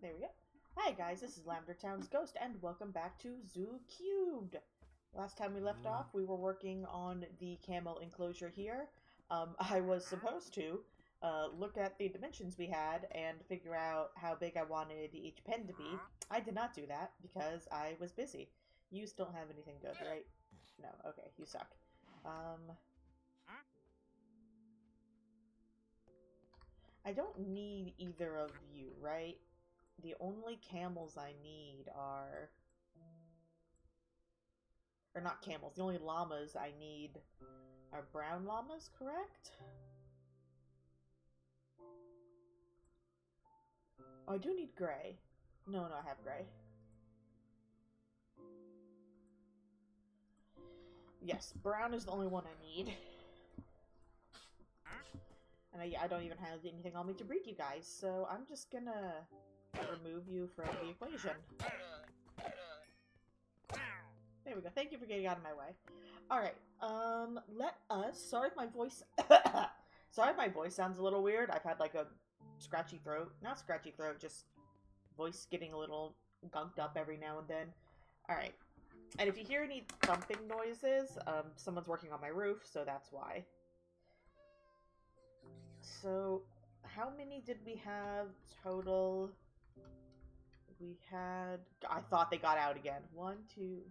There we go. Hi guys, this is Lavender Town's Ghost, and welcome back to ZooCubed. Last time we left off, we were working on the camel enclosure here. I was supposed to look at the dimensions we had and figure out how big I wanted each pen to be. I did not do that because I was busy. You still don't have anything good, right? No, okay, you suck. I don't need either of you, right? The only camels I need are... Or not camels, the only llamas I need are brown llamas, correct? Oh, I do need gray. No, I have gray. Yes, brown is the only one I need. And I don't even have anything on me to breed you guys, so I'm just gonna remove you from the equation. There we go. Thank you for getting out of my way. Alright, let us... Sorry if my voice... Sorry if my voice sounds a little weird. I've had like a scratchy throat. Not scratchy throat, just voice getting a little gunked up every now and then. Alright. And if you hear any thumping noises, someone's working on my roof, so that's why. So, how many did we have total? We had... I thought they got out again. 1, 2,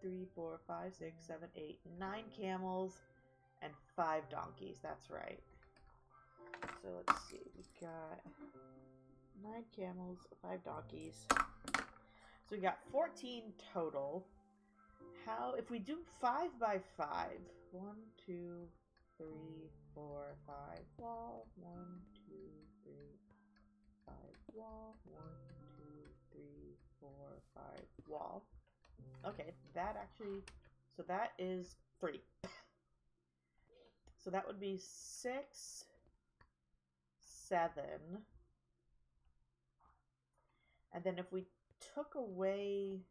3, 4, 5, 6, 7, 8, 9 camels and 5 donkeys. That's right. So let's see. We got 9 camels, 5 donkeys. So we got 14 total. How, if we do 5 by 5, 1, 2, 3, 4, 5 wall, 1, 2, 3, 5 wall, 1, 2, 3, 4, 5 wall. Okay, that actually, so that is 3. So that would be 6, 7. And then if we took away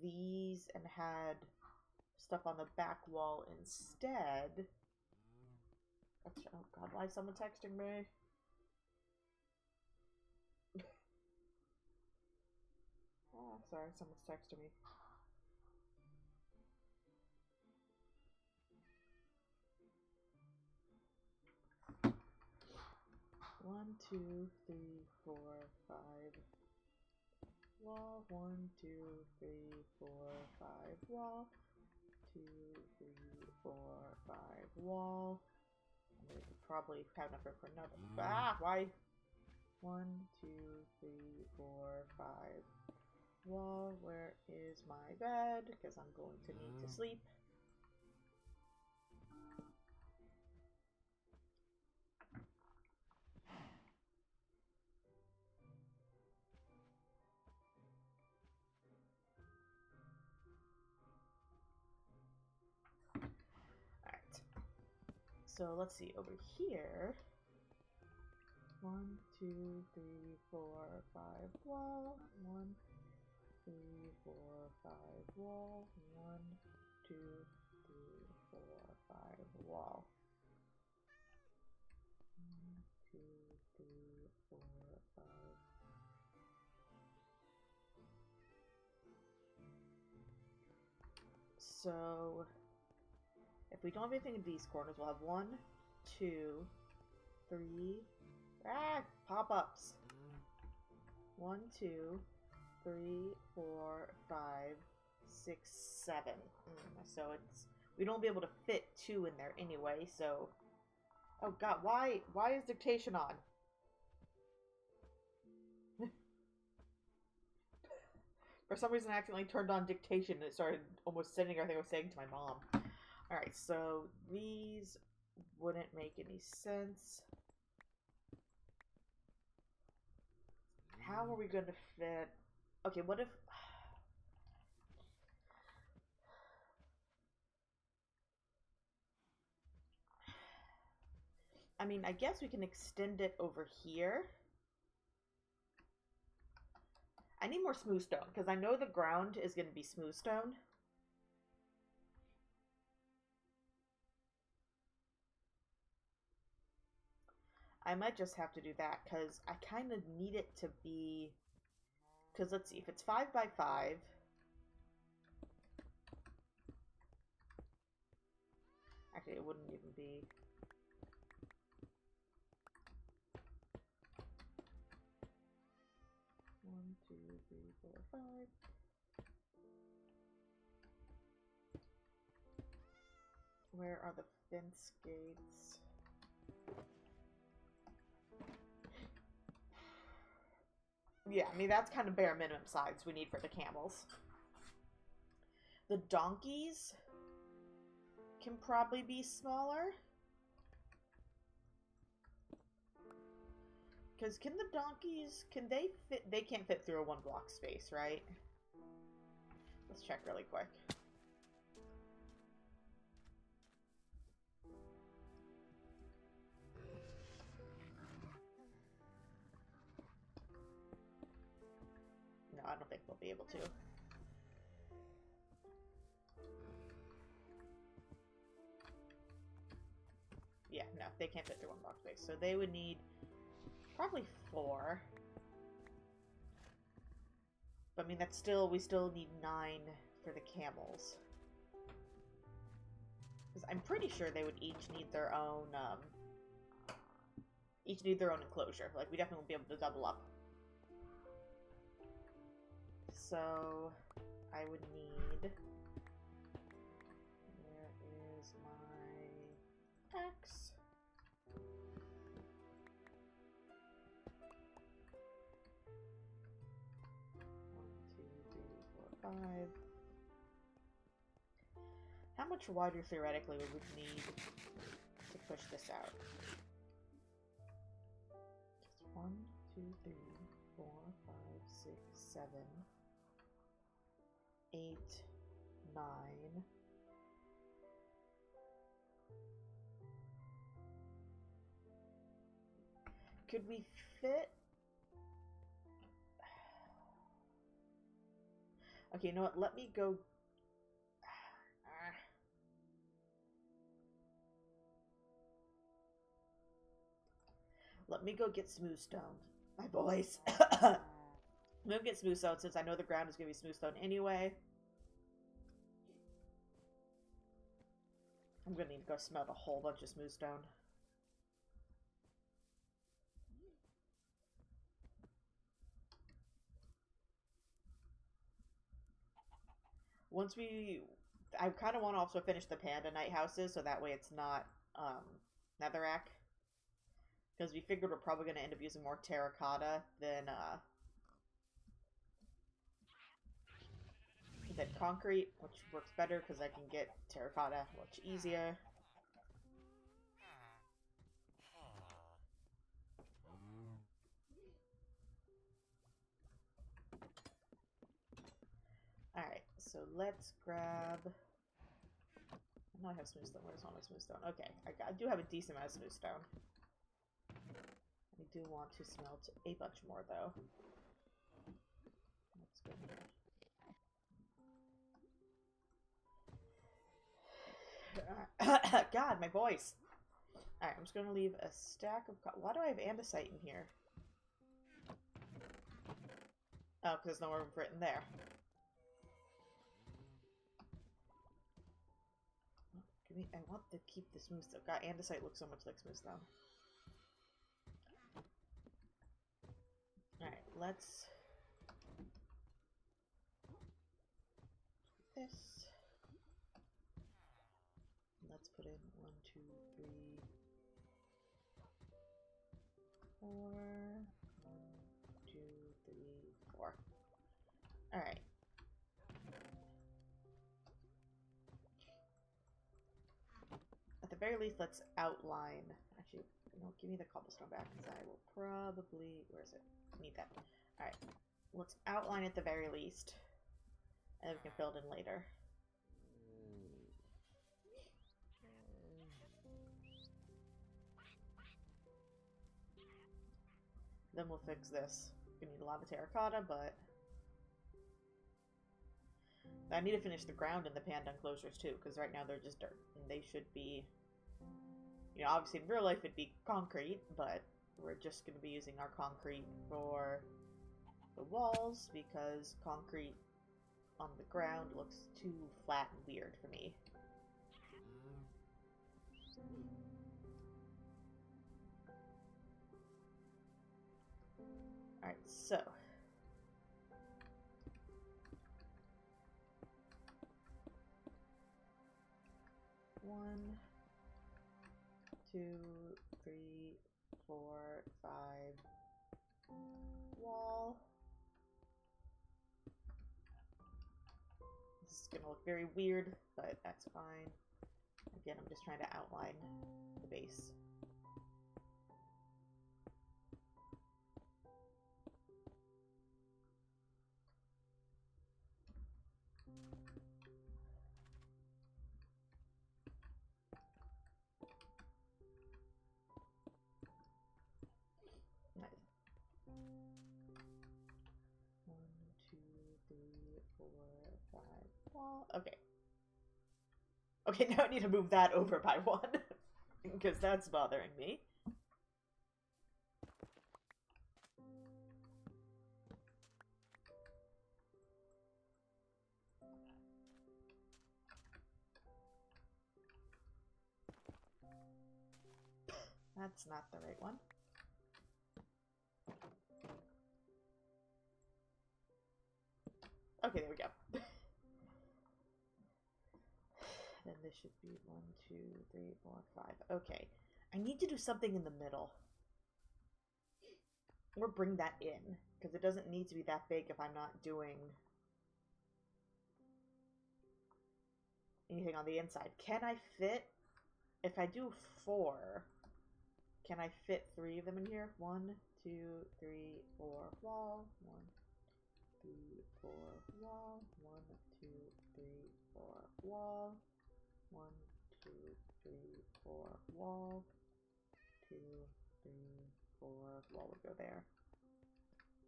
these and had stuff on the back wall instead. Oh god, why is someone texting me? Oh, sorry, someone's texting me. One, 2, 3, 4, 5. Wall. 1, 2, 3, 4, 5. Wall. 2, 3, 4, 5. Wall. I'm gonna probably have enough room for another. Ah, why? 1, 2, 3, 4, 5. Wall. Where is my bed? Because I'm going to need to sleep. So let's see, over here, 1, 2, 3, 4, 5 wall, 1, 3, 4, 5 wall, 1, 2, 3, 4, 5 wall. 1, 2, 3, 4, 5. So if we don't have anything in these corners, we'll have 1, 2, 3, pop-ups. 1, 2, 3, 4, 5, 6, 7. So it's, we don't be able to fit 2 in there anyway, so... Oh god, why is dictation on? For some reason I accidentally turned on dictation and it started almost sending everything I was saying to my mom. Alright, so these wouldn't make any sense. How are we going to fit... Okay, what if... I mean, I guess we can extend it over here. I need more smooth stone, because I know the ground is going to be smooth stone. I might just have to do that, because I kind of need it to be... Because let's see, if it's 5 by 5... Actually, it wouldn't even be... One, two, three, four, 5. Where are the fence gates? Yeah, I mean, that's kind of bare minimum size we need for the camels. The donkeys can probably be smaller. Because can the donkeys, can they fit? They can't fit through a 1 block space, right? Let's check really quick. No, I don't think they'll be able to. Yeah, no, they can't fit through 1 block space. So they would need probably 4. But I mean, that's still, we still need 9 for the camels. Because I'm pretty sure they would each need their own, enclosure. Like, we definitely won't be able to double up. So, I would need... Where is my axe? One, two, three, four, 5. How much wider, theoretically, we would need to push this out? Just 1, 2, 3, 4, 5, 6, 7... 8, 9. Could we fit? Okay, you know what? Let me go. Let me go get smooth stone, my boys. I'm gonna get smooth stone since I know the ground is gonna be smooth stone anyway. I'm gonna need to go smelt a whole bunch of smooth stone. Once we... I kind of want to also finish the Panda night houses, so that way it's not netherrack. Because we figured we're probably going to end up using more terracotta than concrete, which works better because I can get terracotta much easier. Alright, so let's grab... I know I have smooth stone. Where's all my smooth stone? Okay, I do have a decent amount of smooth stone. I do want to smelt a bunch more, though. Let's go here. God, my voice! Alright, I'm just going to leave a stack of... Why do I have andesite in here? Oh, because there's no room for it in there. I want to keep the smooth stone. God, andesite looks so much like smooth stone. Alright, let's... do this. Let's put in 1, 2, 3, 4. 1, 2, 3, 4. Alright. At the very least, let's outline. Actually, no, give me the cobblestone back, because I will probably... Where is it? Need that. Alright. Let's outline at the very least. And then we can fill it in later. Then we'll fix this. We need a lot of terracotta, but... I need to finish the ground in the Panda enclosures too, because right now they're just dirt. And they should be... You know, obviously in real life it'd be concrete, but we're just going to be using our concrete for the walls because concrete on the ground looks too flat and weird for me. Alright, so 1, 2, 3, 4, 5 wall. This is gonna look very weird, but that's fine. Again, I'm just trying to outline the base. Nice. 1, 2, 3, 4, 5 wall. Okay. Okay, now I need to move that over by 1 because that's bothering me. That's not the right one. Okay, there we go. Then this should be 1, 2, 3, 4, 5. Okay. I need to do something in the middle. Or bring that in, because it doesn't need to be that big if I'm not doing anything on the inside. Can I fit, if I do 4, can I fit 3 of them in here? 1, 2, 3, 4 wall. 1, 2, 4 wall. 1, 2, 3, 4 wall. 1, 2, 3, 4 wall. 2, 3, 4 wall would go there.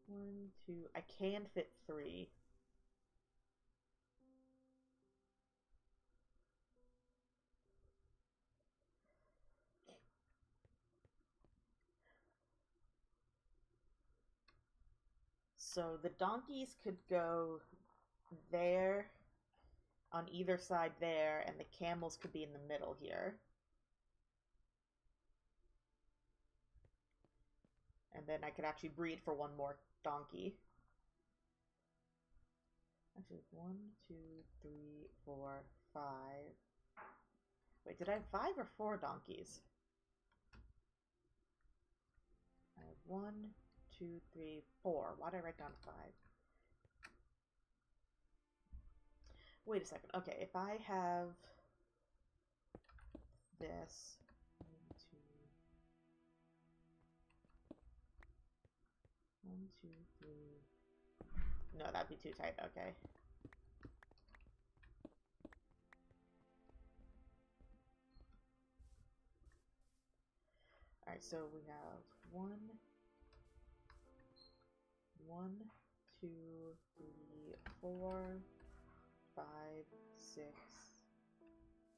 1, 2. I can fit 3. So the donkeys could go there, on either side there, and the camels could be in the middle here. And then I could actually breed for 1 more donkey. Actually, 1, 2, 3, 4, 5. Wait, did I have 5 or 4 donkeys? I have 1, 2, 3, 4. Why did I write down 5? Wait a second. Okay, if I have this, 1, 2, 3. No, that'd be too tight. Okay. Alright, so we have 1, 2, 3, 4, 5, 6,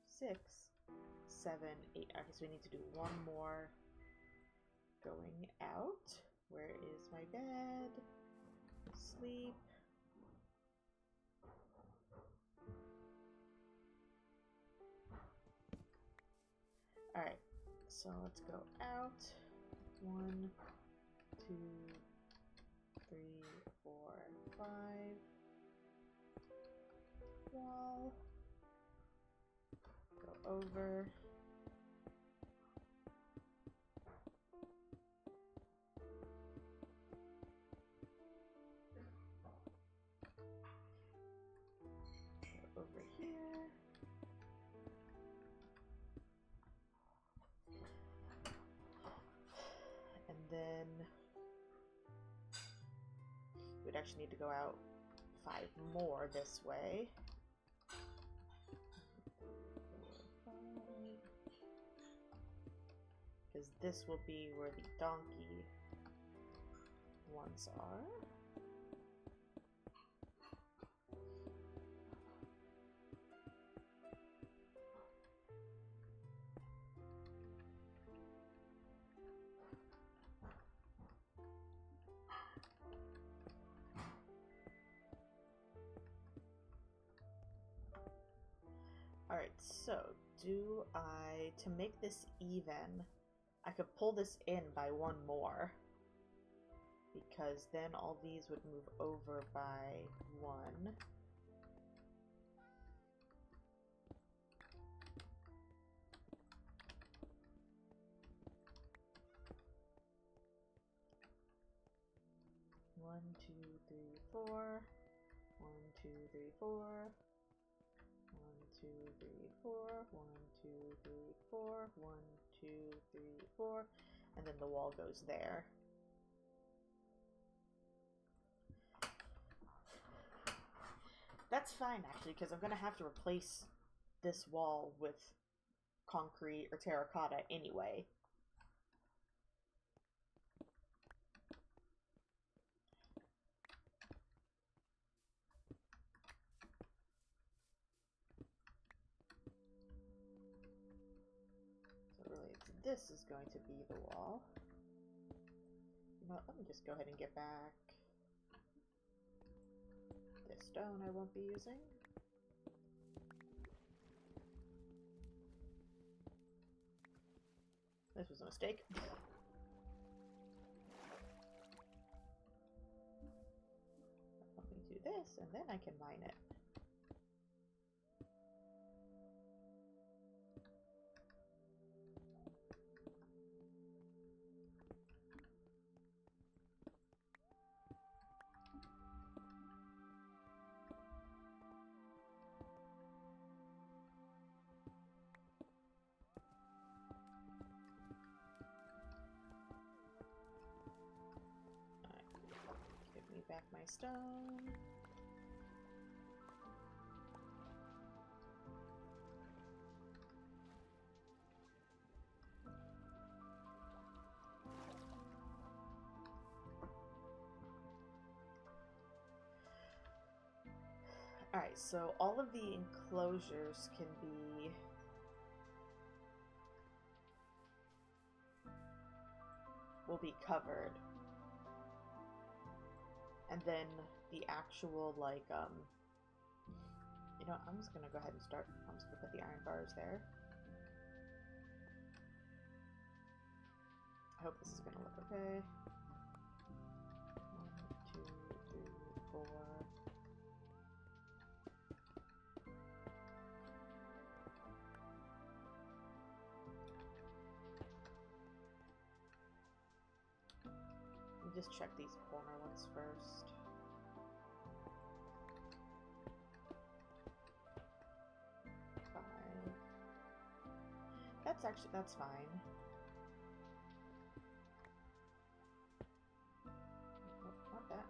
6, 7, 8. Okay, so we need to do 1 more going out. Where is my bed? Sleep. Alright, so let's go out. 1, 2, 3, 4, 5. Wall. Go over. Go over here. And then we'd actually need to go out 5 more this way. Because this will be where the donkey ones are. Alright, so to make this even, I could pull this in by one more. Because then all these would move over by one. One, two, three, four. 1, 2, 3, 4. 1, 2, 3, 4. 1, 2, 3, 4. 1, 2, 3, 4. And then the wall goes there. That's fine, actually, because I'm going to have to replace this wall with concrete or terracotta anyway. So really, this is going to be the wall. You know what, let me just go ahead and get back this stone I won't be using. This was a mistake. Let me do this, and then I can mine it. Back my stone. Alright, so all of the enclosures will be covered. And then the actual, like, you know, I'm just gonna go ahead and start. I'm just gonna put the iron bars there. I hope this is gonna look okay. 1, 2, 3, 4. Let me just check these corner ones first. That's fine. Nope, not that.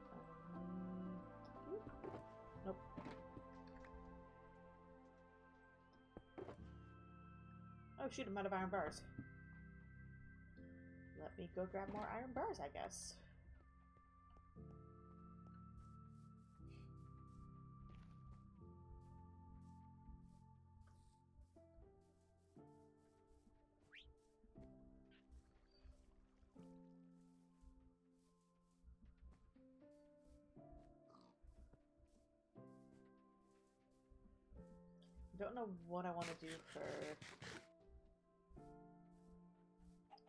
Nope. Oh shoot, I'm out of iron bars. Let me go grab more iron bars, I guess. Don't know what I want to do for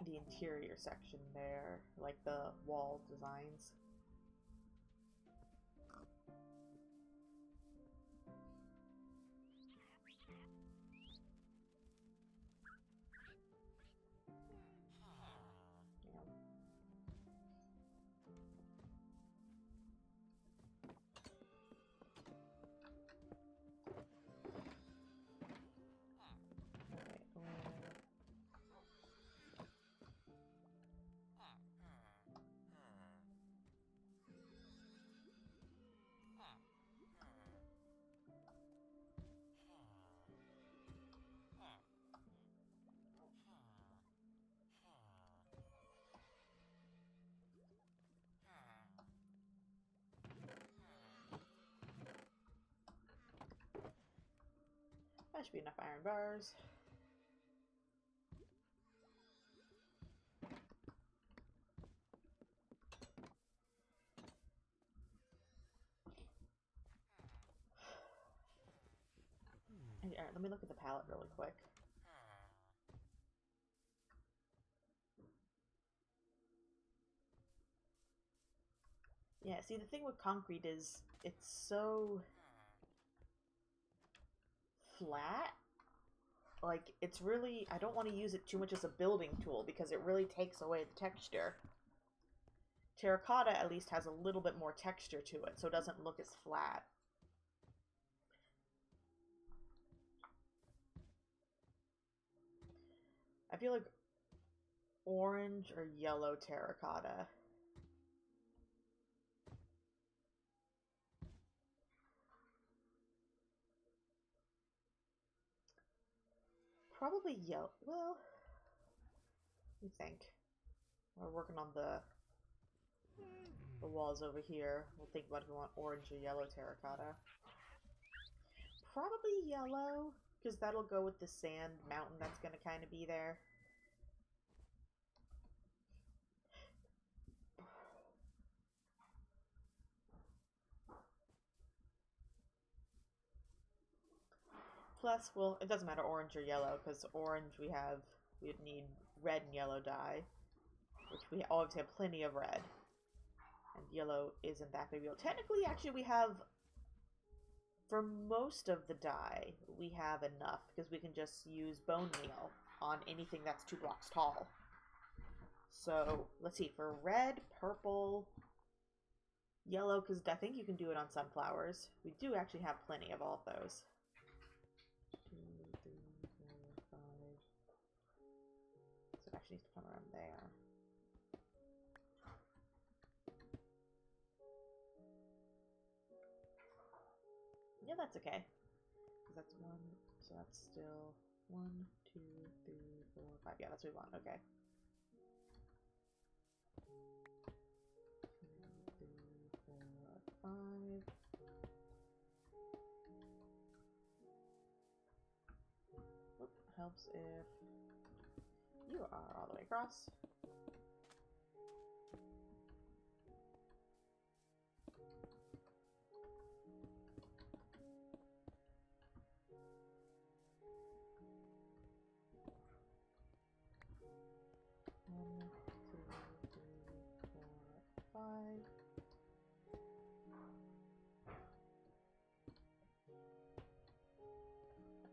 the interior section there, like the wall designs. That should be enough iron bars. I Actually, alright, let me look at the palette really quick. Yeah, see, the thing with concrete is it's so flat. Like, it's really... I don't want to use it too much as a building tool because it really takes away the texture. Terracotta at least has a little bit more texture to it, so it doesn't look as flat. I feel like orange or yellow terracotta. Probably yellow. Well, what do you think? We're working on the walls over here. We'll think about if we want orange or yellow terracotta. Probably yellow, because that'll go with the sand mountain that's going to kind of be there. Plus, well, it doesn't matter orange or yellow, because orange we'd need red and yellow dye, which we always have plenty of red. And yellow isn't that big a deal. Technically, actually, we have, for most of the dye, we have enough, because we can just use bone meal on anything that's 2 blocks tall. So, let's see, for red, purple, yellow, because I think you can do it on sunflowers. We do actually have plenty of all of those. 2, 3, 4, 5. So it actually needs to come around there. Yeah, that's okay. That's 1, so that's still 1, 2, 3, 4, 5. Yeah, that's what we want. Okay. 2, 3, 4, 5. Whoop, helps if you are all the way across.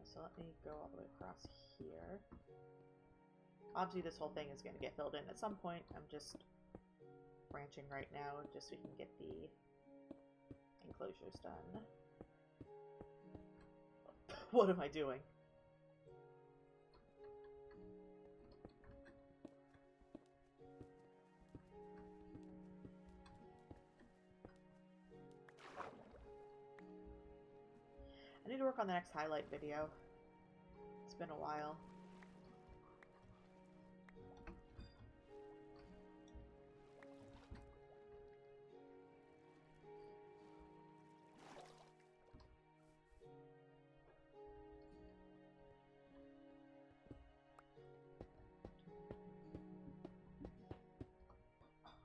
So let me go all the way across here. Obviously this whole thing is going to get filled in at some point. I'm just branching right now just so we can get the enclosures done. What am I doing? I need to work on the next highlight video. It's been a while.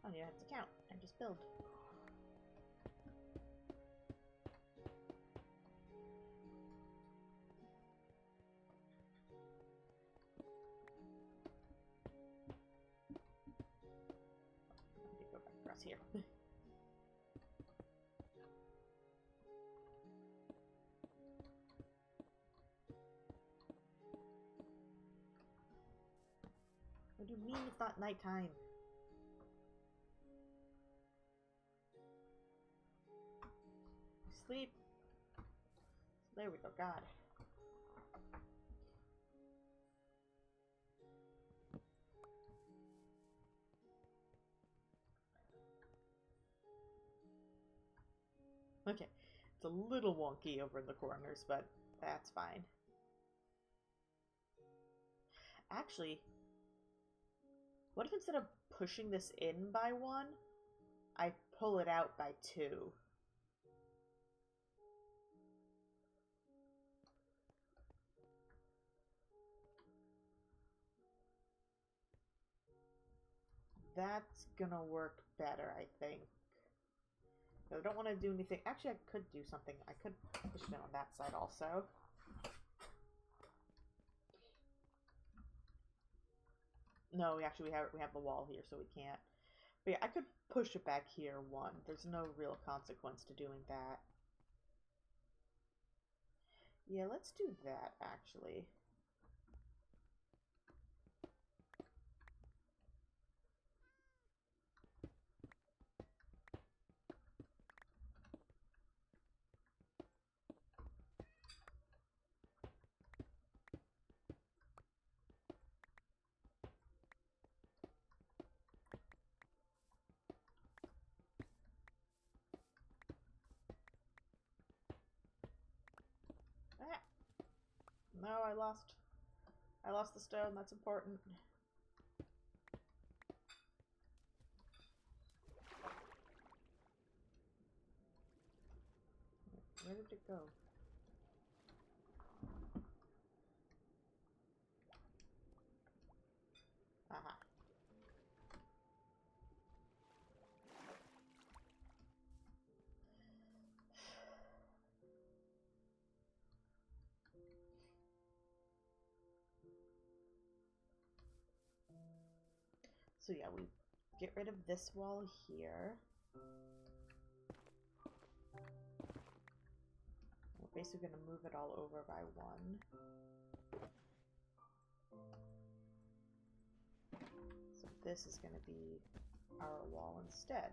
Oh, you have to count and just build. Here. What do you mean it's not nighttime? Sleep. There we go, God. Okay, it's a little wonky over in the corners, but that's fine. Actually, what if instead of pushing this in by 1, I pull it out by 2? That's gonna work better, I think. I don't want to do anything. Actually, I could do something. I could push it on that side also. No, actually we have the wall here, so we can't. But yeah, I could push it back here one. There's no real consequence to doing that. Yeah, let's do that, actually. Ah! No, I lost the stone. That's important. Where did it go? Aha. So yeah, we get rid of this wall here. We're basically going to move it all over by one. So this is going to be our wall instead.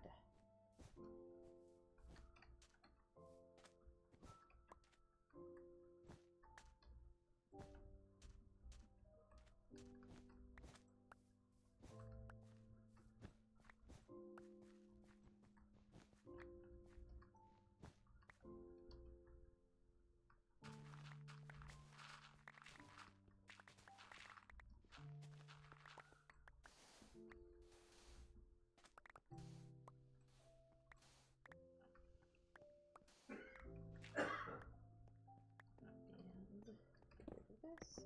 This.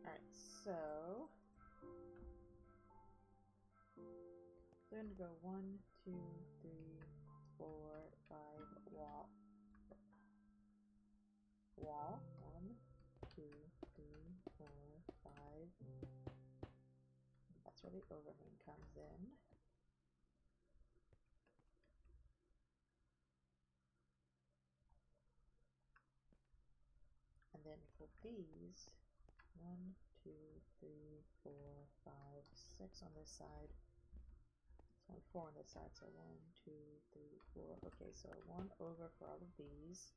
Alright, so we're going to go 1, 2, 3, 4, 5 wall. 1, 2, 3, 4, 5. That's where the overhang comes in. And then for these, 1, 2, 3, 4, 5, 6 on this side. It's only 4 on this side, so 1, 2, 3, 4. Okay, so 1 over for all of these.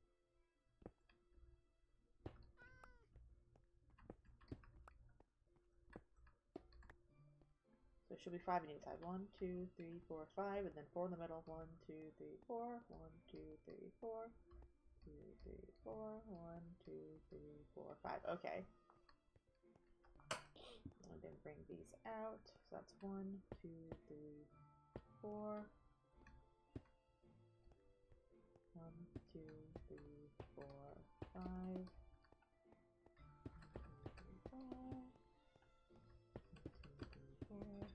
So it should be 5 on each side. 1, 2, 3, 4, 5, and then 4 in the middle. 1, 2, 3, 4. 1, 2, 3, 4. 2, 3, 4. 1, 2, 3, 4, 5. Okay. And then bring these out. So that's 1, 2, 3, 4. 1, 2, 3, 4, 5. 1, 2, 3, 4. 1, 2, 3, 4.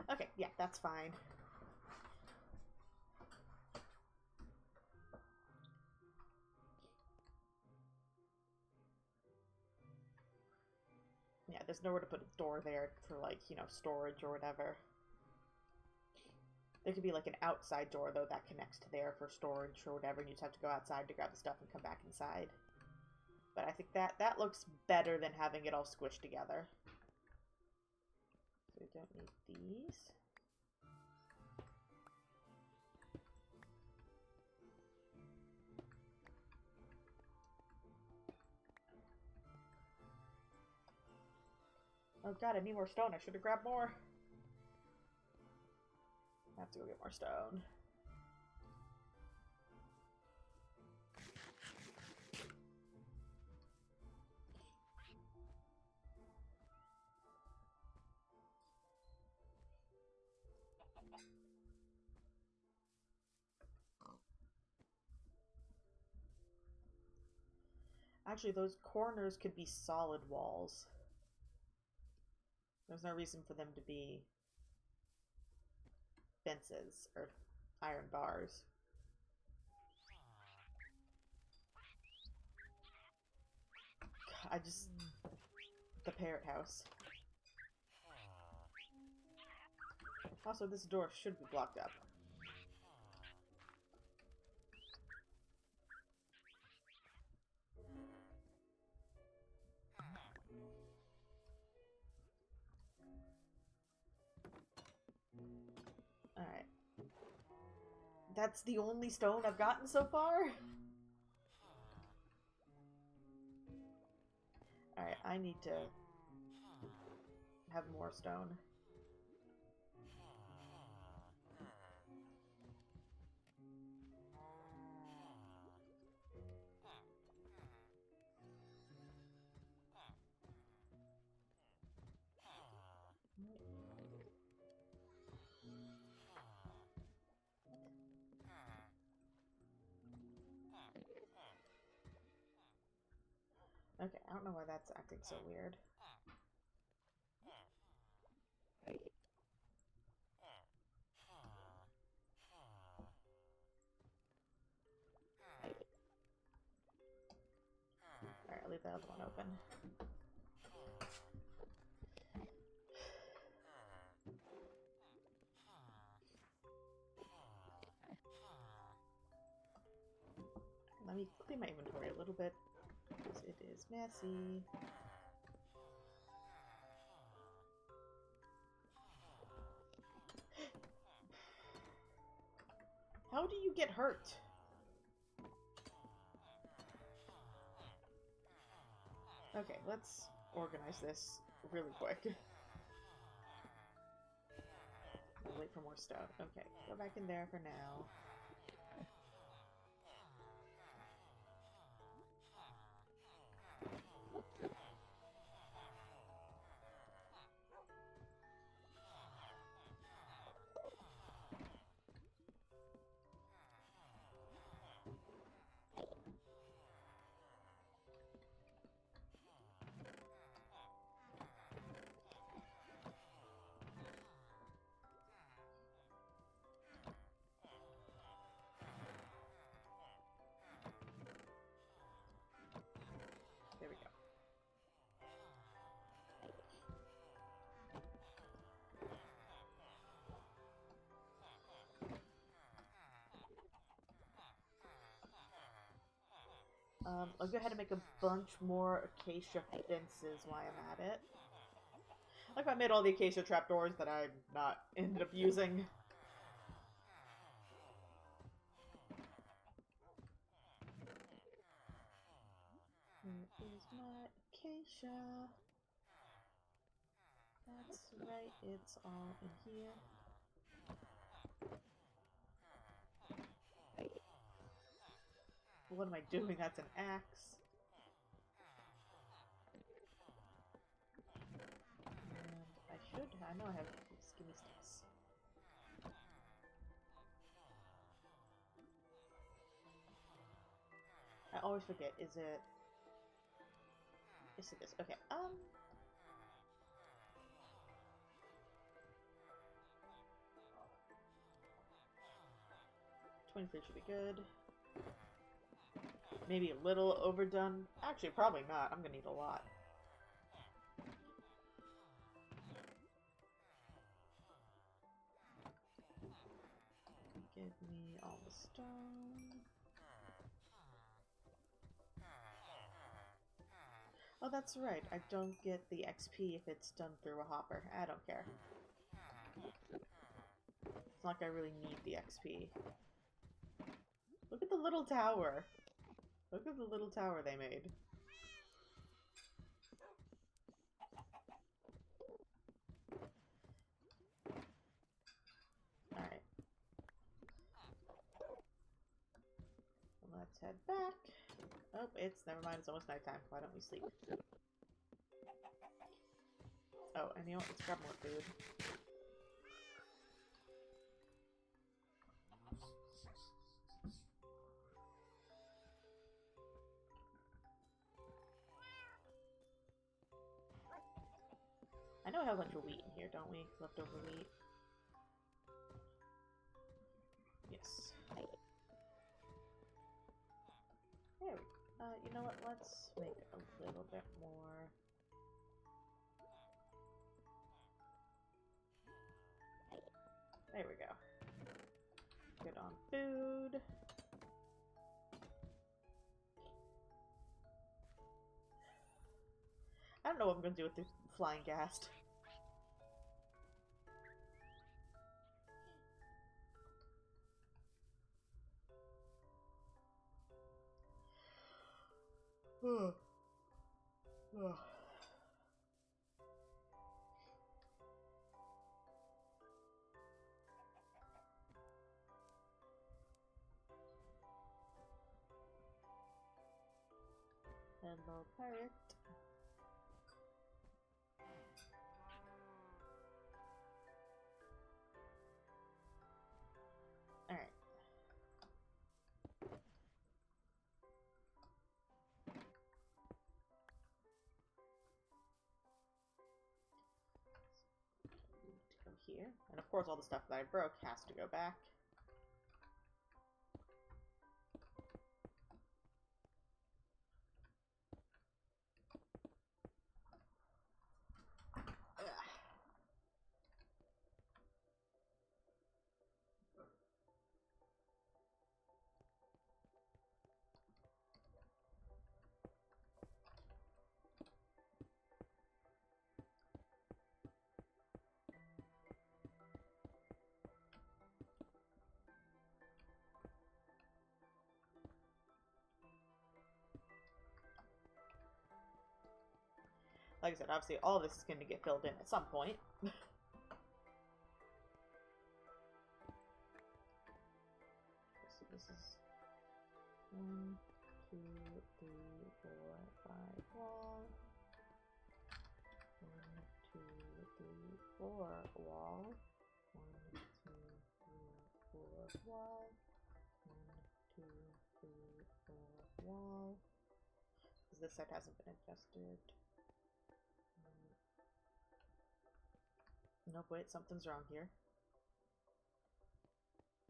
Okay, yeah, that's fine. Yeah, there's nowhere to put a door there for, like, you know, storage or whatever. There could be, like, an outside door, though, that connects to there for storage or whatever, and you just have to go outside to grab the stuff and come back inside. But I think that looks better than having it all squished together. So we don't need these. Oh god, I need more stone. I should have grabbed more. I have to go get more stone. Actually, those corners could be solid walls. There's no reason for them to be fences or iron bars. The parrot house. Also, this door should be blocked up. Alright. That's the only stone I've gotten so far? Alright, I need to have more stone. Okay, I don't know why that's acting so weird. Alright, I'll leave the other one open. Let me clean my inventory a little bit, because it is messy. How do you get hurt? Okay, let's organize this really quick. I'll wait for more stuff. Okay, go back in there for now. There we go. I'll go ahead and make a bunch more acacia fences while I'm at it. Like I made all the acacia trapdoors that I not ended up using. Where is my acacia? That's right, it's all in here. What am I doing? That's an axe. And I know I have skinny sticks. I always forget, is it this? Okay, 23 should be good. Maybe a little overdone. Actually, probably not. I'm gonna need a lot. Give me all the stone. Oh, that's right. I don't get the XP if it's done through a hopper. I don't care. It's not like I really need the XP. Look at the little tower. Look at the little tower they made. Alright. Let's head back. Oh, never mind, it's almost nighttime. Why don't we sleep? Oh, and you know what? Let's grab more food. I know we have a bunch of wheat in here, don't we? Leftover wheat. Yes. There we go. You know what? Let's make a little bit more. There we go. Good on food. I don't know what I'm going to do with the flying ghast. Hello, pirate. Alright. Go here. And of course all the stuff that I broke has to go back. Like I said, obviously all this is going to get filled in at some point. So this is 1, 2, 3, 4, 5 wall. 1, 2, 3, 4 wall. 1, 2, 3, 4 wall. 1, 2, 3, 4 wall. Because this side hasn't been adjusted. Nope, wait, something's wrong here.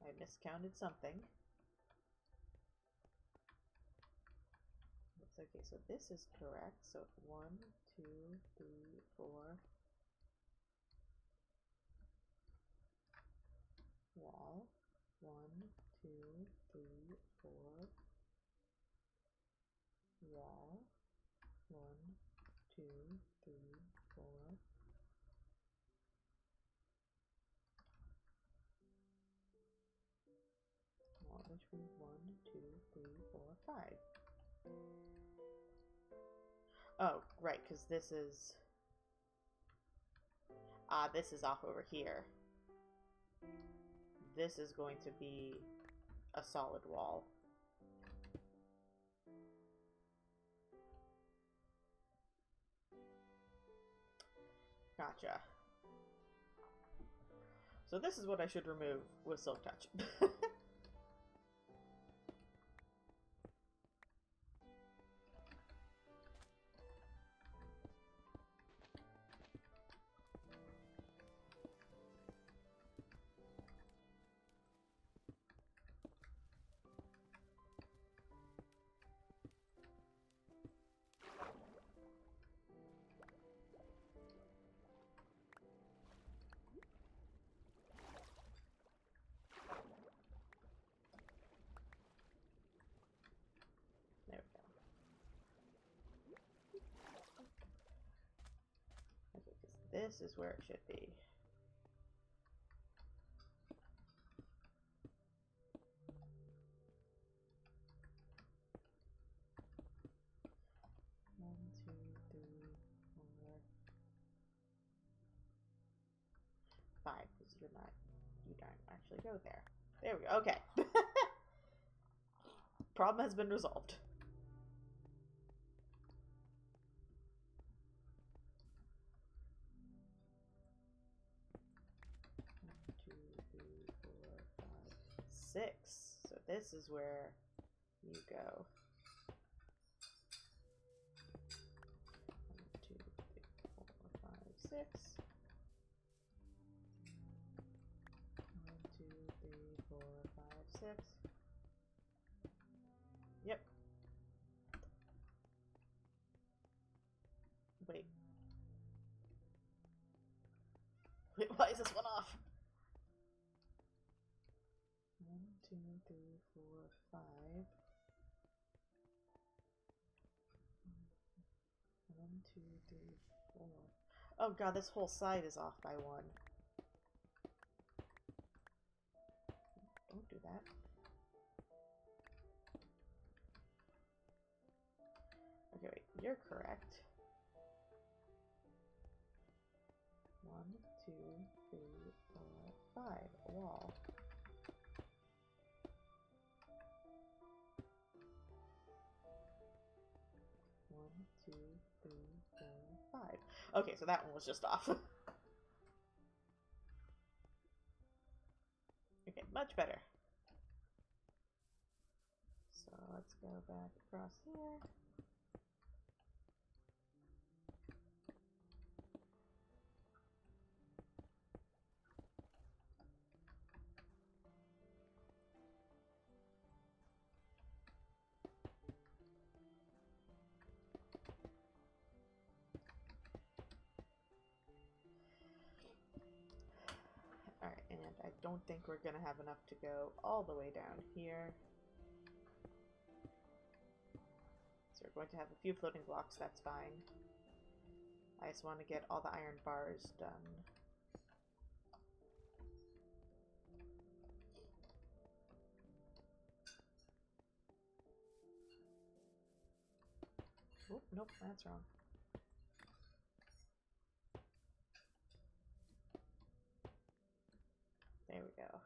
I miscounted something. Looks okay, so this is correct. So 1, 2, 3, 4 wall. 1, 2, 3, 4 wall. 1, 2, 3, 4. Which one? 1, 2, 3, 4, 5. Oh, right, because this is off over here. This is going to be a solid wall. Gotcha. So this is what I should remove with Silk Touch. This is where it should be. One, two, three, 4, 5, because you don't actually go there. There we go. Okay. Problem has been resolved. So this is where you go. 1, 2, 3, 4, 5, 6. 1, 2, 3, 4, 5, 6. Yep. Wait. Wait, why is this one off? 1, 2, 3, 4, 5. 1, 2, 3, 4. Oh god, this whole side is off by 1. Don't do that. Okay, wait, you're correct. 1, 2, 3, 4, 5. A wall. One, 2, 3, 4, 5. Okay, so that one was just off. Okay, much better. So let's go back across here. Alright, and I don't think we're gonna have enough to go all the way down here. So we're going to have a few floating blocks, that's fine. I just want to get all the iron bars done. Oh, nope, that's wrong. There we go.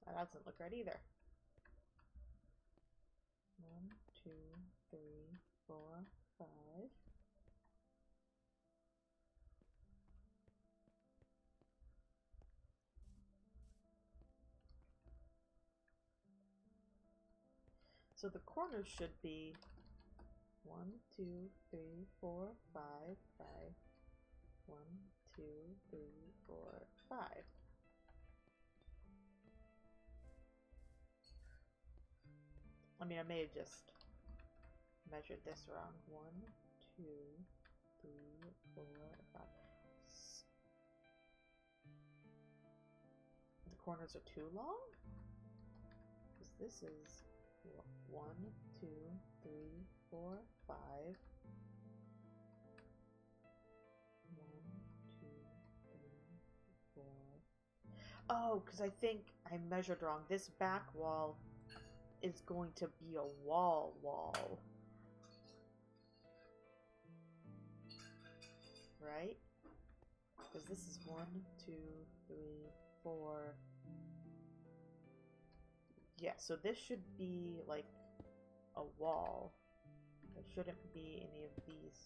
That doesn't look right either. 1, 2, 3, 4, 5. So the corners should be 1, 2, 3, 4, 5, 5. 1, 2, 3, 4, 5. I mean, I may have just measured this wrong. 1, 2, 3, 4, 5. The corners are too long? Because this is 1, 2, 3, 4, 5. 1, 2, 3, 4. Oh, because I think I measured wrong. This back wall is going to be a wall. Right? Because this is 1, 2, 3, 4. Yeah, so this should be like a wall. There shouldn't be any of these.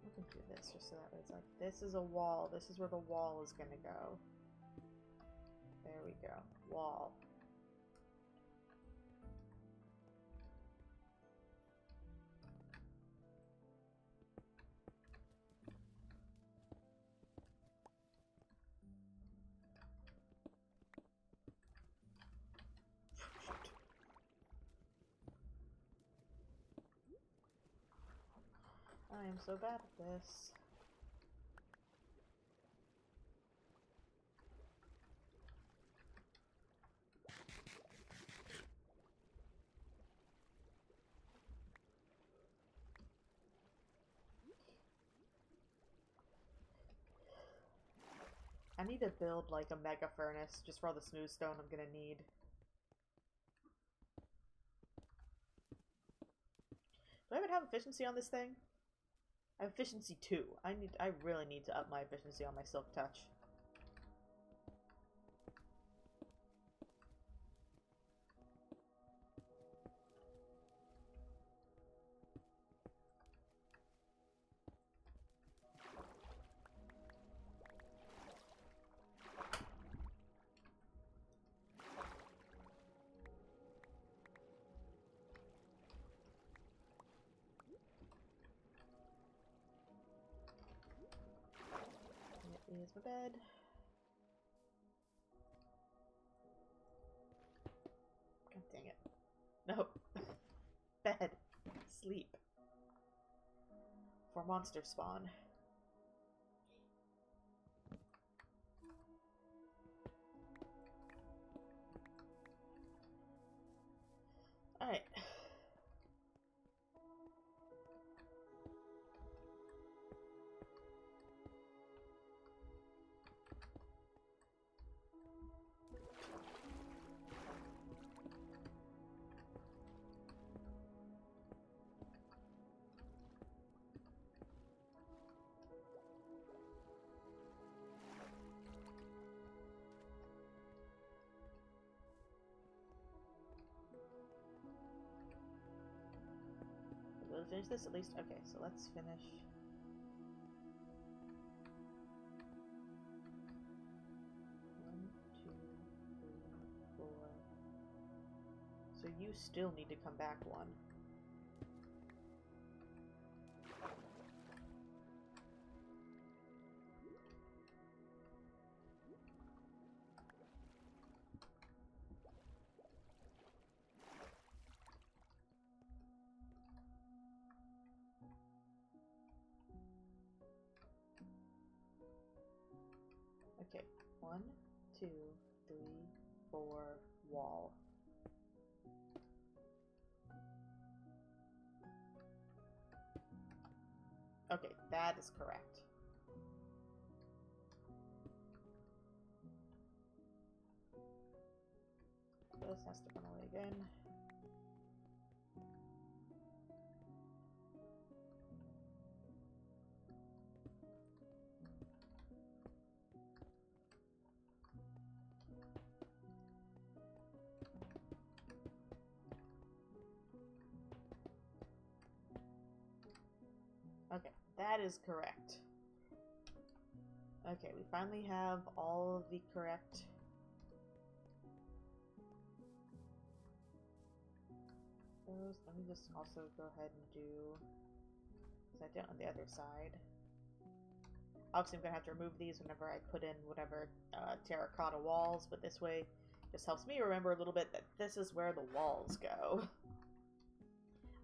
We can do this just so that way it's like, this is a wall. This is where the wall is going to go. There we go. Wall. I am so bad at this. I need to build like a mega furnace just for all the smooth stone I'm gonna need. Do I even have efficiency on this thing? I have efficiency 2. I really need to up my efficiency on my silk touch. Here's my bed. God dang it. No. Bed. Sleep. For monster spawn. Alright. We'll finish this at least. Okay, so let's finish. One, two, three, four. So you still need to come back one. Okay, 1, 2, 3, 4, wall. Okay, that is correct. This has to run away again. Okay, that is correct. Okay, we finally have all of the correct... those. Let me just also go ahead and do... because I did on the other side. Obviously, I'm going to have to remove these whenever I put in whatever terracotta walls, but this way just helps me remember a little bit that this is where the walls go.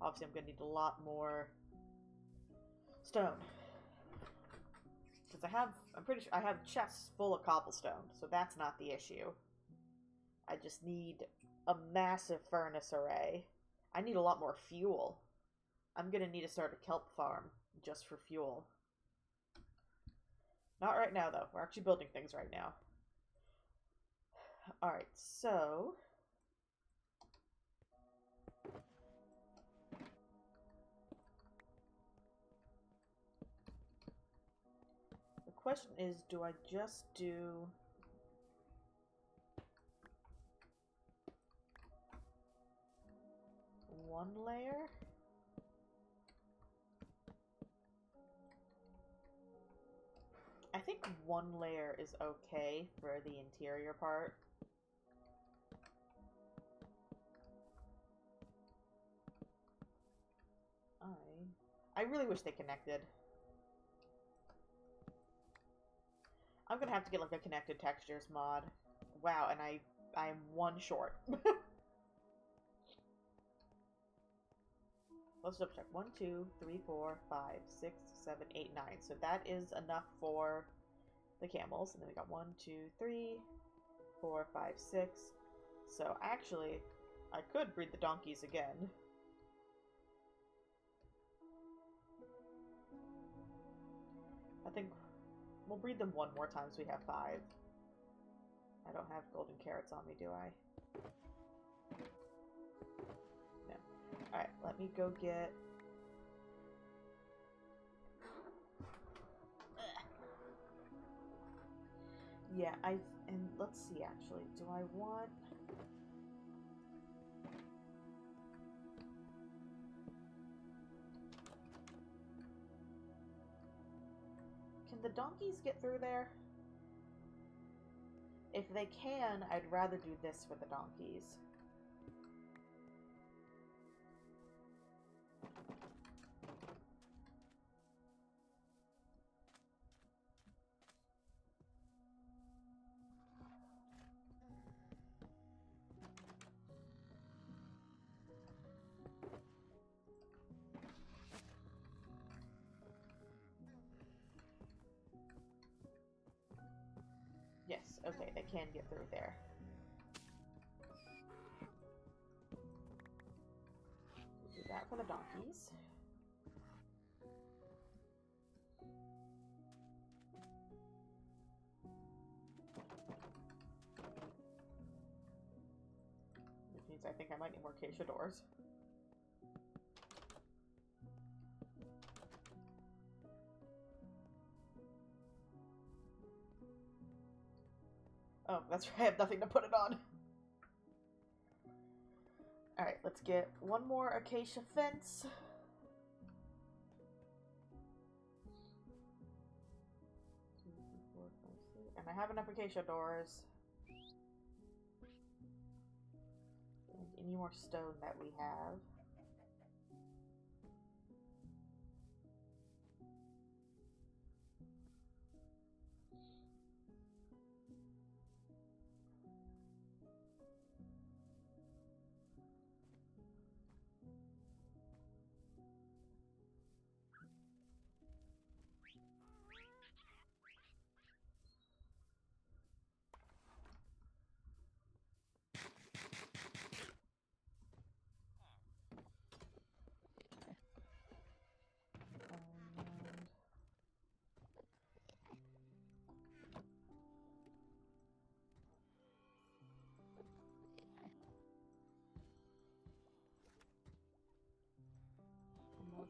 Obviously, I'm going to need a lot more stone. Because I'm pretty sure I have chests full of cobblestone, so that's not the issue. I just need a massive furnace array. I need a lot more fuel. I'm going to need to start a kelp farm just for fuel. Not right now, though. We're actually building things right now. Alright, so... the question is, do I just do... one layer? I think one layer is okay for the interior part. I really wish they connected. I'm gonna have to get like a connected textures mod. Wow, and I'm one short. Let's double check. 1, 2, 3, 4, 5, 6, 7, 8, 9. So that is enough for the camels. And then we got 1, 2, 3, 4, 5, 6. So actually, I could breed the donkeys again. I think We'll breed them one more time so we have 5. I don't have golden carrots on me, do I? No. Alright, let me go get... Yeah, and let's see actually, do I want... Can the donkeys get through there? If they can, I'd rather do this for the donkeys. Yes, okay, they can get through there. We'll do that for the donkeys. Which means I think I might need more acacia doors. Oh, that's right, I have nothing to put it on. Alright, let's get one more acacia fence. And I have enough acacia doors. And any more stone that we have.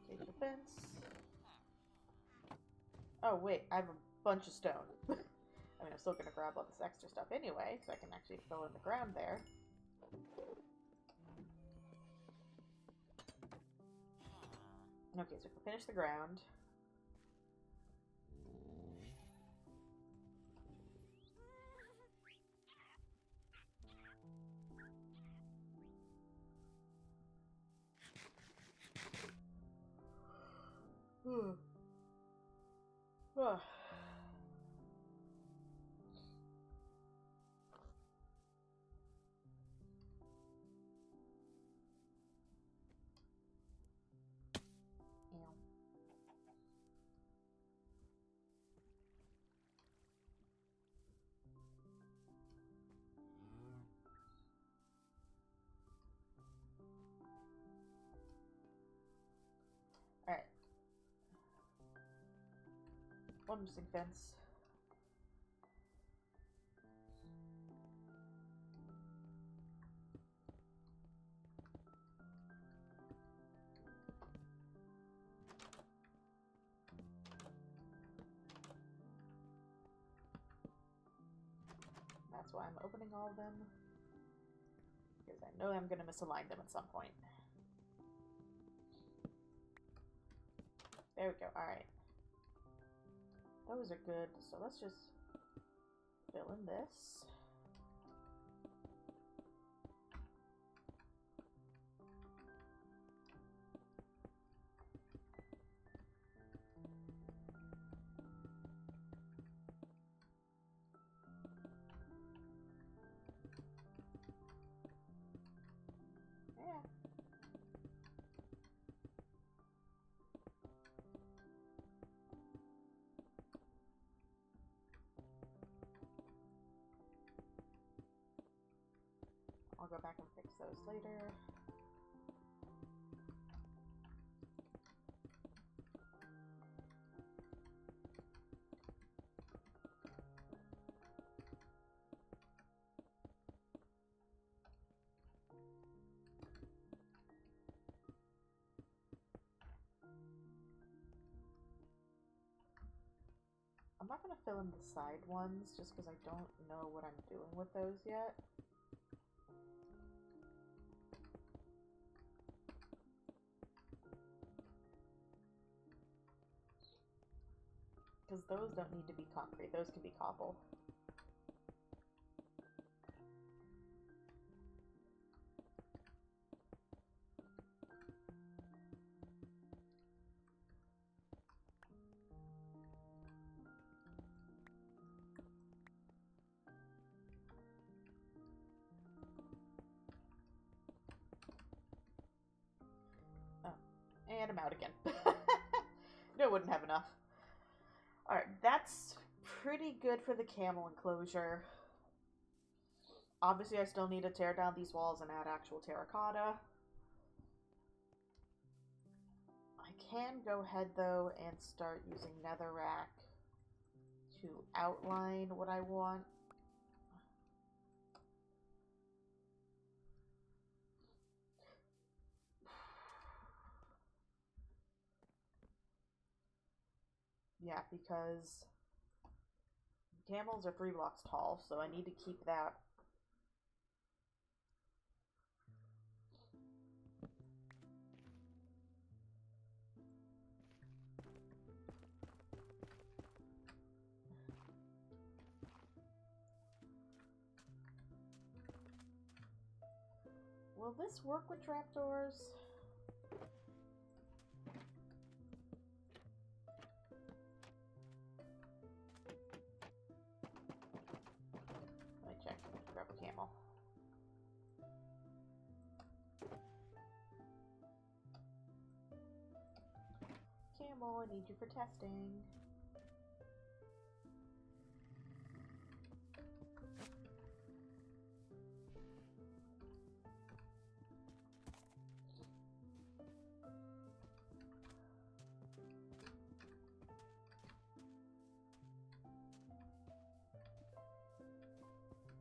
Acacia fence. Oh wait, I have a bunch of stone. I mean, I'm still gonna grab all this extra stuff anyway, so I can actually fill in the ground there. Okay, so we can finish the ground. Alright. One missing fence. That's why I'm opening all of them. Because I know I'm going to misalign them at some point. There we go. Alright. Those are good. So let's just fill in this. I'll go back and fix those later. I'm not going to fill in the side ones just because I don't know what I'm doing with those yet. Because those don't need to be concrete. Those can be cobble. And I'm out again. No, wouldn't have enough. Alright, that's pretty good for the camel enclosure. Obviously, I still need to tear down these walls and add actual terracotta. I can go ahead, though, and start using netherrack to outline what I want. Yeah, because camels are 3 blocks tall, so I need to keep that. Will this work with trapdoors? Let me check. Grab a camel. Camel, I need you for testing.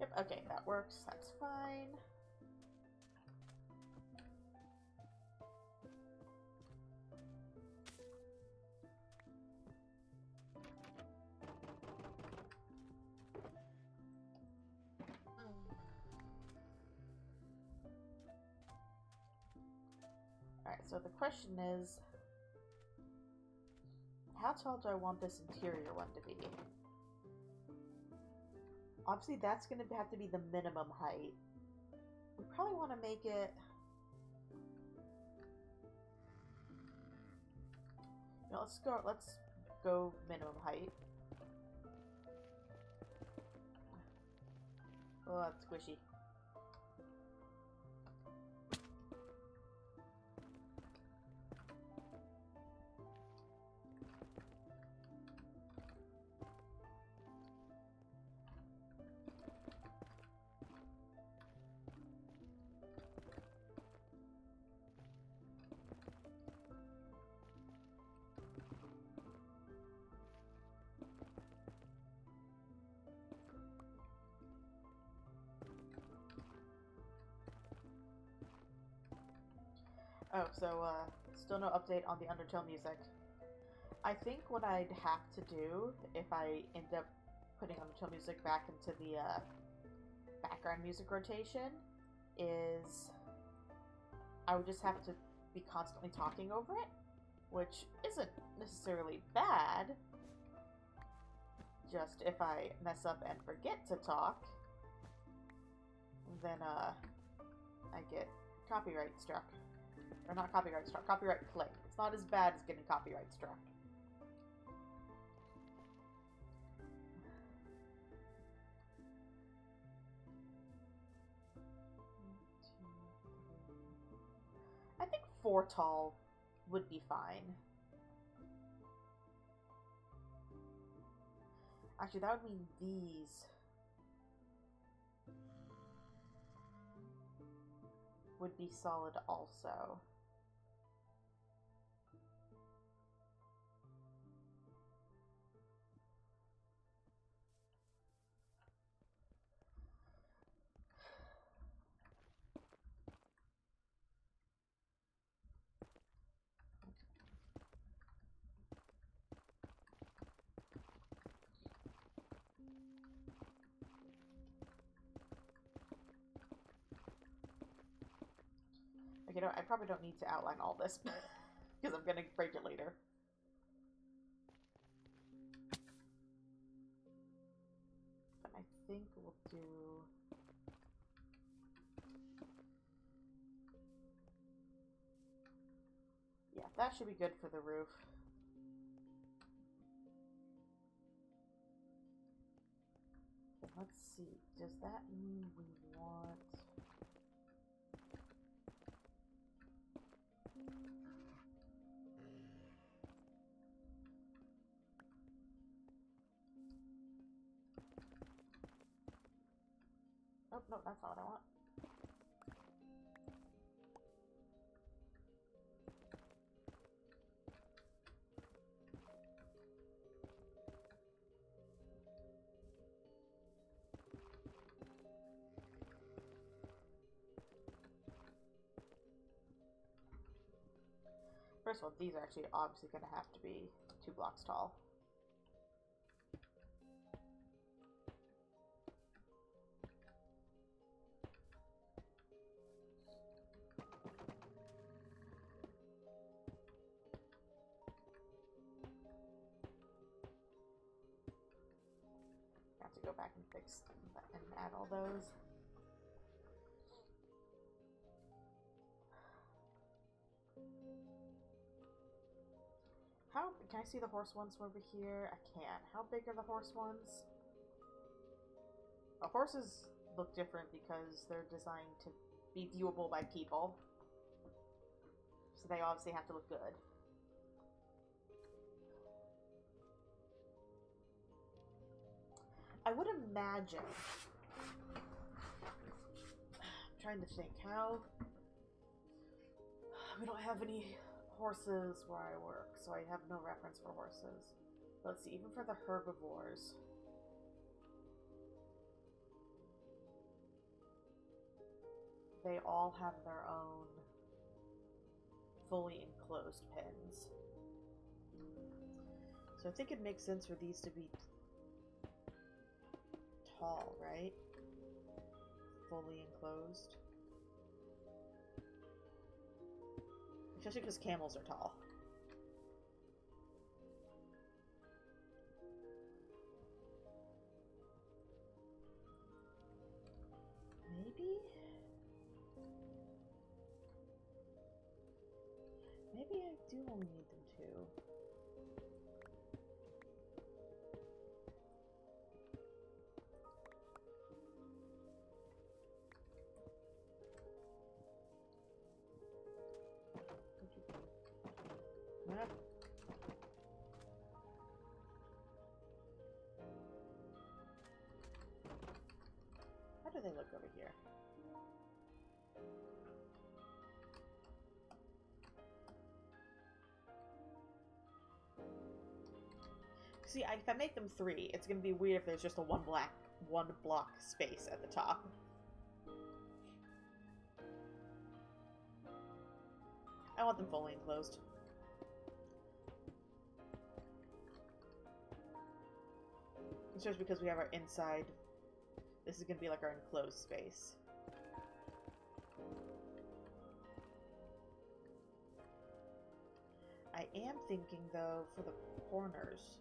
Yep, okay, that works. That's fine. Alright, so the question is, how tall do I want this interior one to be? Obviously, that's going to have to be the minimum height. We probably want to make it... You know, let's go minimum height. Oh, that's squishy. Oh, so, still no update on the Undertale music. I think what I'd have to do, if I end up putting Undertale music back into the, background music rotation, is I would just have to be constantly talking over it, which isn't necessarily bad. Just if I mess up and forget to talk, then, I get copyright struck. Or not copyright struck, copyright claim. It's not as bad as getting copyright struck. I think 4 tall would be fine. Actually, that would mean these would be solid also. Like, you know, I probably don't need to outline all this because I'm gonna break it later. But I think we'll do... Yeah, that should be good for the roof. Let's see. Does that mean we want... Oh, no, that's not what I want. First of all, these are actually obviously going to have to be 2 blocks tall. I have to go back and fix and add all those. How can I see the horse ones from over here? I can't. How big are the horse ones? Horses look different because they're designed to be viewable by people. So they obviously have to look good. I would imagine... I'm trying to think how... We don't have any horses where I work, so I have no reference for horses. Let's see, even for the herbivores. They all have their own fully enclosed pens. So I think it makes sense for these to be tall, right? Fully enclosed. Especially because camels are tall. Maybe? Maybe I do only need them 2. Yep. How do they look over here? See, if I make them 3, it's gonna be weird if there's just a one block space at the top. I want them fully enclosed. It's just because we have our inside. This is gonna be like our enclosed space. I am thinking though for the corners.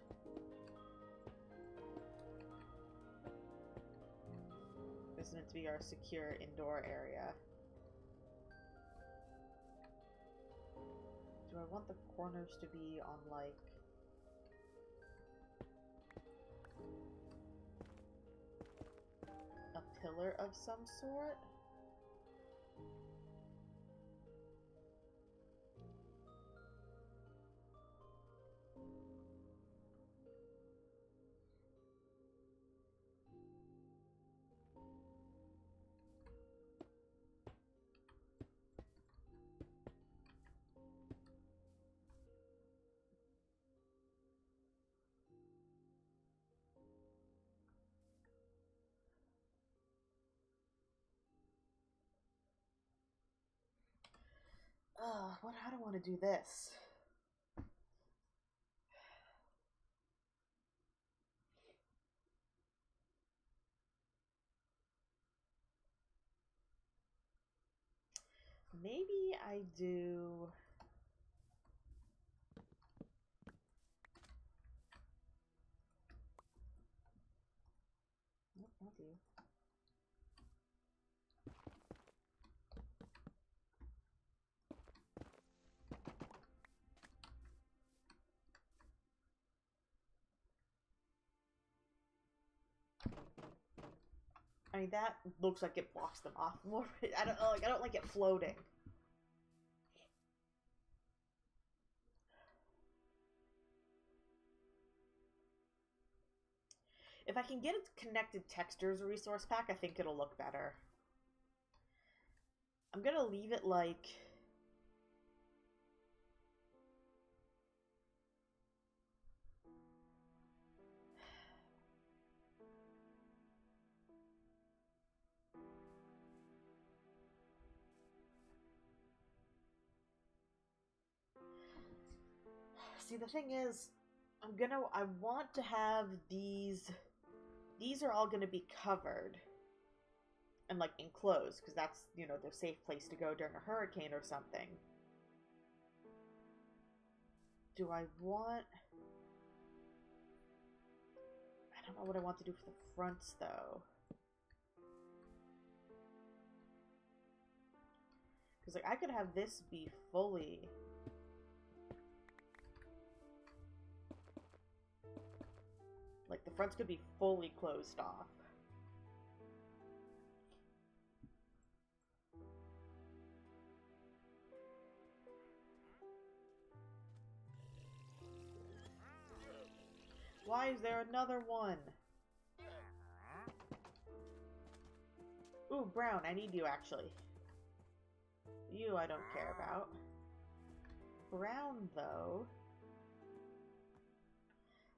This is meant to be our secure indoor area. Do I want the corners to be on like a pillar of some sort? How do I want to do this? Maybe I do... Nope, not you. I mean, that looks like it blocks them off more. I don't know, like, I don't like it floating. If I can get a connected textures resource pack, I think it'll look better. I'm gonna leave it like... See, the thing is, I want to have these are all gonna be covered and, like, enclosed, because that's, you know, their safe place to go during a hurricane or something. Do I want... I don't know what I want to do for the fronts, though. Because, like, I could have this be fully... Like, the fronts could be fully closed off. Why is there another one? Ooh, brown. I need you, actually. You I don't care about. Brown, though...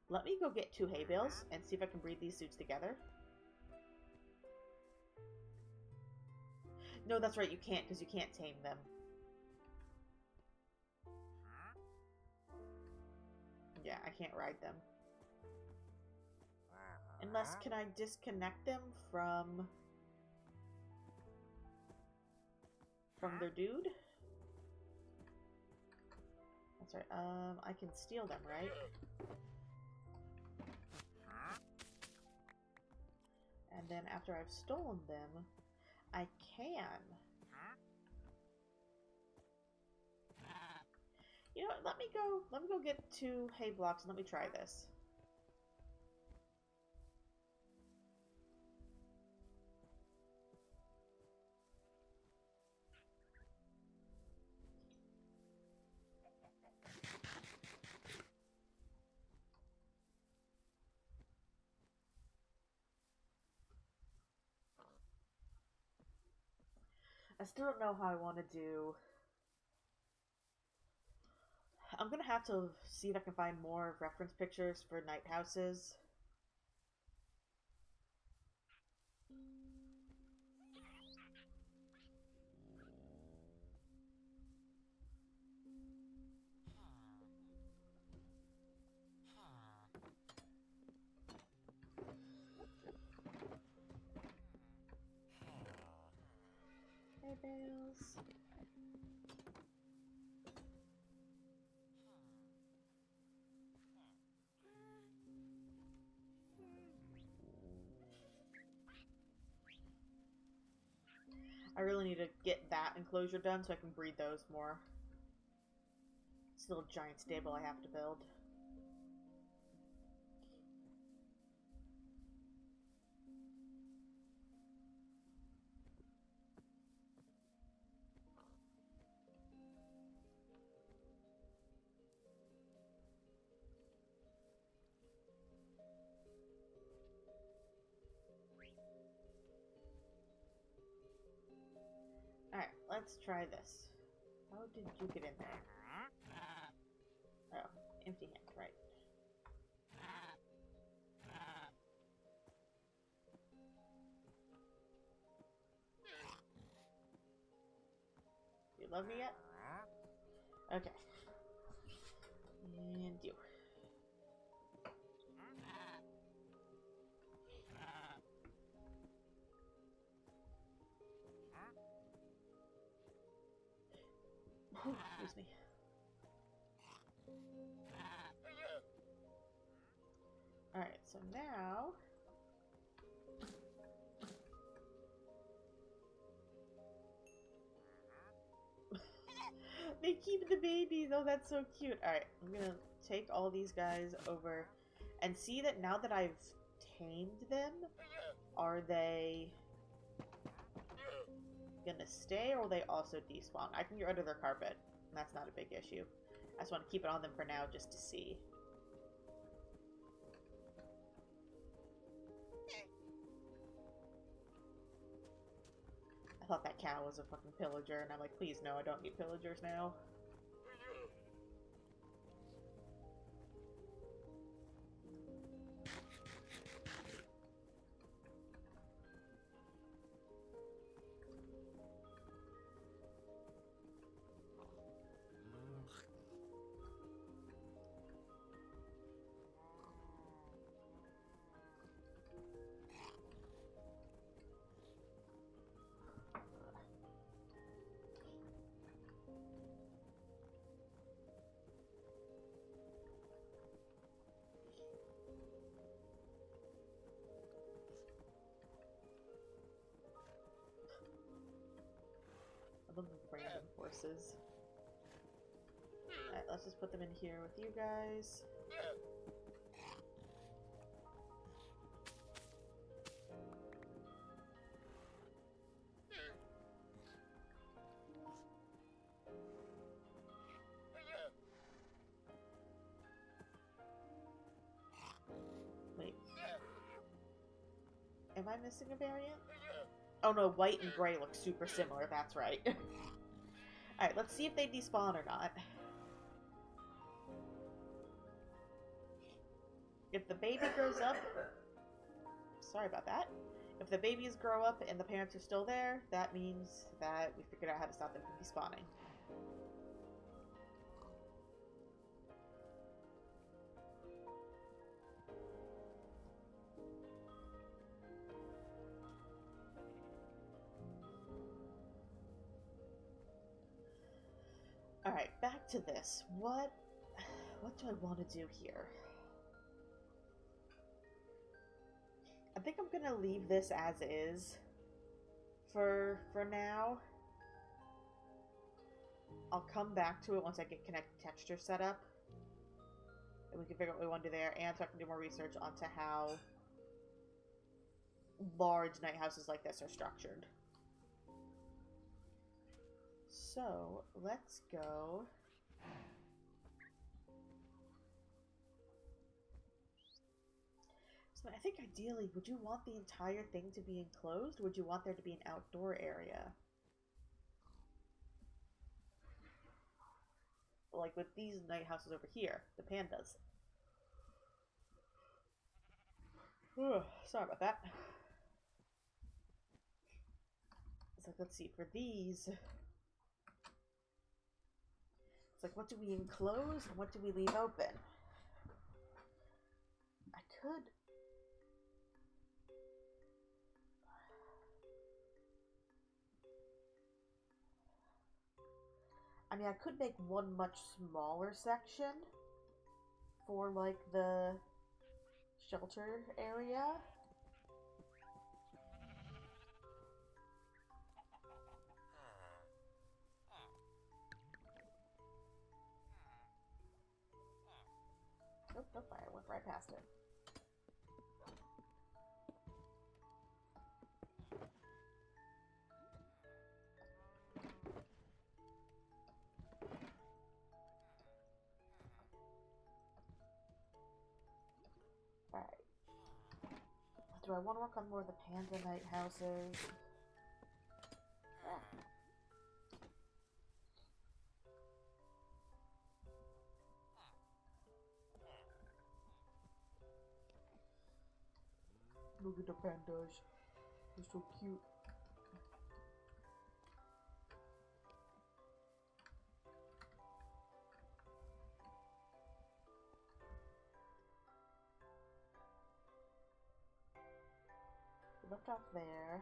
Let me go get 2 hay bales and see if I can breed these suits together. No, that's right, you can't, because you can't tame them. Yeah, I can't ride them. Unless, can I disconnect them from their dude? That's right, I can steal them, right? And then after I've stolen them, I can. You know what, let me go get 2 hay blocks and let me try this. I still don't know how I want to do... I'm gonna have to see if I can find more reference pictures for night houses. Hay bales. I really need to get that enclosure done so I can breed those more. It's a little giant stable I have to build. Alright, let's try this. How did you get in there? Oh, empty hand, right. You love me yet? Okay. And you. Excuse me. Alright, so now... They keep the babies! Oh, that's so cute. Alright, I'm gonna take all these guys over and see that now that I've tamed them, are they gonna stay or will they also despawn? I can get rid of their carpet. That's not a big issue. I just want to keep it on them for now just to see. I thought that cow was a fucking pillager, and I'm like, please no, I don't need pillagers now. I love the random horses. Alright, let's just put them in here with you guys. Wait. Am I missing a variant? Oh no, white and gray look super similar, that's right. Alright, let's see if they despawn or not. If the baby grows up... Sorry about that. If the babies grow up and the parents are still there, that means that we figured out how to stop them from despawning. Alright, back to this. What do I want to do here? I think I'm gonna leave this as is for now. I'll come back to it once I get connect texture set up. And we can figure out what we want to do there, and so I can do more research onto how large night houses like this are structured. So, let's go. So I think ideally, would you want the entire thing to be enclosed, or would you want there to be an outdoor area? Like with these night houses over here, the pandas. Sorry about that. It's like, let's see, for these... It's like, what do we enclose and what do we leave open? I could... I mean, I could make one much smaller section for, like, the shelter area. Nope, no fire. Went right past it. Alright. Do I want to work on more of the panda night houses? Look at the pandas. They're so cute. Left off there.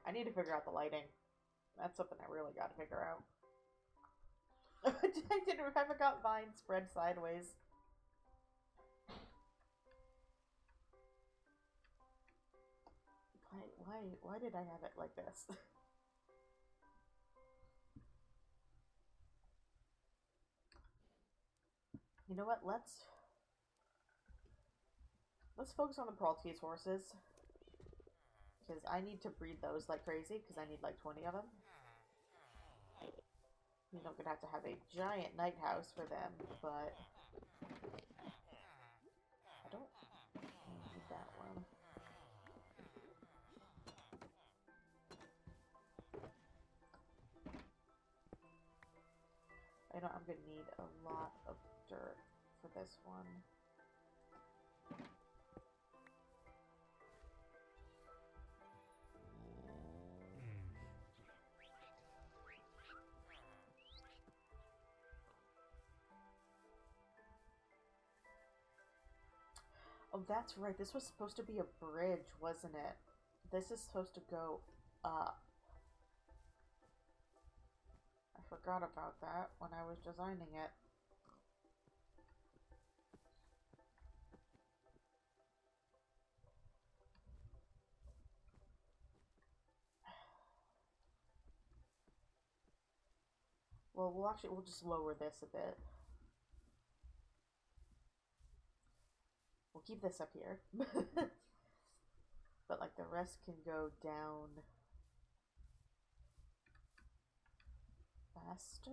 I need to figure out the lighting. That's something I really got to figure out. I forgot mine spread sideways. Why did I have it like this? You know what? Let's focus on the Peraltese horses. Because I need to breed those like crazy, because I need like 20 of them. You know, I'm gonna have a giant night house for them, but I don't need that one. I know I'm gonna need a lot of dirt for this one. Oh, that's right. This was supposed to be a bridge, wasn't it? This is supposed to go up. I forgot about that when I was designing it. Well, we'll just lower this a bit. We'll keep this up here. But like the rest can go down faster?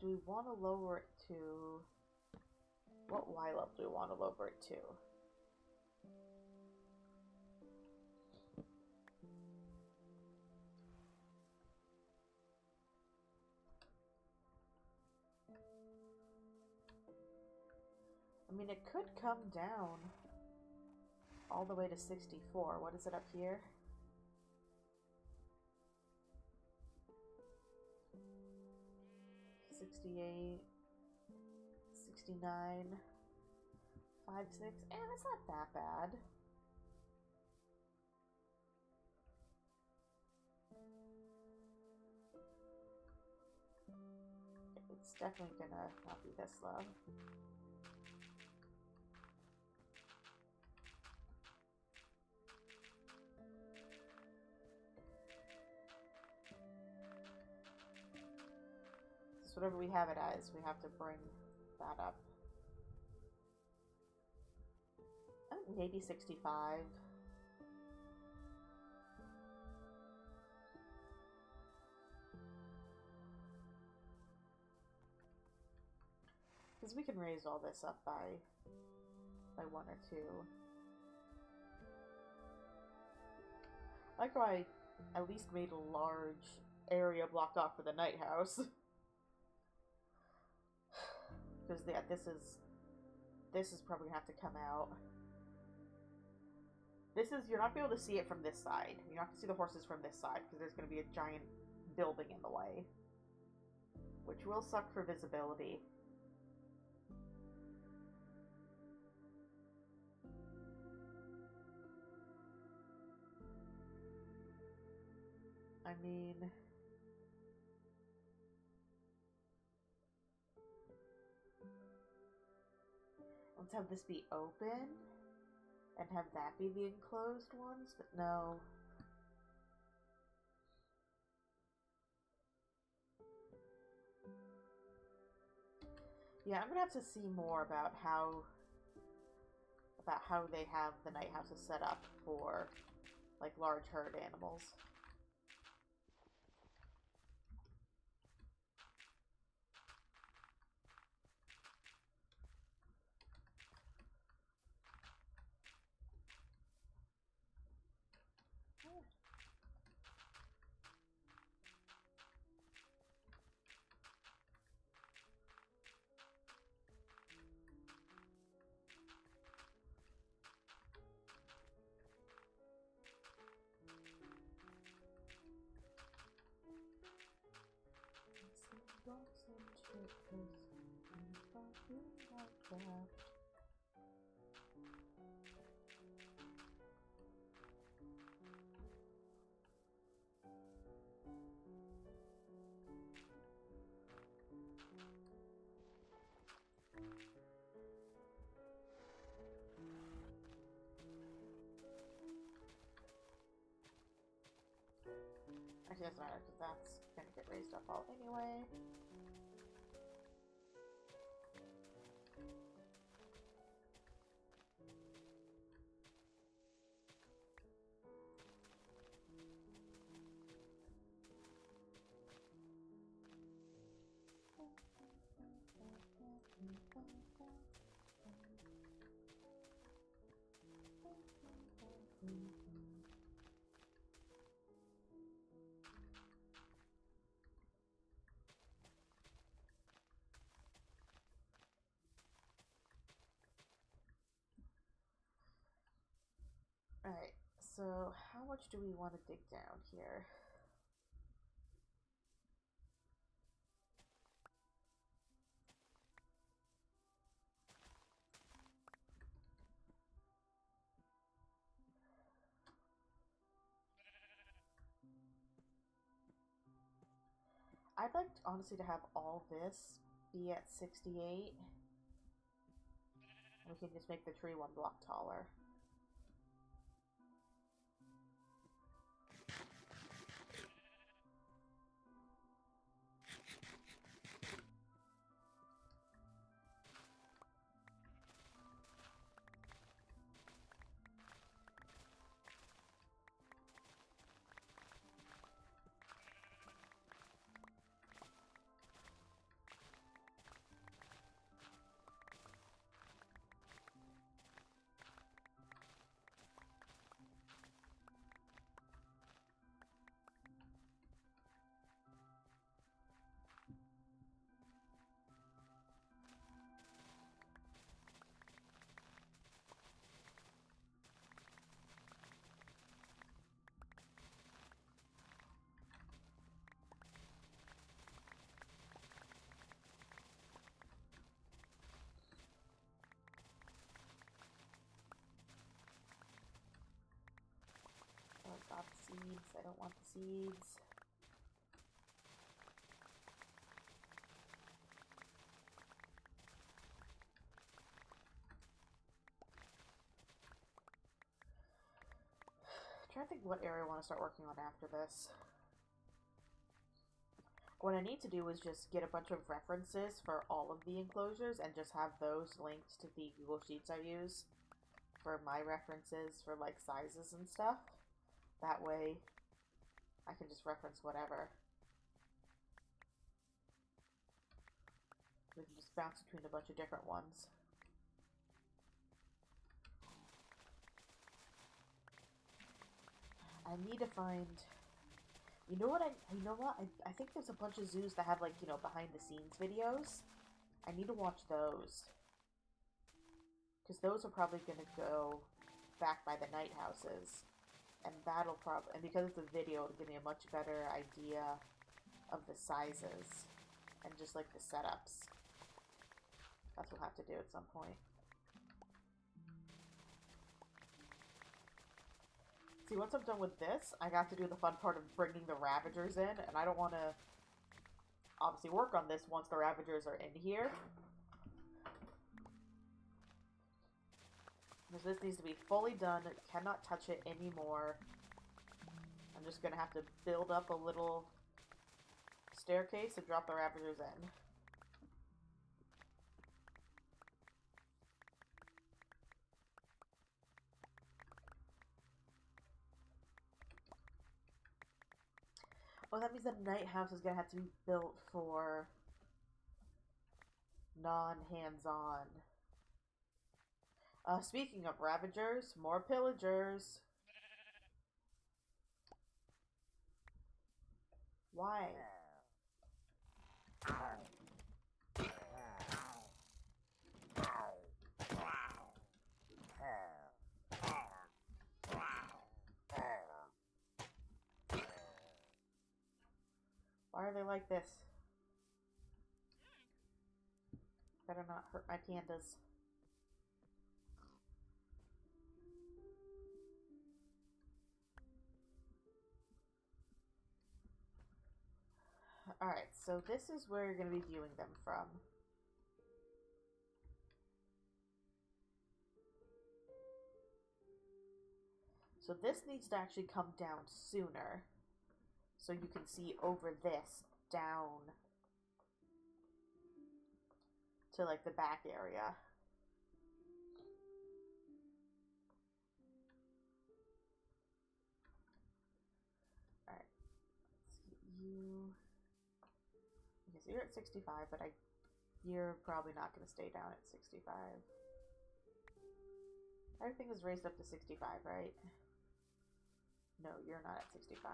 Do we want to lower it to... What Y level do we want to lower it to? I mean, it could come down all the way to 64. What is it up here? $68, $69, $5, $6. That's not that bad. It's definitely gonna not be this low. So whatever we have it as, we have to bring that up. I think maybe 65. Because we can raise all this up by 1 or 2. I like how I at least made a large area blocked off for the night house. Because yeah, this is probably gonna have to come out. You're not gonna be able to see it from this side. You're not gonna see the horses from this side because there's gonna be a giant building in the way, which will suck for visibility. I mean, let's have this be open and have that be the enclosed ones, but no. Yeah, I'm gonna have to see more about how they have the night houses set up for like large herd animals. Actually, doesn't matter, because that's going to get raised up all anyway. Alright, so how much do we want to dig down here? I'd like, honestly, to have all this be at 68. We can just make the tree one block taller. Oh god, the seeds. I don't want the seeds. I'm trying to think what area I want to start working on after this. What I need to do is just get a bunch of references for all of the enclosures and just have those linked to the Google Sheets I use for my references for like sizes and stuff. That way I can just reference whatever. We can just bounce between a bunch of different ones. I need to find... You know what? I think there's a bunch of zoos that have, like, you know, behind the scenes videos. I need to watch those. Because those are probably going to go back by the night houses. And that'll probably... And because it's a video, it'll give me a much better idea of the sizes. And just, like, the setups. That's what we'll have to do at some point. See, once I'm done with this, I got to do the fun part of bringing the Ravagers in, and I don't want to obviously work on this once the Ravagers are in here. Because this needs to be fully done, cannot touch it anymore. I'm just going to have to build up a little staircase to drop the Ravagers in. Oh, that means the night house is going to have to be built for non-hands-on. Speaking of Ravagers, more Pillagers. Why? Why are they like this? Better not hurt my pandas. Alright, so this is where you're going to be viewing them from. So this needs to actually come down sooner. so you can see over this down to like the back area. Alright, let's get you. Okay, so you're at 65, but you're probably not going to stay down at 65. Everything is raised up to 65, right? No, you're not at 65.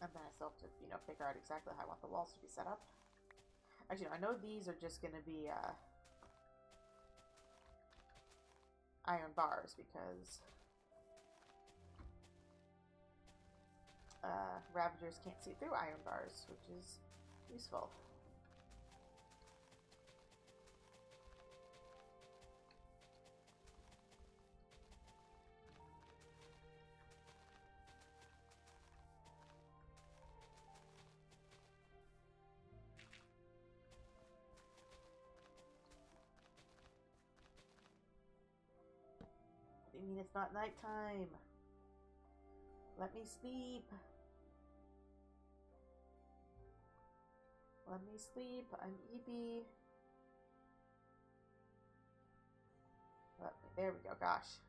And then I still have to, you know, figure out exactly how I want the walls to be set up. Actually, no, I know these are just going to be iron bars because Ravagers can't see through iron bars, which is useful. I mean, it's not nighttime. Let me sleep. Let me sleep. I'm EB. There we go. Gosh.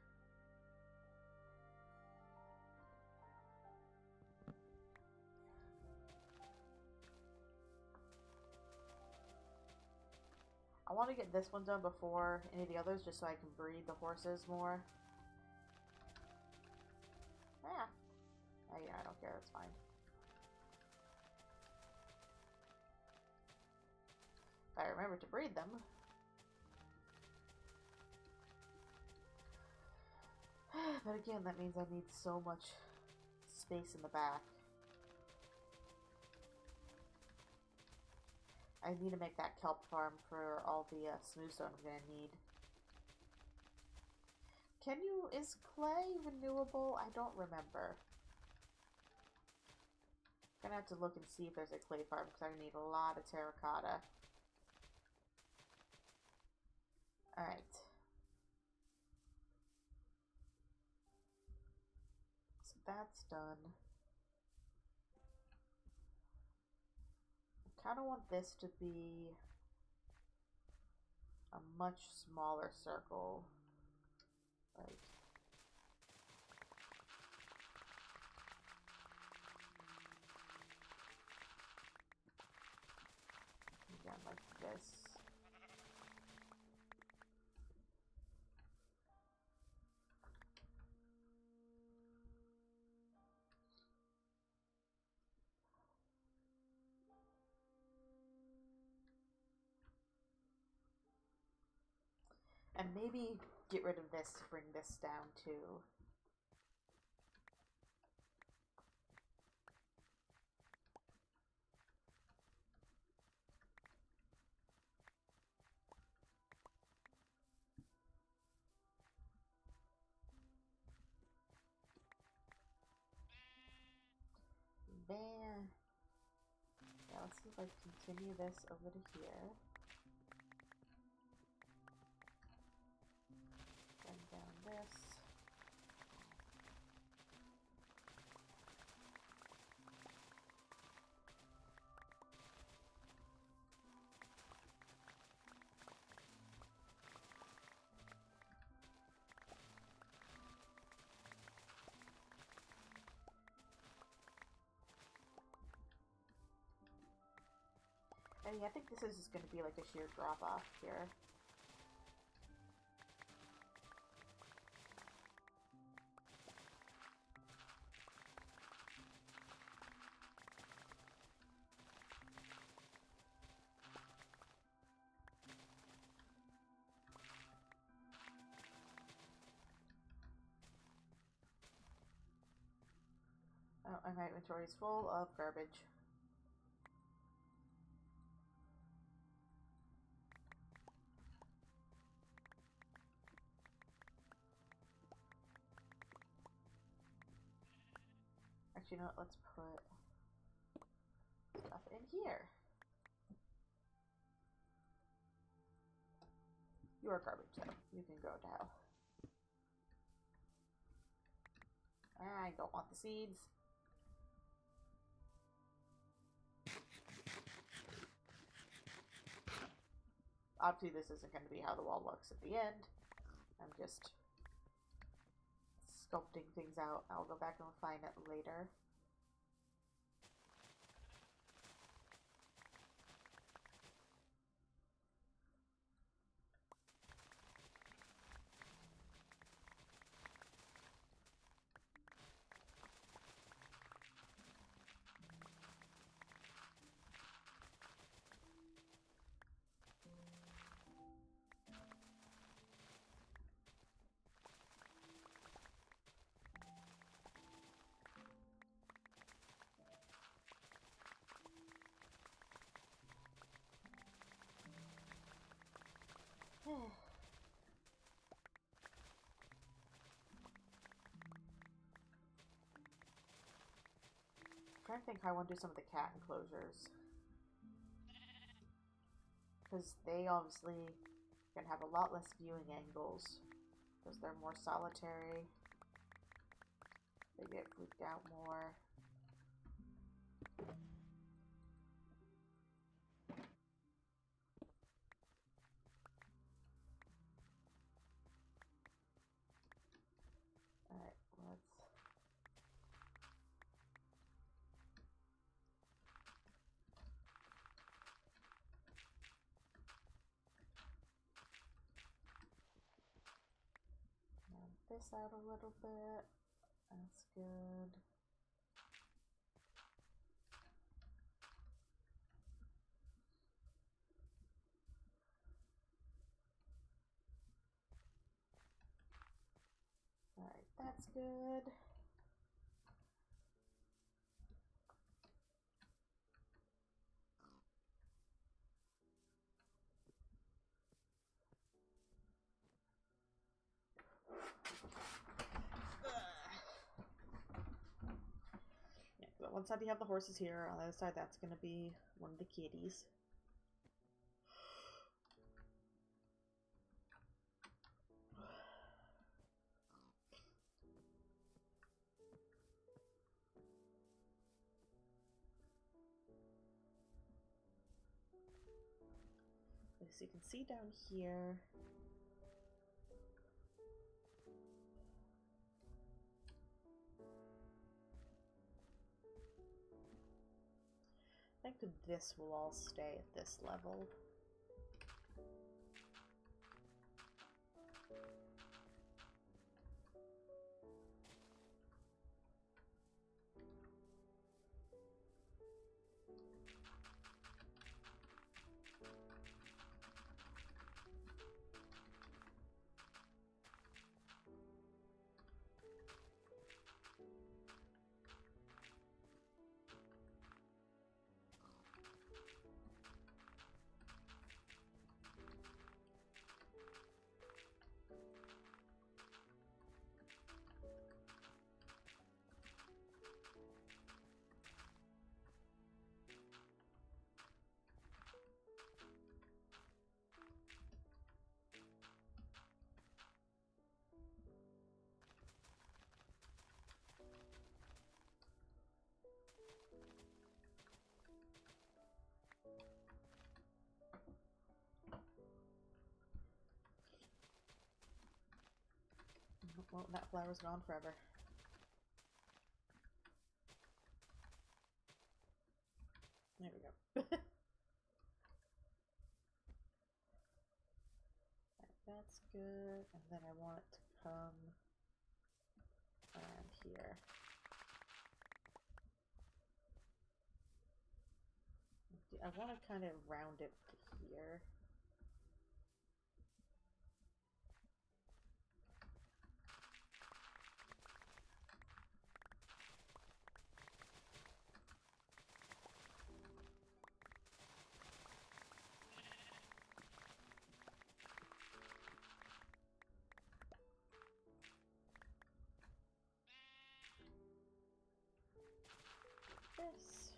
I want to get this one done before any of the others, just so I can breed the horses more. Yeah. Oh, yeah, I don't care. That's fine. If I remember to breed them. But again, that means I need so much space in the back. I need to make that kelp farm for all the smooth stone I'm going to need. Is clay renewable? I don't remember. I'm going to have to look and see if there's a clay farm because I need a lot of terracotta. Alright. So that's done. I kind of want this to be a much smaller circle. Like, again, like this. And maybe get rid of this to bring this down too. There. Yeah, let's see if I continue this over to here. Then down this. And yeah, I think this is just going to be like a sheer drop off here. Oh, and my inventory is full of garbage. Actually, you know what? Let's put stuff in here. You are garbage, though. You can go to hell. I don't want the seeds. Obviously, this isn't going to be how the wall looks at the end. I'm just sculpting things out. I'll go back and refine it later. I'm trying to think how I want to do some of the cat enclosures. Because they obviously can have a lot less viewing angles. Because they're more solitary. They get freaked out more. Alright, let's... this out a little bit. That's good. Alright, that's good. Yeah, so on one side you have the horses here, on the other side that's going to be one of the kitties. So you can see down here, I think this will all stay at this level. Well, that flower's gone forever. There we go. That's good. And then I want it to come around here. I want to kind of round it to here. this.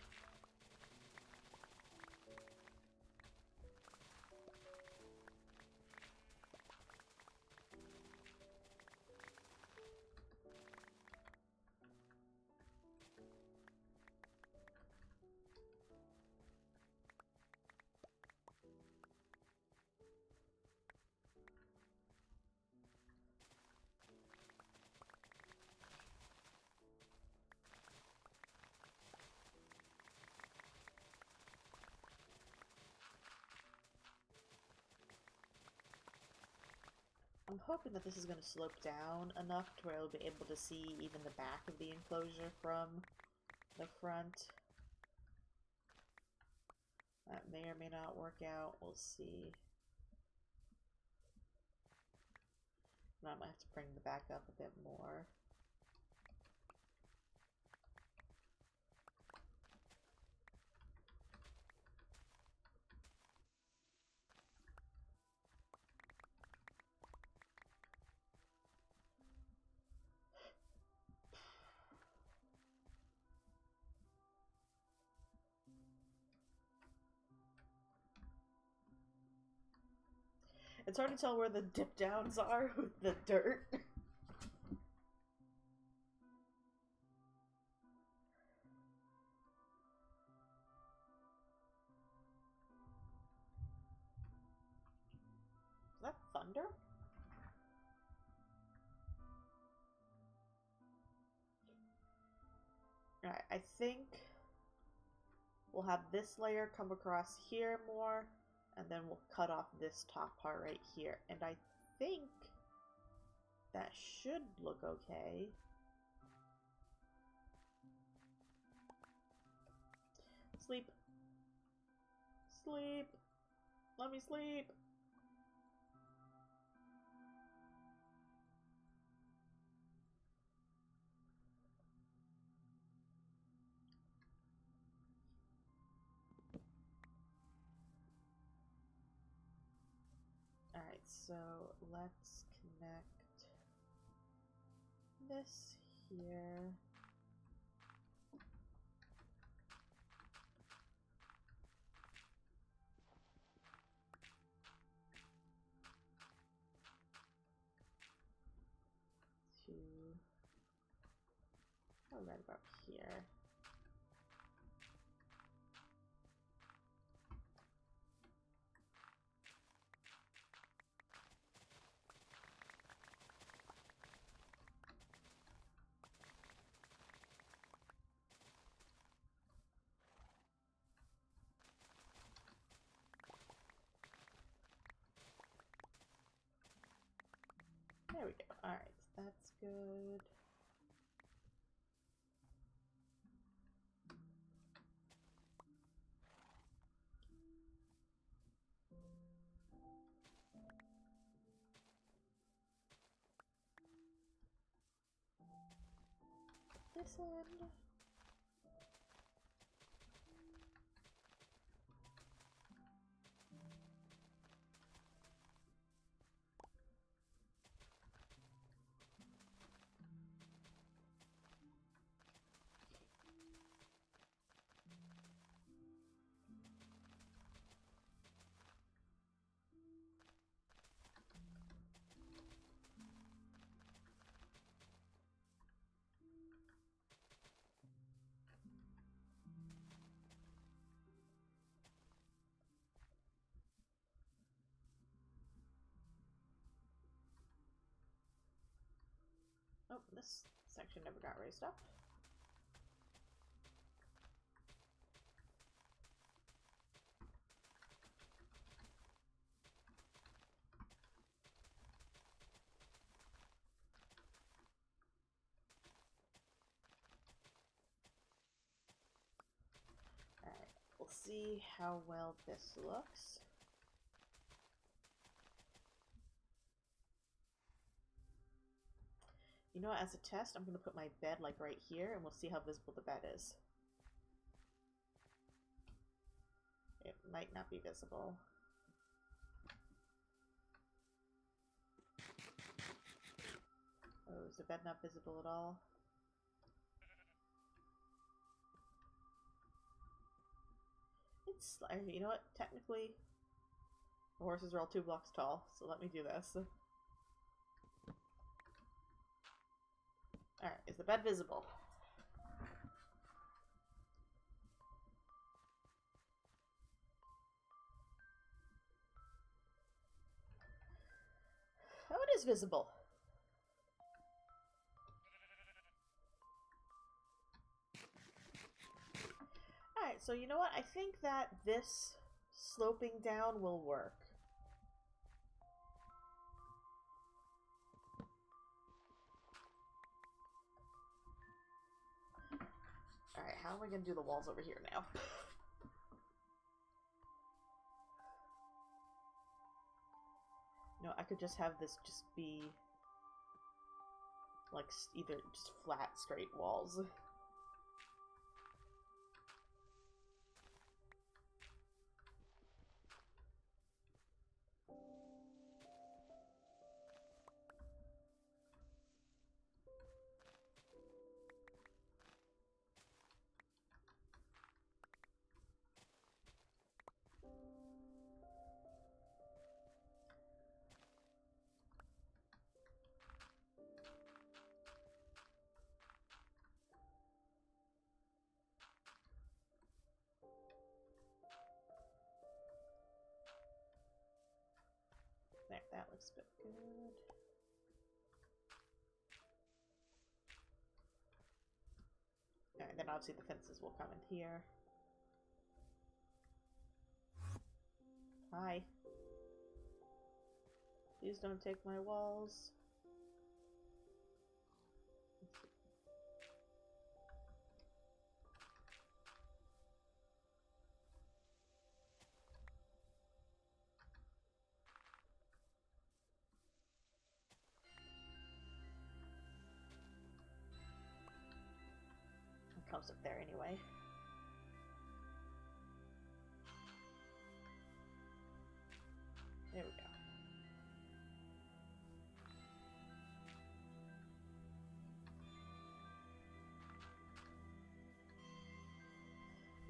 I'm hoping that this is going to slope down enough to where I'll be able to see even the back of the enclosure from the front. That may or may not work out. We'll see. And I might have to bring the back up a bit more. It's hard to tell where the dip downs are with the dirt. Is that thunder? Alright, I think we'll have this layer come across here more, and then we'll cut off this top part right here. And I think that should look okay. Sleep. Sleep. Let me sleep. Alright, so let's connect this here. To right about here. There we go. Alright, that's good. This end. Oh, this section never got raised up. Alright, we'll see how well this looks. You know what, as a test, I'm going to put my bed like right here and we'll see how visible the bed is. It might not be visible. Oh, is the bed not visible at all? You know what? Technically, the horses are all 2 blocks tall, so let me do this. Alright, is the bed visible? Oh, it is visible. Alright, so you know what? I think that this sloping down will work. Alright, how am I going to do the walls over here now? No, I could just have this just be like either just flat, straight walls. There, that looks a bit good. Alright, then obviously the fences will come in here. Hi. Please don't take my walls. It comes up there anyway. There we go.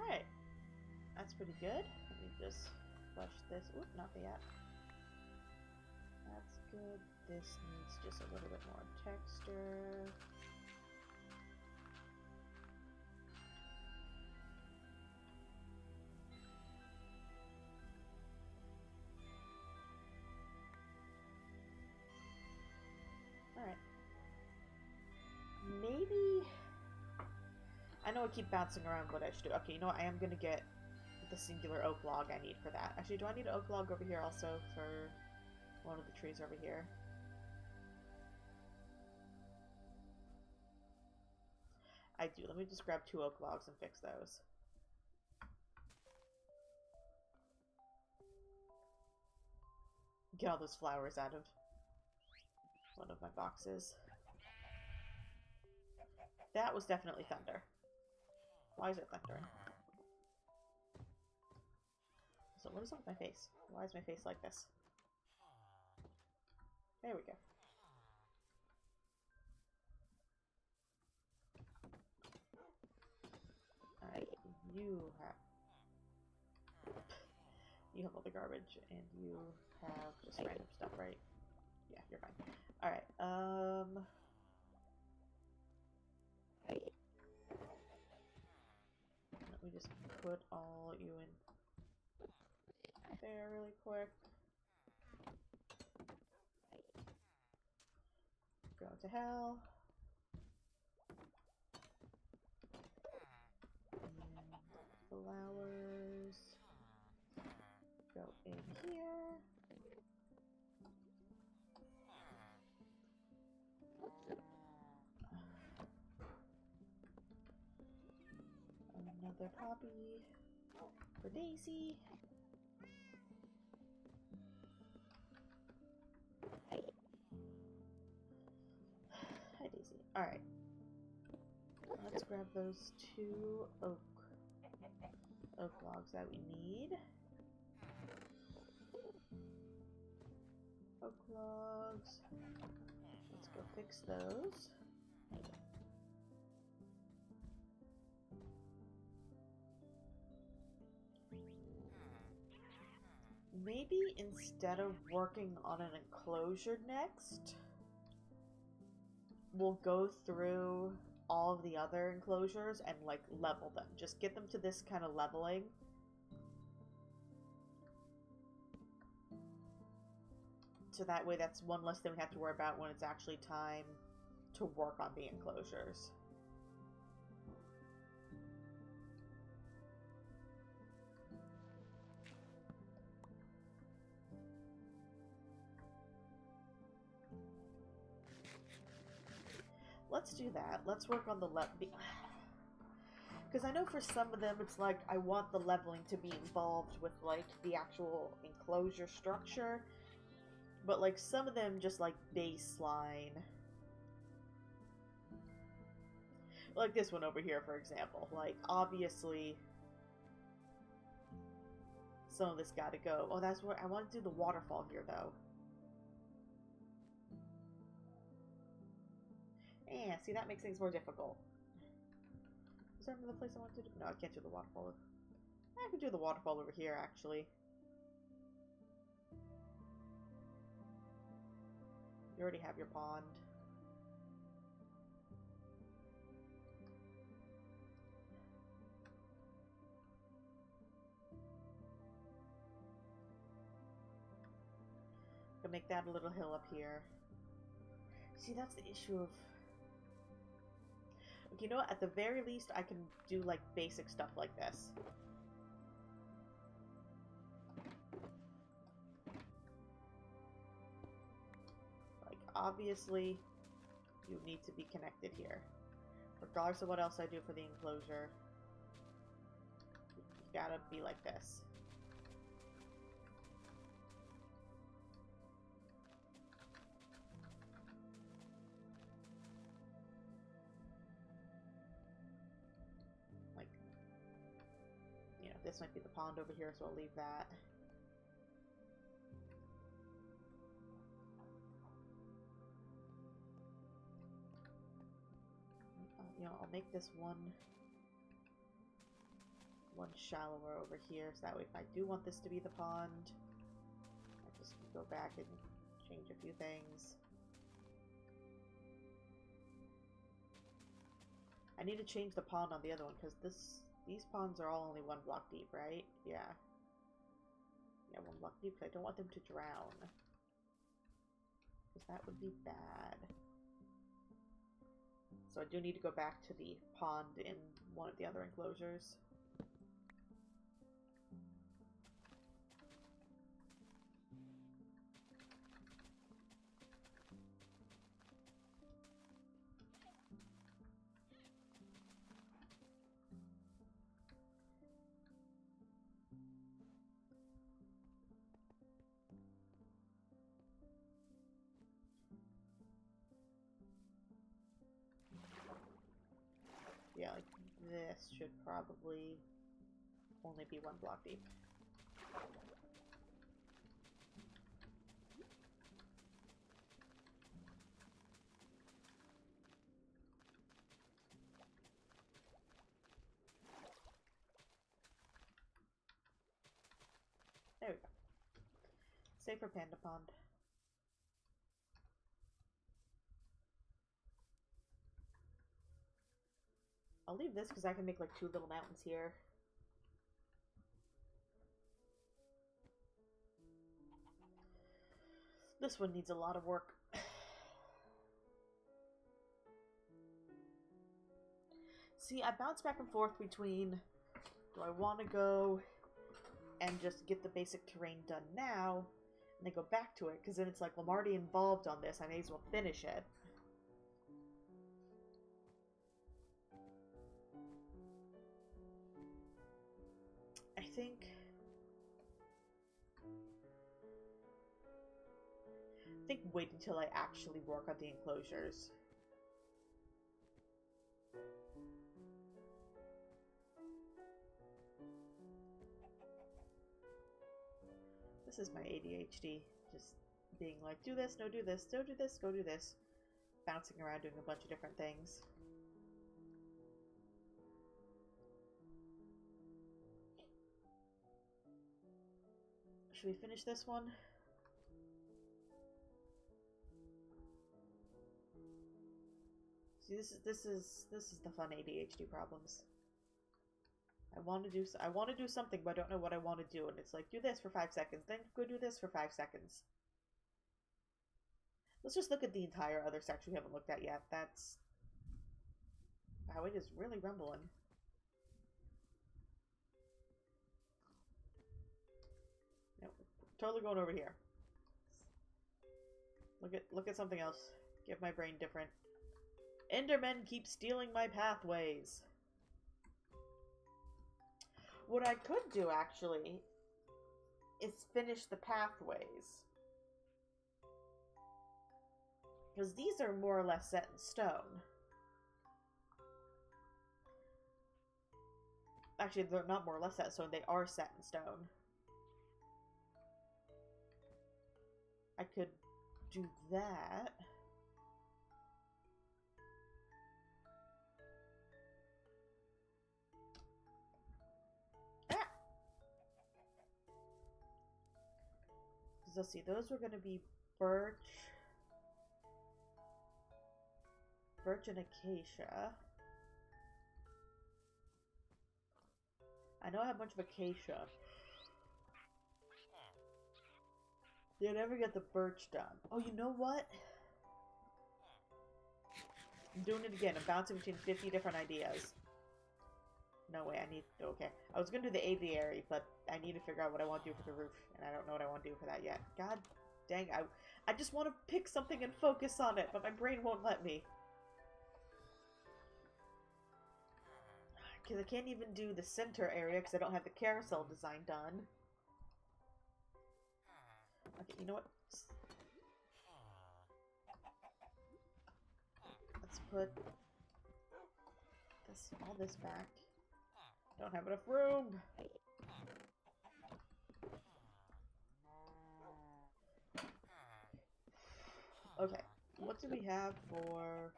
Alright. That's pretty good. Let me just flush this. Oop, not yet. That's good. This needs just a little bit more texture. Alright. Maybe... I know I keep bouncing around what I should do. Okay, you know what? I am going to get the singular oak log I need for that. Actually, do I need an oak log over here also for one of the trees over here? I do. Let me just grab 2 oak logs and fix those. Get all those flowers out of one of my boxes. That was definitely thunder. Why is it thundering? So what is up with my face? Why is my face like this? There we go. Alright, you have all the garbage, and you have just random stuff, right? Yeah, you're fine. Alright, let me just put all you in there really quick. Go to hell. And flowers go in here. Another poppy for Daisy. Hi, Daisy. Alright. Let's grab those 2 oak logs that we need. Oak logs. Let's go fix those. maybe instead of working on an enclosure next, we'll go through all of the other enclosures and like level them. Just get them to this kind of leveling. So that way that's one less thing we have to worry about when it's actually time to work on the enclosures. Let's do that. Let's work on the because I know for some of them it's like I want the leveling to be involved with like the actual enclosure structure, but like some of them just like baseline. Like this one over here, for example. Like obviously some of this gotta go. Oh, that's what I want to do, the waterfall here though. Yeah, see, that makes things more difficult. Is there another place I want to do? No, I can't do the waterfall. I can do the waterfall over here, actually. You already have your pond. Gonna make that a little hill up here. See, that's the issue of... You know what? At the very least, I can do, like, basic stuff like this. Like, obviously, you need to be connected here. Regardless of what else I do for the enclosure, you gotta be like this. This might be the pond over here, so I'll leave that. You know, I'll make this one shallower over here, so that way if I do want this to be the pond, I just can go back and change a few things. I need to change the pond on the other one, because these ponds are all only 1 block deep, right? Yeah. Yeah, 1 block deep, because I don't want them to drown. Because that would be bad. So I do need to go back to the pond in one of the other enclosures. Yeah, like this should probably only be 1 block deep. There we go. Save for Panda Pond. I'll leave this because I can make like 2 little mountains here. This one needs a lot of work. See, I bounce back and forth between, do I want to go and just get the basic terrain done now, and then go back to it, because then it's like, well, I'm already involved on this, I may as well finish it. I think wait until I actually work on the enclosures. This is my ADHD, just being like, do this, no do this, don't do this, go do this. Bouncing around doing a bunch of different things. should we finish this one? See, this is the fun ADHD problems. I want to do something, but I don't know what I want to do, and it's like, do this for 5 seconds, then go do this for 5 seconds. Let's just look at the entire other section we haven't looked at yet. That's... Wow, it is really rumbling. Nope, totally going over here. Look at something else. Give my brain different. Endermen keep stealing my pathways. What I could do, actually, is finish the pathways. Because these are more or less set in stone. Actually, they're not more or less set in stone, they are set in stone. I could do that. Ah! Let's see, those were going to be birch. Birch and acacia. I know I have a bunch of acacia. You never get the birch done. Oh, you know what? I'm doing it again. I'm bouncing between 50 different ideas. No way, I need... Okay. I was going to do the aviary, but I need to figure out what I want to do for the roof. And I don't know what I want to do for that yet. God dang, I just want to pick something and focus on it, but my brain won't let me. Because I can't even do the center area because I don't have the carousel design done. Okay, you know what? Let's put all this back. Don't have enough room. Okay, what do we have for...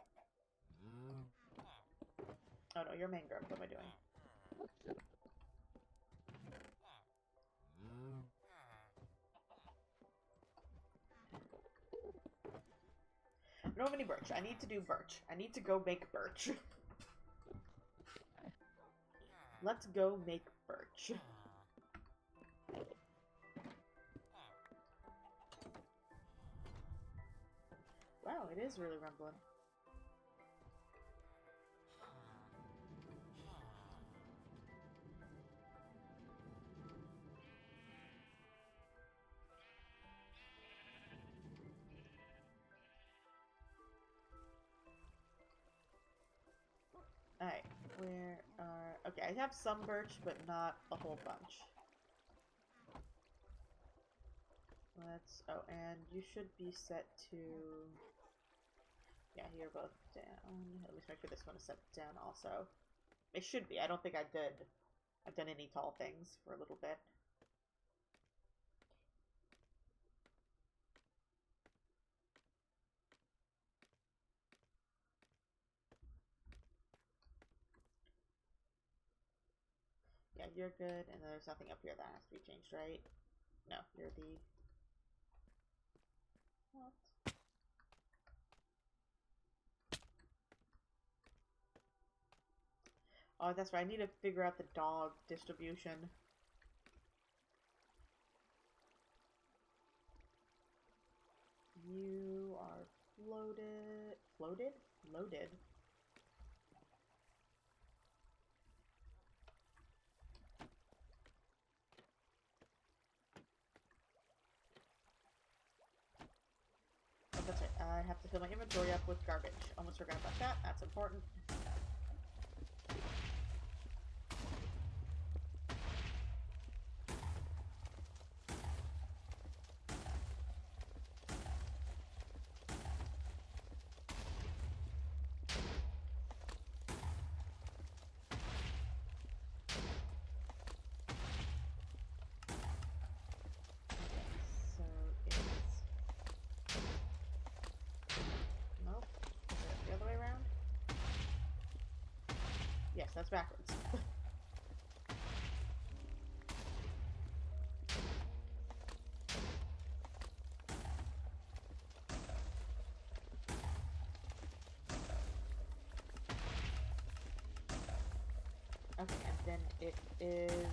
Oh no, you're mangrove. What am I doing? I don't have any birch. I need to do birch. I need to go make birch. Let's go make birch. Wow, it is really rumbling. Alright, where are... Okay, I have some birch, but not a whole bunch. Let's... Oh, and you should be set to... Yeah, you're both down. At least make sure this one is set down also. It should be. I don't think I've done any tall things for a little bit. Yeah, you're good, and there's nothing up here that has to be changed, right? No, you're the... What? Oh, that's right, I need to figure out the dog distribution. You are floated... Floated? Loaded. That's it. I have to fill my inventory up with garbage. Almost forgot about that. That's important. Yes, that's backwards. Okay, and then it is...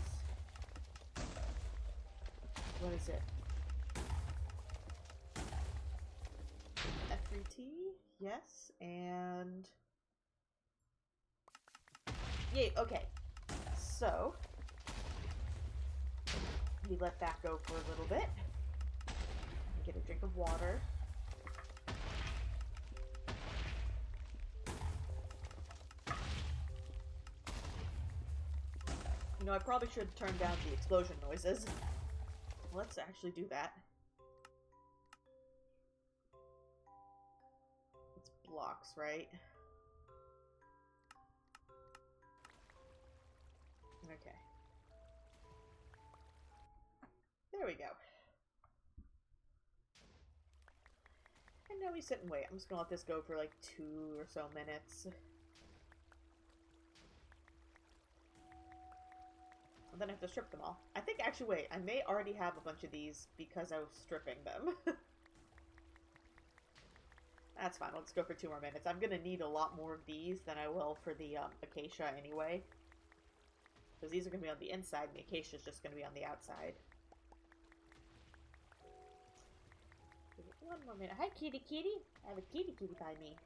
What is it? F3T? Yes, and... Yay, okay. So... we let that go for a little bit. Get a drink of water. You know, I probably should turn down the explosion noises. Let's actually do that. It's blocks, right? Okay. There we go. And now we sit and wait. I'm just gonna let this go for like 2 or so minutes. And then I have to strip them all. I think, actually, wait, I may already have a bunch of these because I was stripping them. That's fine, let's go for 2 more minutes. I'm gonna need a lot more of these than I will for the acacia anyway. Because these are gonna be on the inside, and the acacia is just gonna be on the outside. One more minute. Hi, kitty kitty. I have a kitty kitty by me.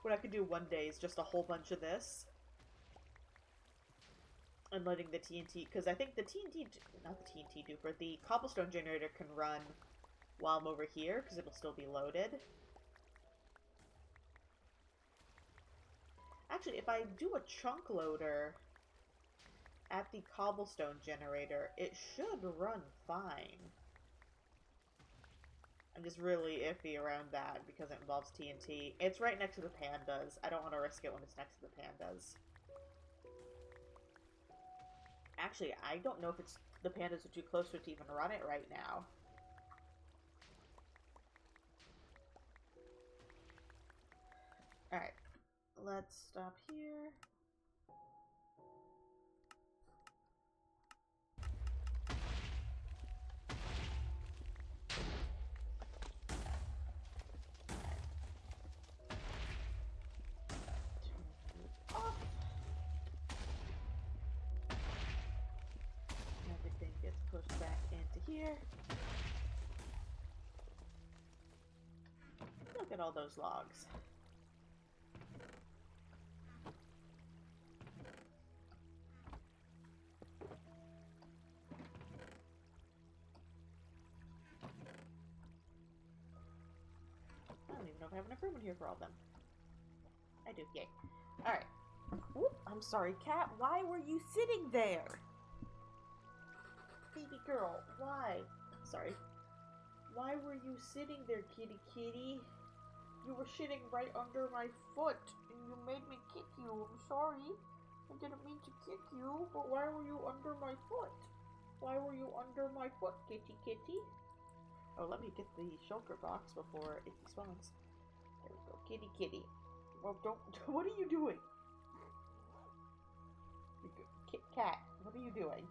What I could do one day is just a whole bunch of this. And letting the TNT, because I think the TNT, not the TNT duper, the cobblestone generator can run while I'm over here, because it'll still be loaded. Actually, if I do a chunk loader at the cobblestone generator, it should run fine. I'm just really iffy around that because it involves TNT. It's right next to the pandas. I don't want to risk it when it's next to the pandas. Actually, I don't know if it's the pandas are too close to it to even run it right now. Alright, let's stop here. Everything gets pushed back into here. Look at all those logs. I don't even know if I have enough room in here for all of them. I do, yay. Alright. Whoop, I'm sorry, cat. Why were you sitting there? Baby girl, why? Sorry. Why were you sitting there, kitty kitty? You were sitting right under my foot, and you made me kick you. I'm sorry. I didn't mean to kick you, but why were you under my foot? Why were you under my foot, kitty kitty? Oh, let me get the shulker box before it spawns. There we go, kitty kitty. Well, don't. What are you doing? Cat, what are you doing?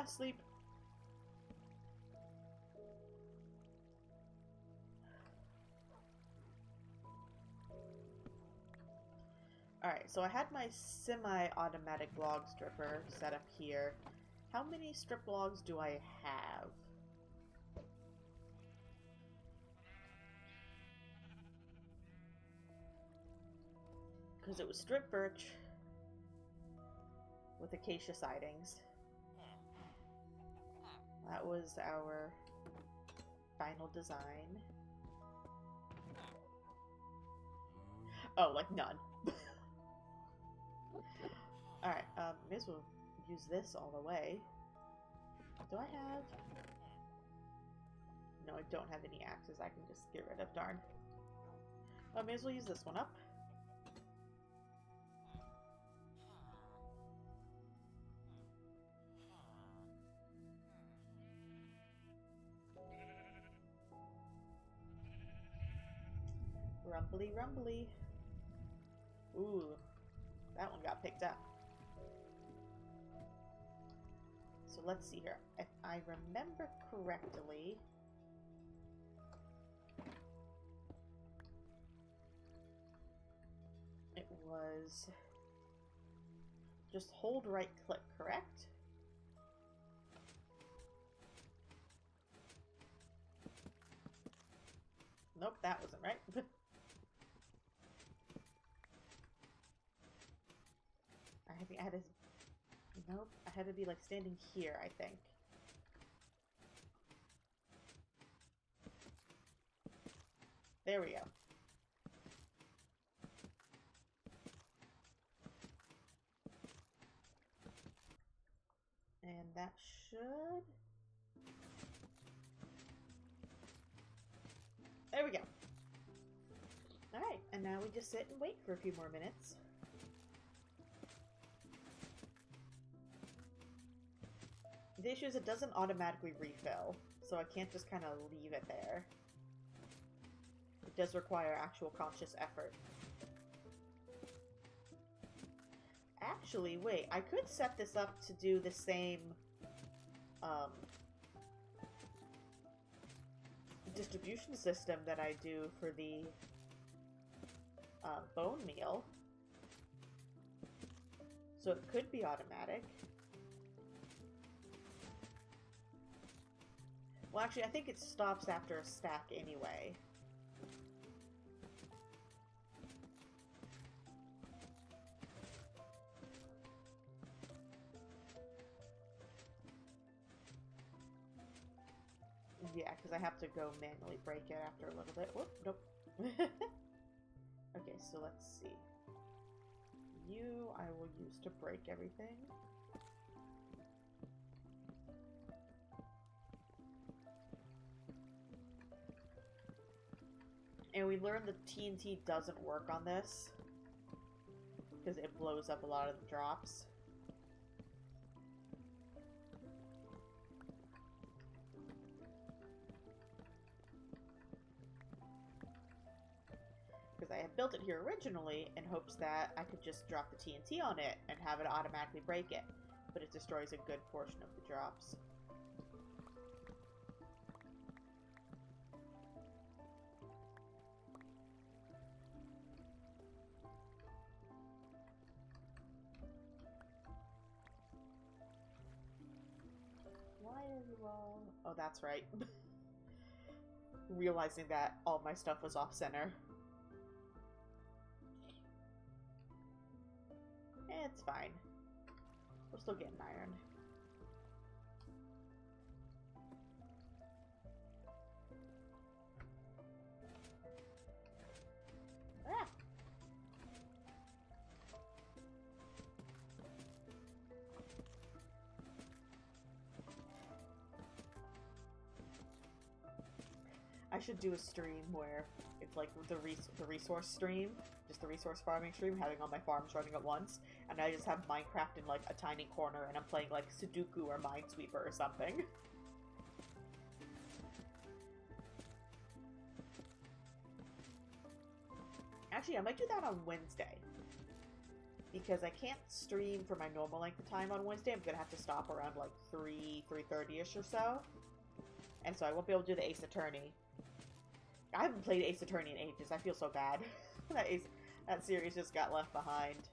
Sleep. Alright, so I had my semi-automatic log stripper set up here. How many strip logs do I have? Because it was strip birch with acacia sidings. That was our final design. Oh, like none. Alright, may as well use this all the way. Do I have... No, I don't have any axes I can just get rid of, darn. I may as well use this one up. Rumbly, rumbly. Ooh, that one got picked up. So let's see here. If I remember correctly, it was just hold right click, correct? Nope, that wasn't right. I had to... Nope, I had to be like standing here, I think. There we go. And that should... There we go. Alright, and now we just sit and wait for a few more minutes. The issue is it doesn't automatically refill, so I can't just kind of leave it there. It does require actual conscious effort. Actually, wait, I could set this up to do the same distribution system that I do for the bone meal. So it could be automatic. Well, actually, I think it stops after a stack anyway. Yeah, because I have to go manually break it after a little bit. Whoop, nope. Okay, so let's see. You, I will use to break everything. And we learned that TNT doesn't work on this because it blows up a lot of the drops. Because I had built it here originally in hopes that I could just drop the TNT on it and have it automatically break it. But it destroys a good portion of the drops. Why are you all... Oh, that's right. Realizing that all my stuff was off-center. It's fine. We're still getting iron. Ah! I should do a stream where it's like the resource stream, just the resource farming stream, having all my farms running at once, and I just have Minecraft in like a tiny corner, and I'm playing like Sudoku or Minesweeper or something. Actually, I might do that on Wednesday, because I can't stream for my normal length of time on Wednesday. I'm gonna have to stop around like 3:30ish or so, and so I won't be able to do the Ace Attorney. I haven't played Ace Attorney in ages. I feel so bad. that series just got left behind.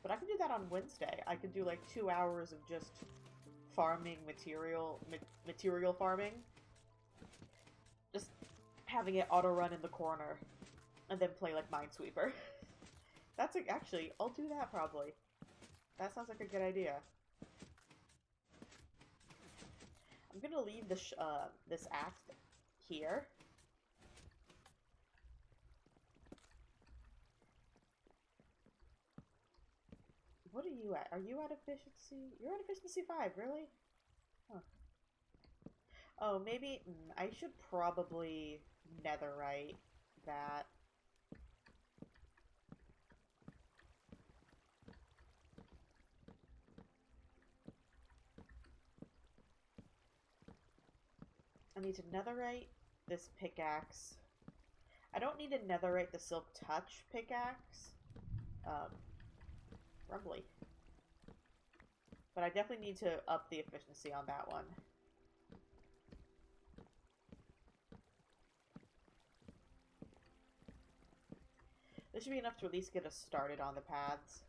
But I can do that on Wednesday. I could do like 2 hours of just farming material farming. Just having it auto run in the corner. And then play like Minesweeper. That's actually, I'll do that probably. That sounds like a good idea. I'm gonna leave this axe here. What are you at? Are you at efficiency? You're at efficiency 5, really? Huh. Oh, maybe I should probably netherite that. I need to netherite this pickaxe. I don't need to netherite the Silk Touch pickaxe. Rumbly. But I definitely need to up the efficiency on that one. This should be enough to at least get us started on the paths.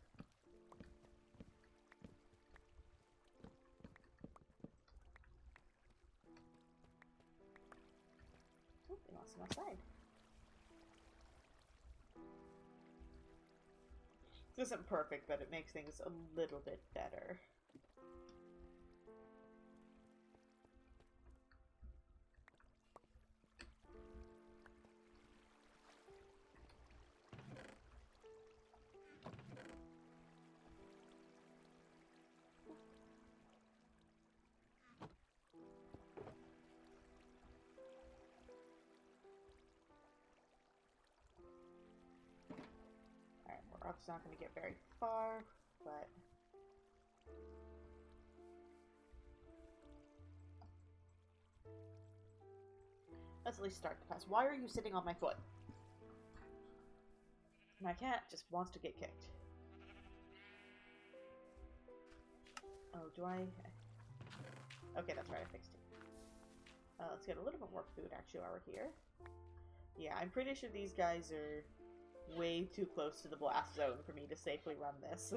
Oh, they lost them outside. This isn't perfect, but it makes things a little bit better. It's not going to get very far, but let's at least start the pass. Why are you sitting on my foot? My cat just wants to get kicked. Oh, do I? Okay, that's right, I fixed it. Let's get a little bit more food actually while we're here. Yeah, I'm pretty sure these guys are way too close to the blast zone for me to safely run this.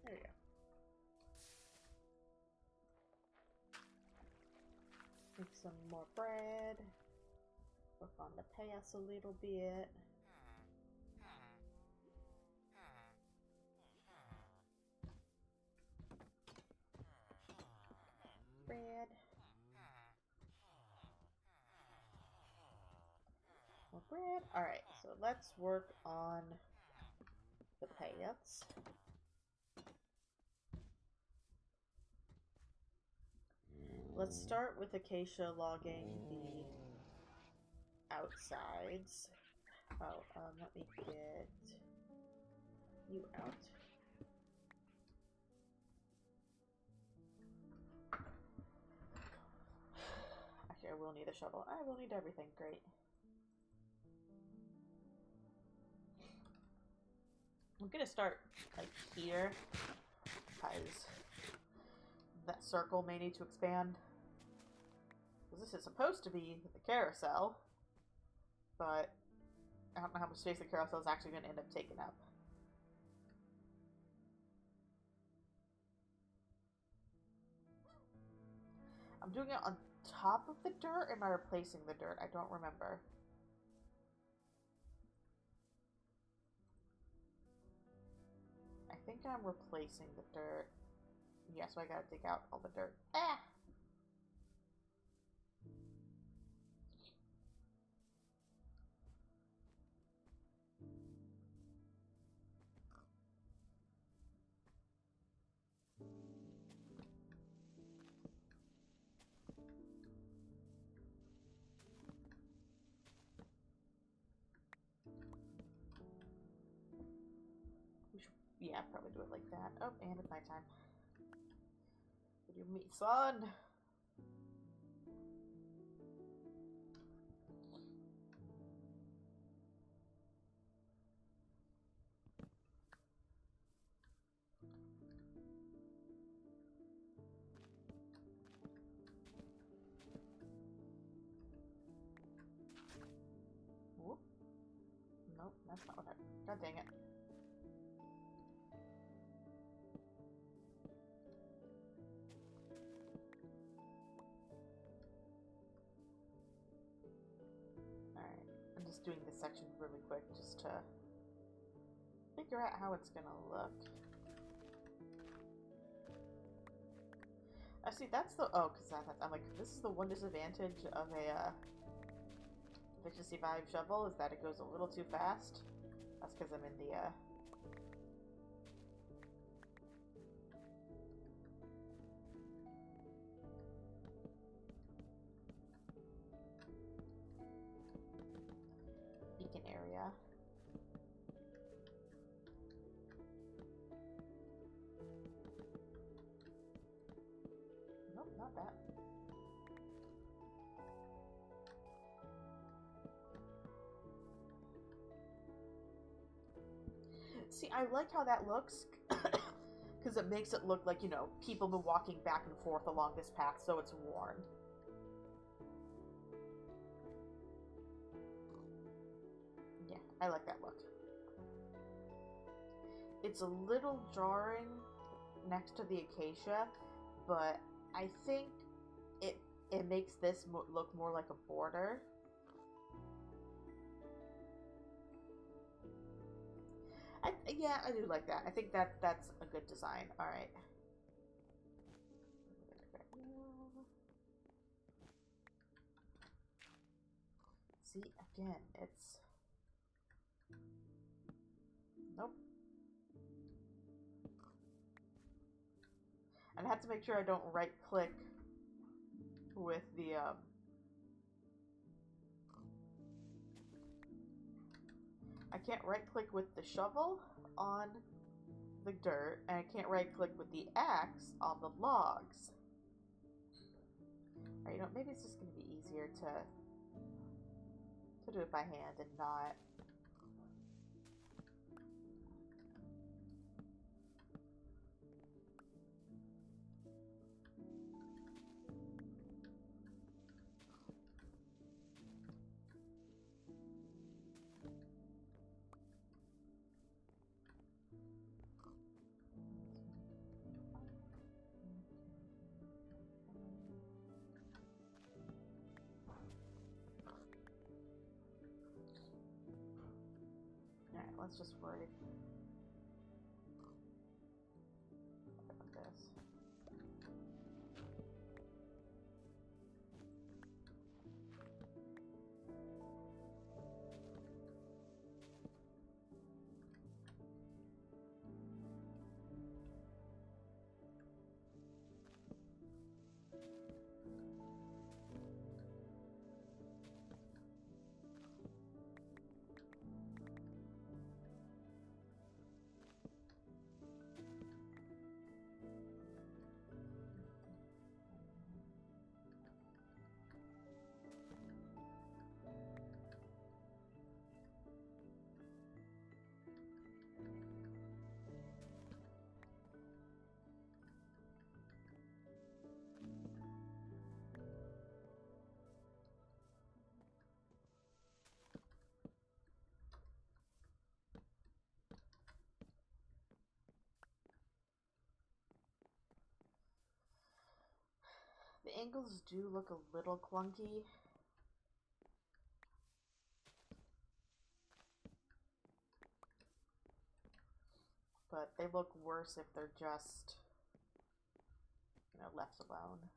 There we go. Make some more bread. We're fun to pay us a little bit. Bread. More bread. Alright, so let's work on the payouts. Let's start with acacia logging the outsides. Oh, let me get you out. Actually, I will need a shovel. I will need everything. Great. I'm gonna start like here because that circle may need to expand. Because this is supposed to be the carousel, but I don't know how much space the carousel is actually going to end up taking up. I'm doing it on top of the dirt, or am I replacing the dirt? I don't remember. I think I'm replacing the dirt. Yeah, so I gotta dig out all the dirt. Ah! Yeah, probably do it like that. Oh, and it's nighttime. What do you mean, son? Whoop. Nope, that's not what I... God dang it. Alright, I'm just doing this section really quick just to figure out how it's gonna look. I see, that's the... Oh, because I'm like, this is the one disadvantage of a efficiency 5 shovel, is that it goes a little too fast. That's because I'm in the... beacon area. Nope, not that. See, I like how that looks, because it makes it look like, you know, people been walking back and forth along this path, so it's worn. Yeah, I like that look. It's a little jarring next to the acacia, but I think it makes this look more like a border. Yeah, I do like that. I think that's a good design. All right. See, again, it's... Nope. And I have to make sure I don't right-click with the, I can't right-click with the shovel on the dirt, and I can't right-click with the axe on the logs. Alright, you know, maybe it's just going to be easier to do it by hand and not... Alright, let's just worry about this. The angles do look a little clunky. But they look worse if they're just, you know, left alone.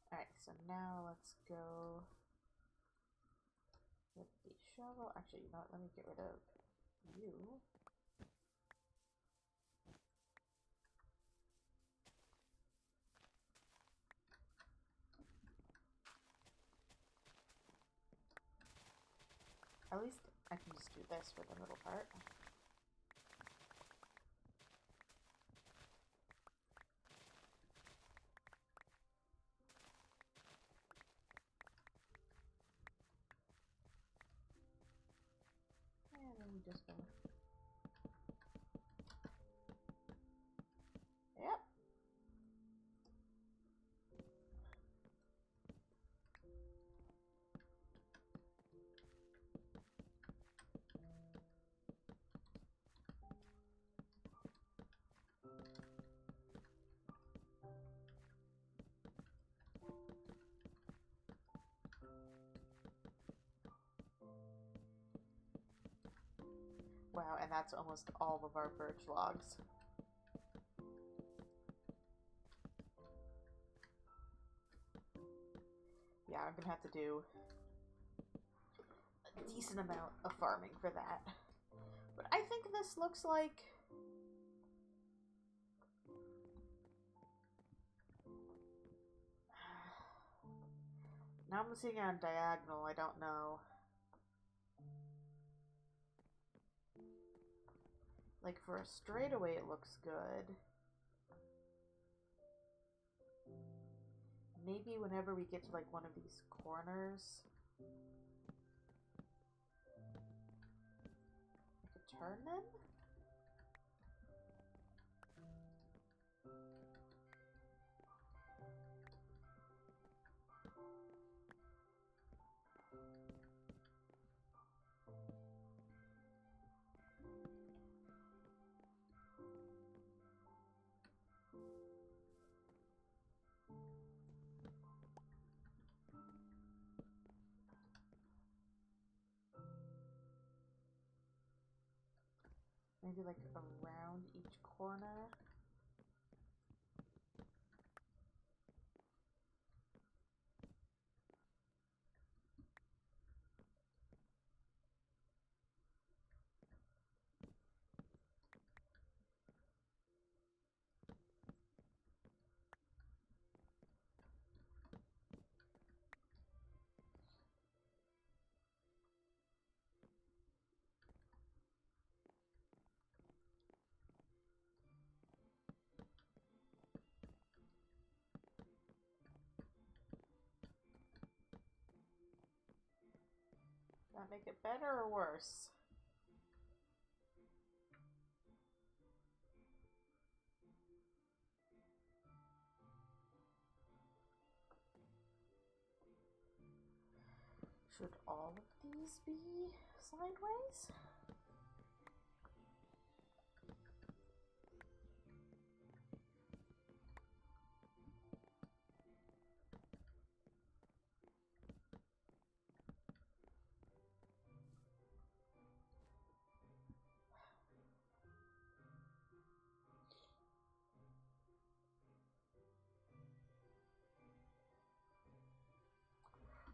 Alright, so now let's go with the shovel. Actually, you know what? Let me get rid of you. At least I can just do this for the middle part. And then we just go. Yep. Wow, and that's almost all of our birch logs. Yeah, I'm gonna have to do a decent amount of farming for that. But I think this looks like... Now I'm seeing it on diagonal, I don't know. Like for a straightaway it looks good. Maybe whenever we get to like one of these corners, I could turn them? Maybe like around each corner. That make it better or worse? Should all of these be sideways?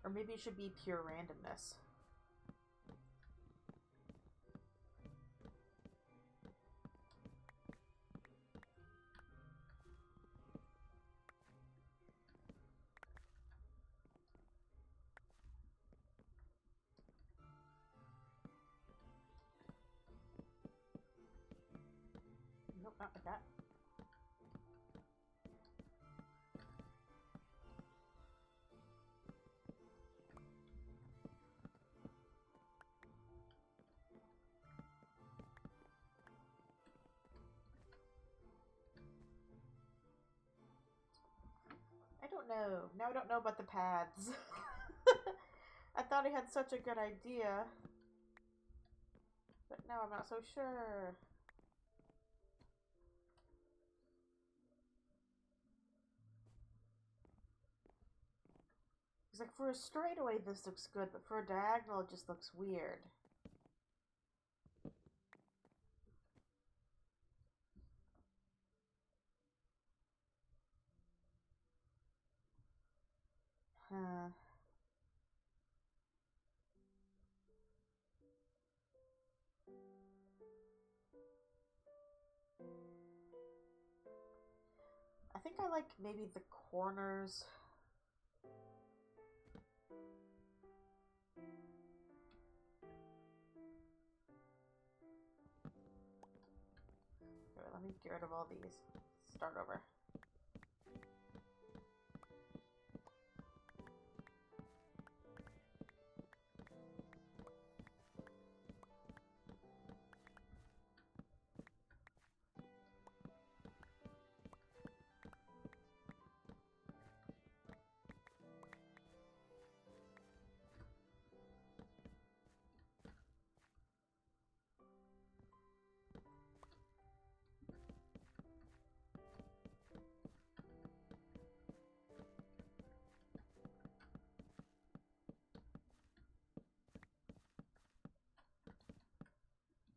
Or maybe it should be pure randomness. Nope, not like that. I don't know. Now I don't know about the paths. I thought I had such a good idea. But now I'm not so sure. It's like for a straightaway this looks good, but for a diagonal it just looks weird. Huh. I think I like maybe the corners. let me get rid of all these. Start over.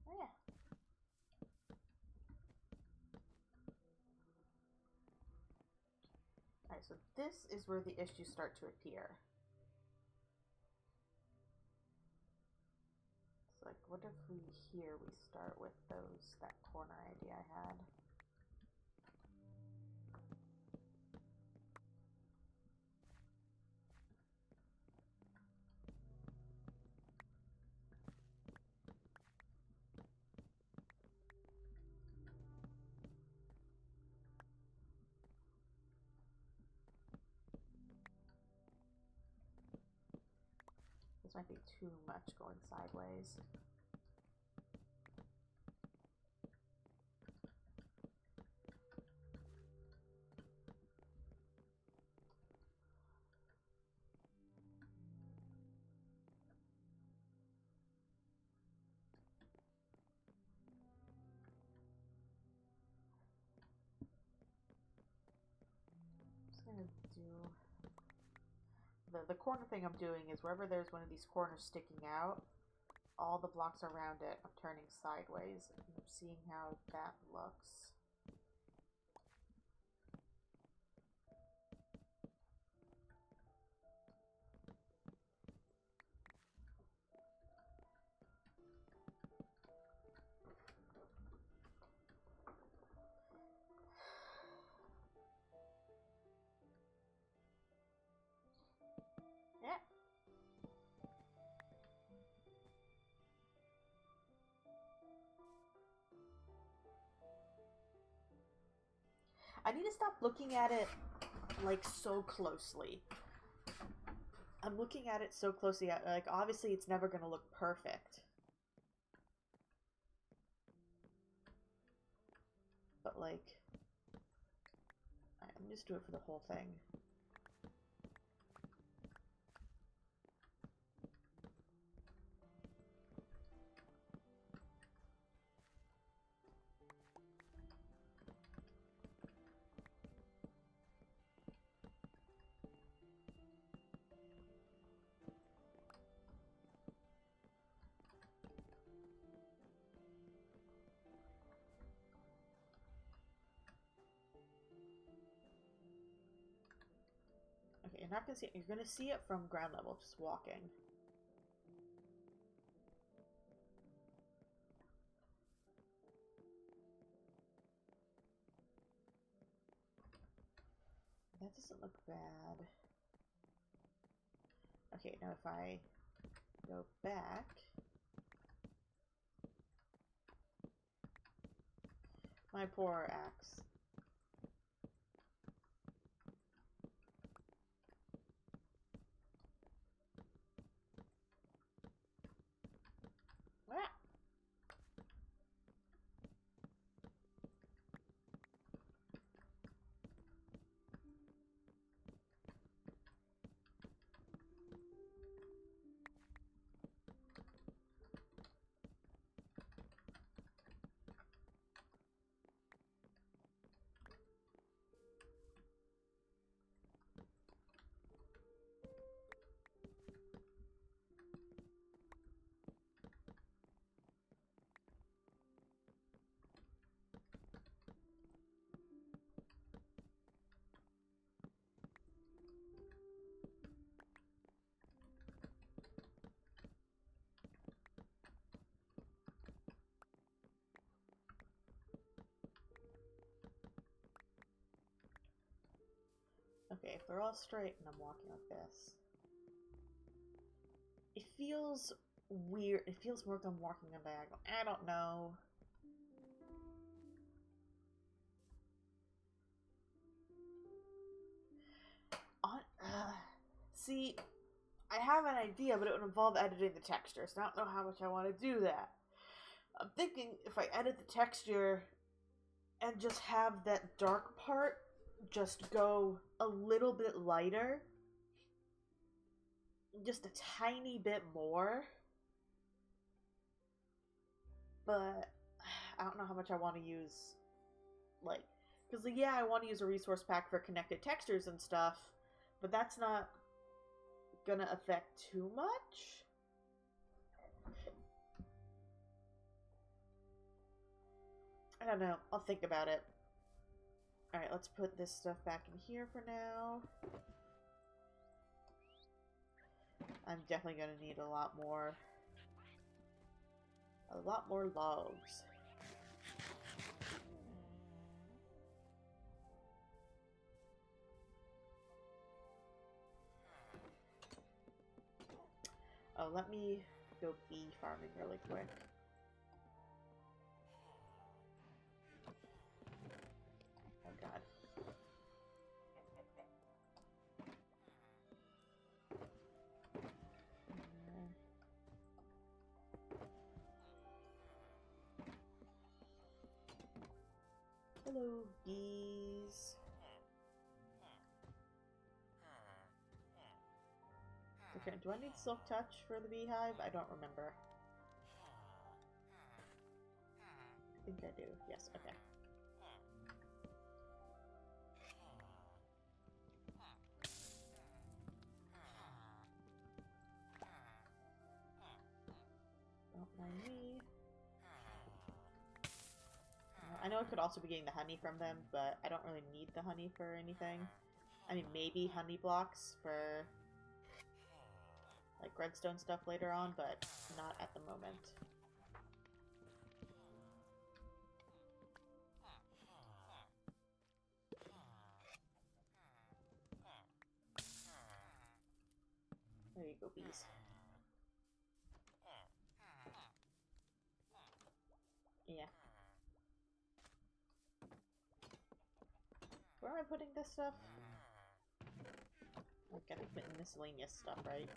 Oh, yeah. Alright, so this is where the issues start to appear. It's like, what if we start with that corner idea I had? This might be too much going sideways. I'm just gonna do the corner thing I'm doing is wherever there's one of these corners sticking out, all the blocks around it I'm turning sideways and I'm seeing how that looks. Yeah. I need to stop looking at it like so closely. I'm looking at it so closely, like obviously it's never going to look perfect. But like, I'm just do it for the whole thing. Okay, you're not gonna see it. You're gonna see it from ground level, just walking. That doesn't look bad. Okay, now if I go back, my poor axe. Ah! Okay, if they're all straight and I'm walking like this, it feels weird. It feels more like I'm walking on diagonal. I don't know. See, I have an idea, but it would involve editing the texture, so I don't know how much I want to do that. I'm thinking if I edit the texture and just have that dark part just go a little bit lighter, just a tiny bit more, but I don't know how much I want to use, like, because yeah, I want to use a resource pack for connected textures and stuff, but that's not gonna affect too much. I don't know. I'll think about it. Alright, let's put this stuff back in here for now. I'm definitely gonna need a lot more logs. Oh, let me go bee farming really quick. Oh god. Hello, bees. Okay, do I need Silk Touch for the beehive? I don't remember. I think I do. Yes, okay. Don't mind me. I know I could also be getting the honey from them, but I don't really need the honey for anything. I mean, maybe honey blocks for like redstone stuff later on, but not at the moment. There you go, bees. Yeah. Where am I putting this stuff? I gotta put in miscellaneous stuff, right?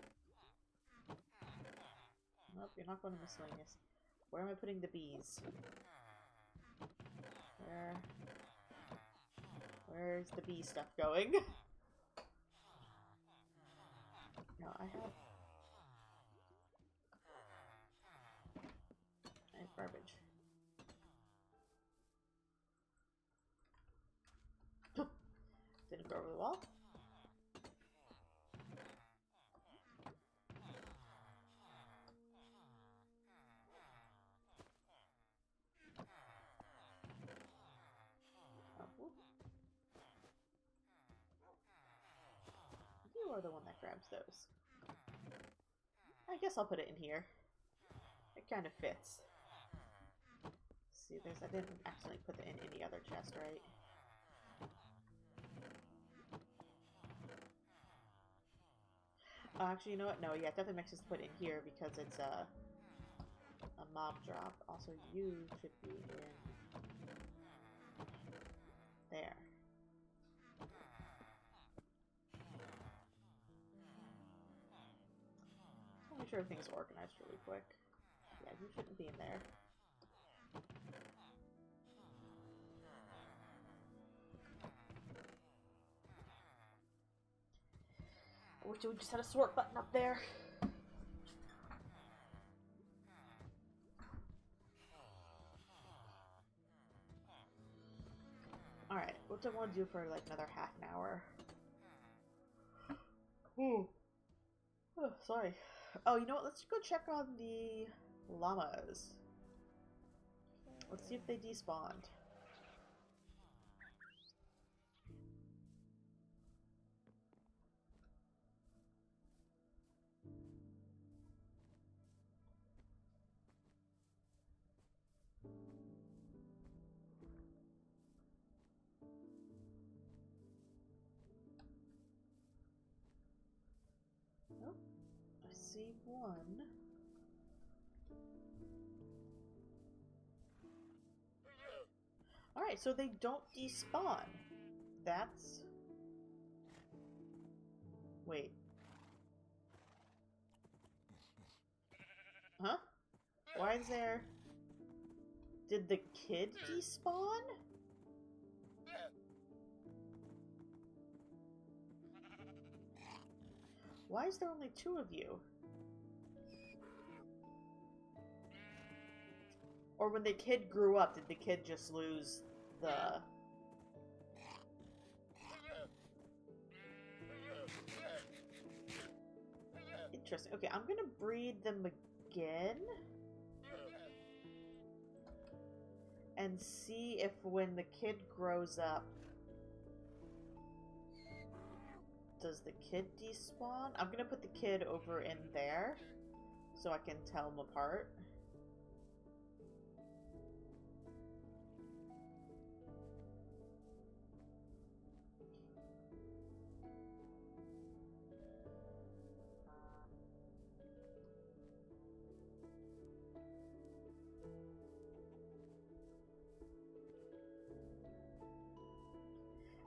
Nope, you're not going to miscellaneous. Where am I putting the bees? Where's the bee stuff going? No, I have garbage. Didn't go over the wall. You are the one that grabs those. I guess I'll put it in here. It kind of fits. See, I didn't accidentally put it in any other chest, right? Actually, you know what? No, yeah, it definitely makes sense to put it in here because it's a mob drop. Also, you should be in there. I'll make sure everything's organized really quick. Yeah, you shouldn't be in there. I wish we just had a sort button up there. Alright, what do I want to do for like another half an hour? Ooh. Oh, sorry. Oh, you know what? Let's go check on the llamas. Let's see if they despawned. Nope. I see one. Alright, so they don't despawn. That's... Wait. Huh? Why is there... Did the kid despawn? Why is there only 2 of you? Or when the kid grew up, did the kid just lose the... Interesting. Okay, I'm gonna breed them again. And see if when the kid grows up... Does the kid despawn? I'm gonna put the kid over in there. So I can tell them apart.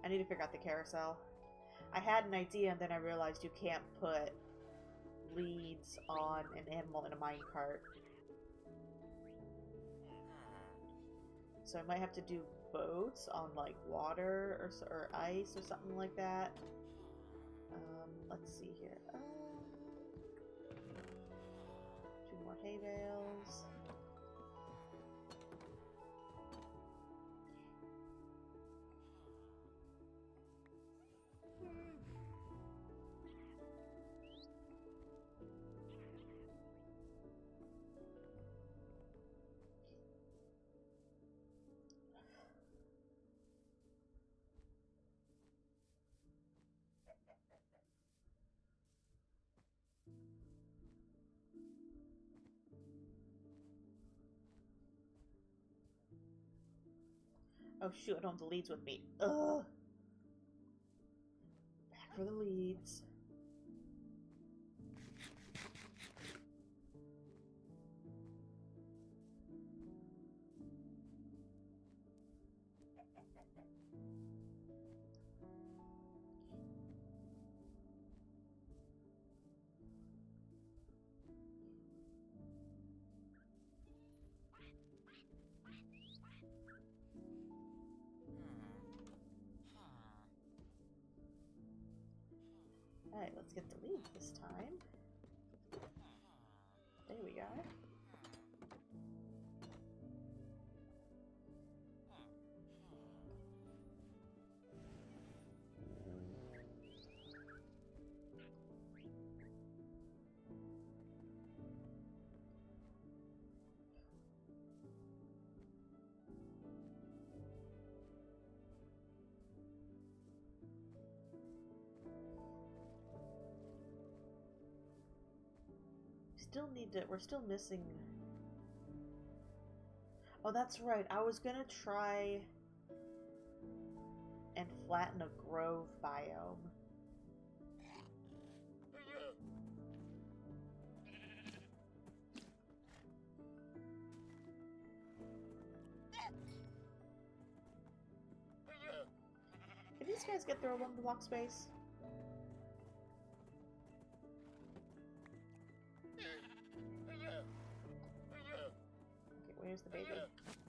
I need to figure out the carousel. I had an idea and then I realized you can't put leads on an animal in a minecart. So I might have to do boats on like water or ice or something like that. Let's see here. 2 more hay bales. Oh shoot, I don't have the leads with me. Ugh. Back for the leads. Alright, let's get the leads this time. There we go. Still need to, we're still missing. Oh, that's right. I was gonna try and flatten a grove biome. Can these guys get through a 1-block space? Where's the baby?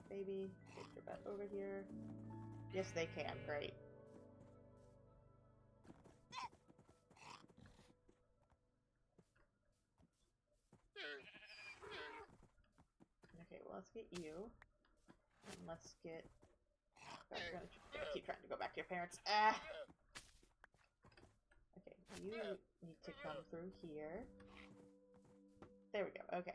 Baby, get your butt over here. Yes, they can. Great. Okay, well, let's get you. And let's get... I'm gonna keep trying to go back to your parents. Ah! Okay, you need to come through here. There we go. Okay.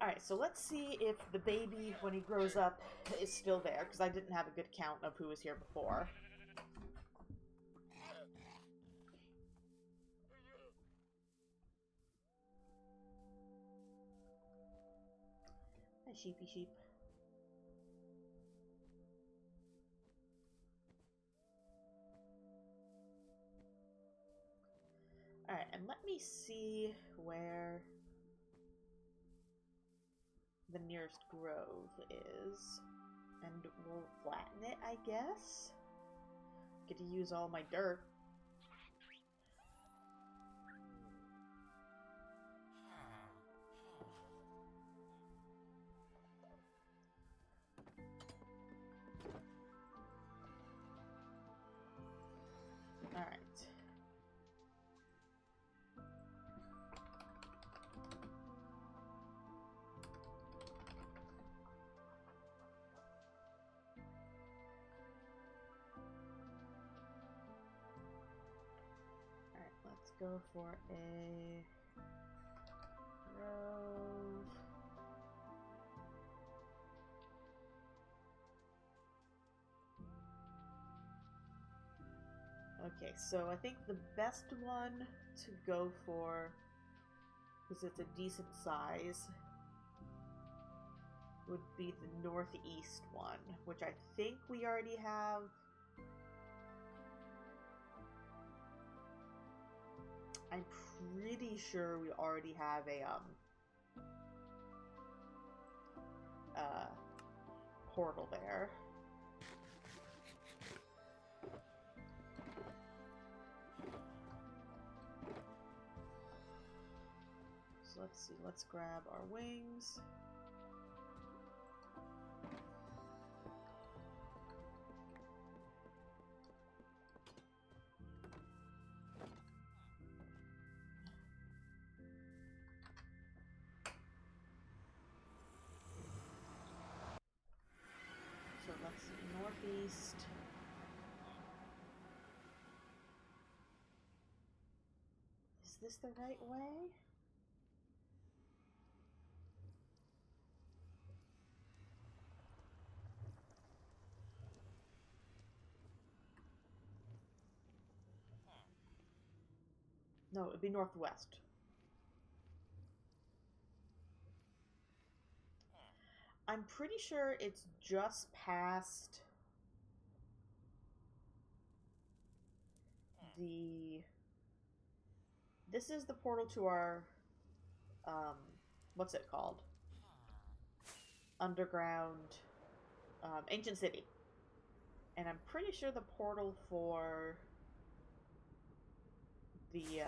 Alright, so let's see if the baby, when he grows up, is still there, because I didn't have a good count of who was here before. Hi, sheepy sheep. Alright, and let me see where the nearest grove is, and we'll flatten it, I guess. Get to use all my dirt. go for a grove. Okay, so I think the best one to go for, because it's a decent size, would be the northeast one, which I think we already have. I'm pretty sure we already have a portal there. So let's see, let's grab our wings. So let's see, northeast. Is this the right way? No, it'd be northwest. I'm pretty sure it's just past the... This is the portal to our, what's it called? Underground, ancient city. And I'm pretty sure the portal for the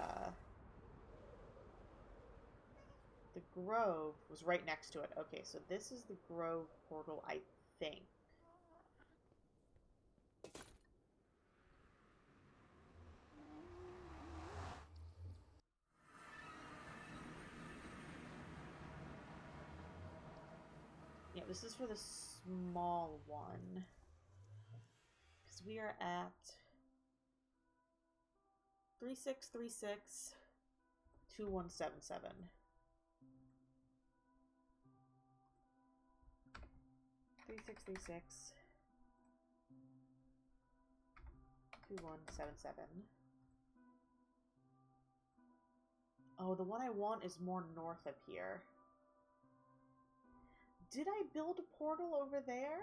grove was right next to it. Okay, so this is the grove portal, I think. Yeah, this is for the small one. Because we are at 3636 2177. 3636 2177. Oh, the one I want is more north of here. Did I build a portal over there?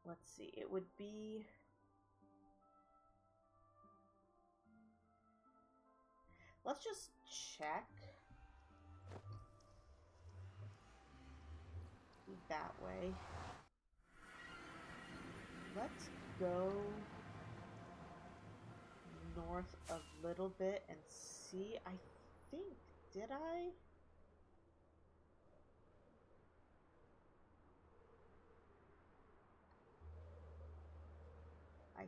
Let's see, it would be... Let's just check. That way. Let's go north a little bit and see. I think, did I? I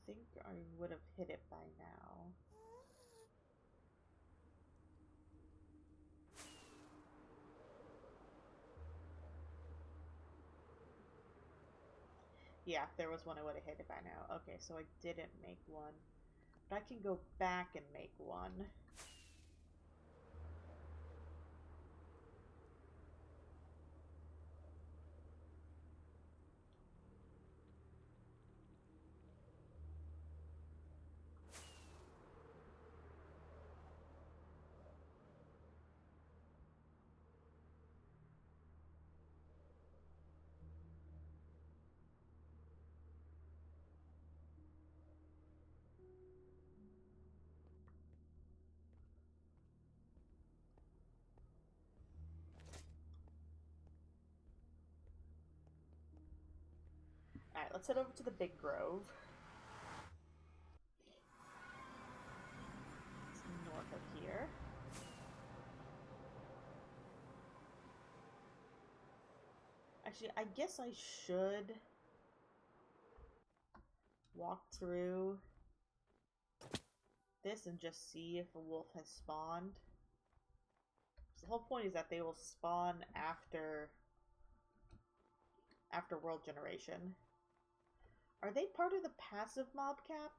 think I would have hit it by now. Yeah, if there was one, I would have hit it by now. Okay, so I didn't make one. But I can go back and make one. Alright, let's head over to the big grove. It's north of here. Actually, I guess I should walk through this and just see if a wolf has spawned. The whole point is that they will spawn after after world generation. Are they part of the passive mob cap?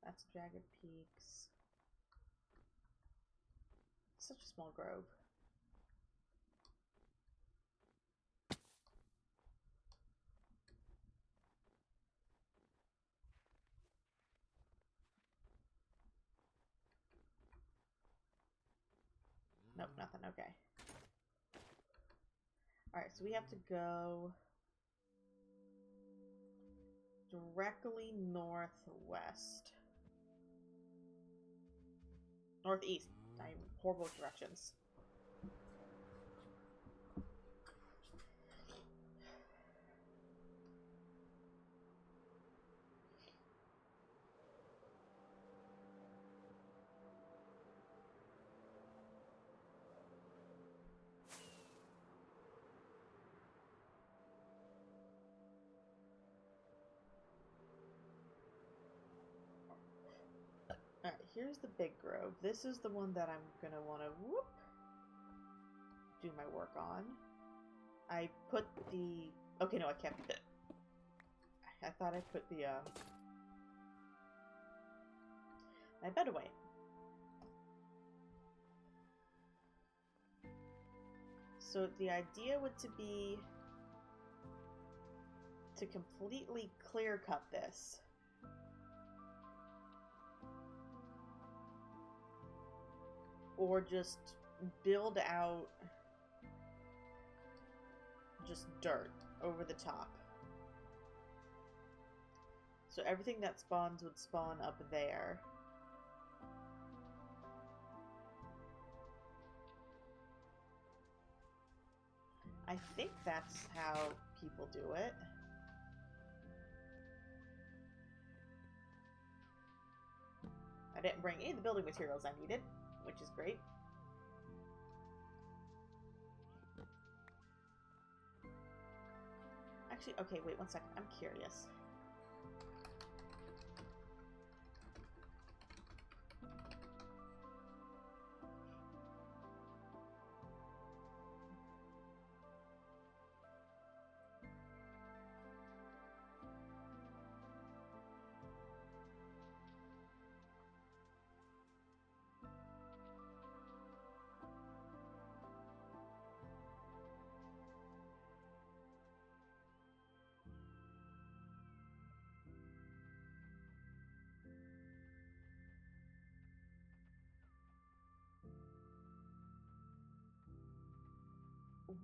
That's Jagged Peaks. Such a small grove. Nope, nothing. Okay. Alright, so we have to go directly northwest. Northeast. I'm horrible with directions. Alright, here's the big grove. This is the one that I'm gonna want to do my work on. I put the... Okay, no, I kept it. I thought I put the, my bed away. So the idea would to be to completely clear cut this. Or just build out just dirt over the top. So everything that spawns would spawn up there. I think that's how people do it. I didn't bring any of the building materials I needed, which is great. Actually, okay, wait one second. I'm curious.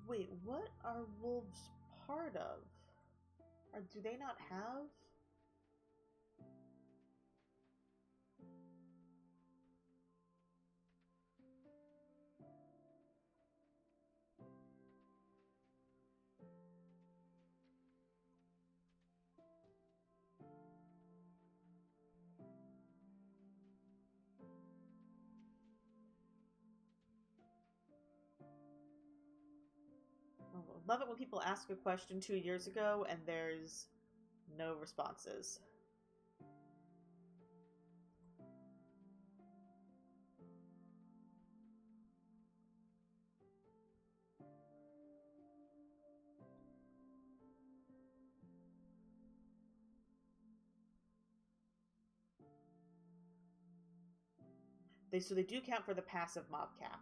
Wait, what are wolves part of? Or do they not have? Love it when people ask a question 2 years ago and there's no responses. So they do count for the passive mob cap.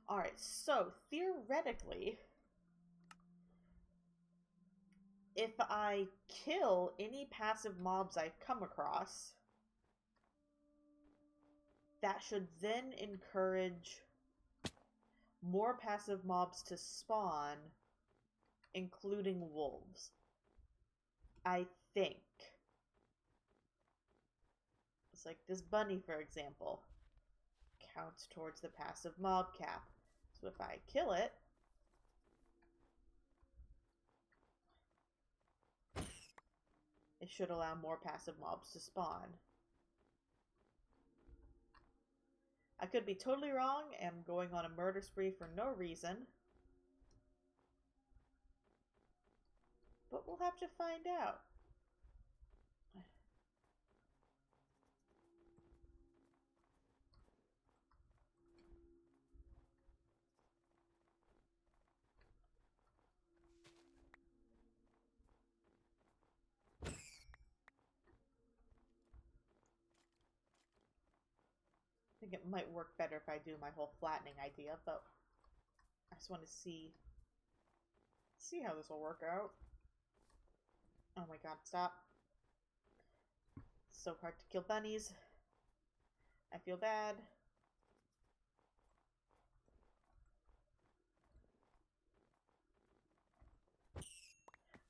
Alright, so theoretically, if I kill any passive mobs I come across, that should then encourage more passive mobs to spawn, including wolves. I think. It's like this bunny, for example, counts towards the passive mob cap. So if I kill it, It should allow more passive mobs to spawn. I could be totally wrong and going on a murder spree for no reason. But we'll have to find out. I think it might work better if I do my whole flattening idea, but I just want to see how this will work out. Oh my god, stop. It's so hard to kill bunnies. I feel bad.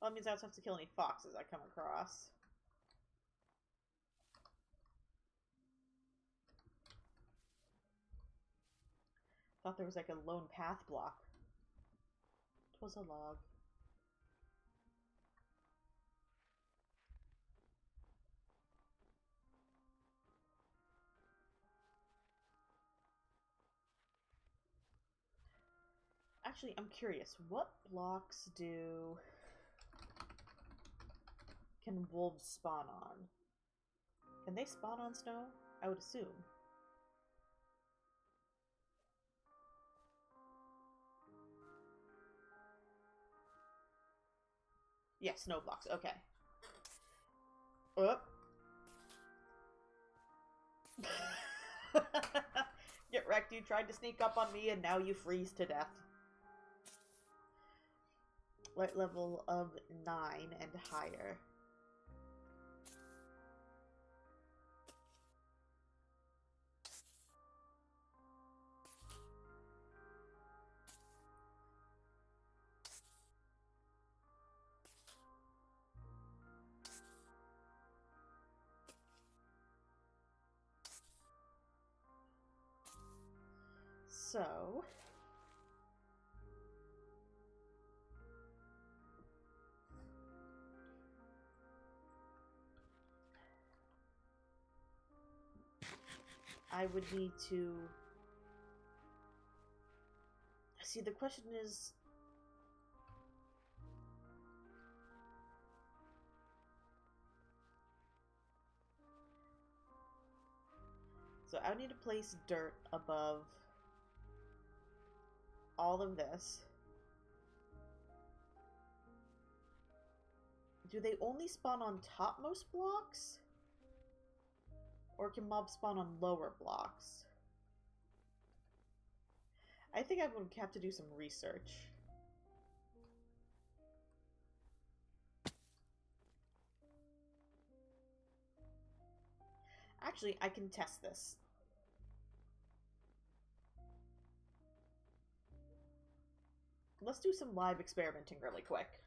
Well, that means I don't have to kill any foxes I come across. Thought there was like a lone path block. It was a log. Actually, I'm curious. What blocks can wolves spawn on? Can they spawn on snow? I would assume. Yeah, snow blocks. Okay. Up. Get wrecked. You tried to sneak up on me and now you freeze to death. Light level of 9 and higher. So I would need to see. The question is, so I would need to place dirt above all of this. Do they only spawn on topmost blocks? Or can mobs spawn on lower blocks? I think I would have to do some research. Actually, I can test this. Let's do some live experimenting really quick.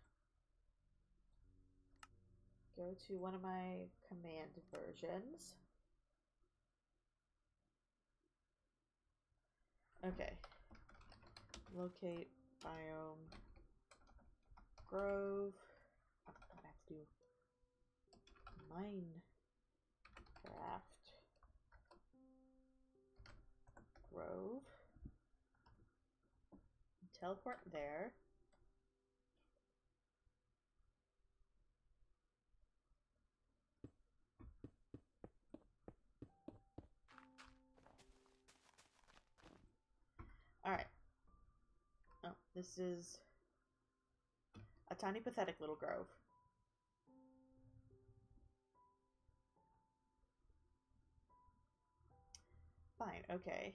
Go to one of my command versions. Okay. Locate biome grove. Oh, I have to do Minecraft grove. Teleport there. Alright. Oh, this is a tiny, pathetic little grove. Fine, okay.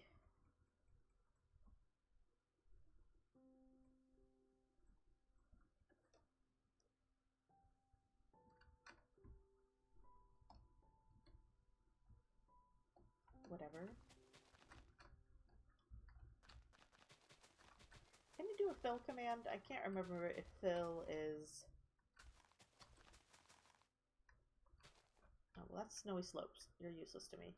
Whatever. Can you do a fill command? I can't remember if fill is... Oh, well, that's snowy slopes. You're useless to me.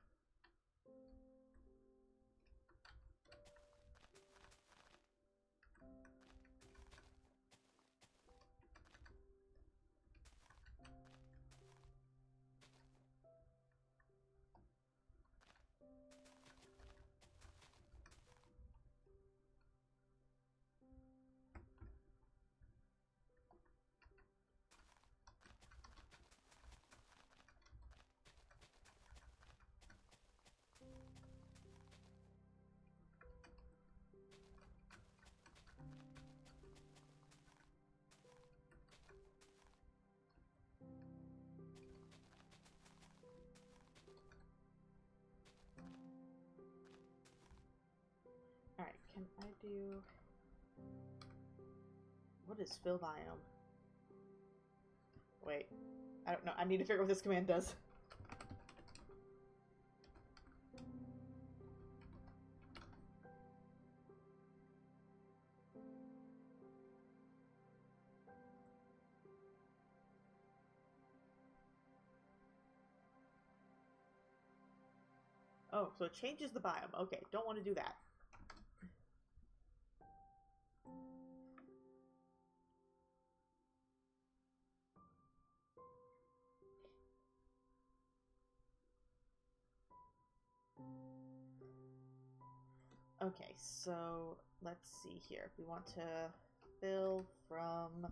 can I do... What is fill biome? Wait. I don't know. I need to figure out what this command does. Oh, so it changes the biome. Okay, don't want to do that. Okay, so let's see here. We want to fill from...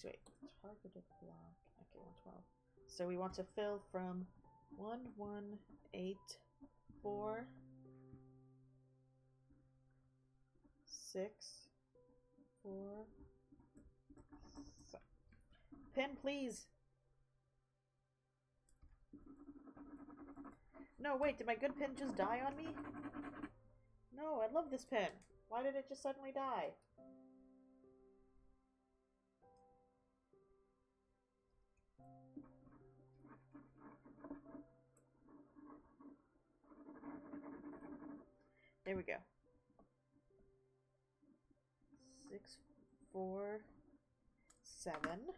Wait, targeted block. Okay, 112. So we want to fill from 1184 6 4 7. Pin, please. No, wait, did my good pin just die on me? No, I love this pin. Why did it just suddenly die? There we go. 6 4 7.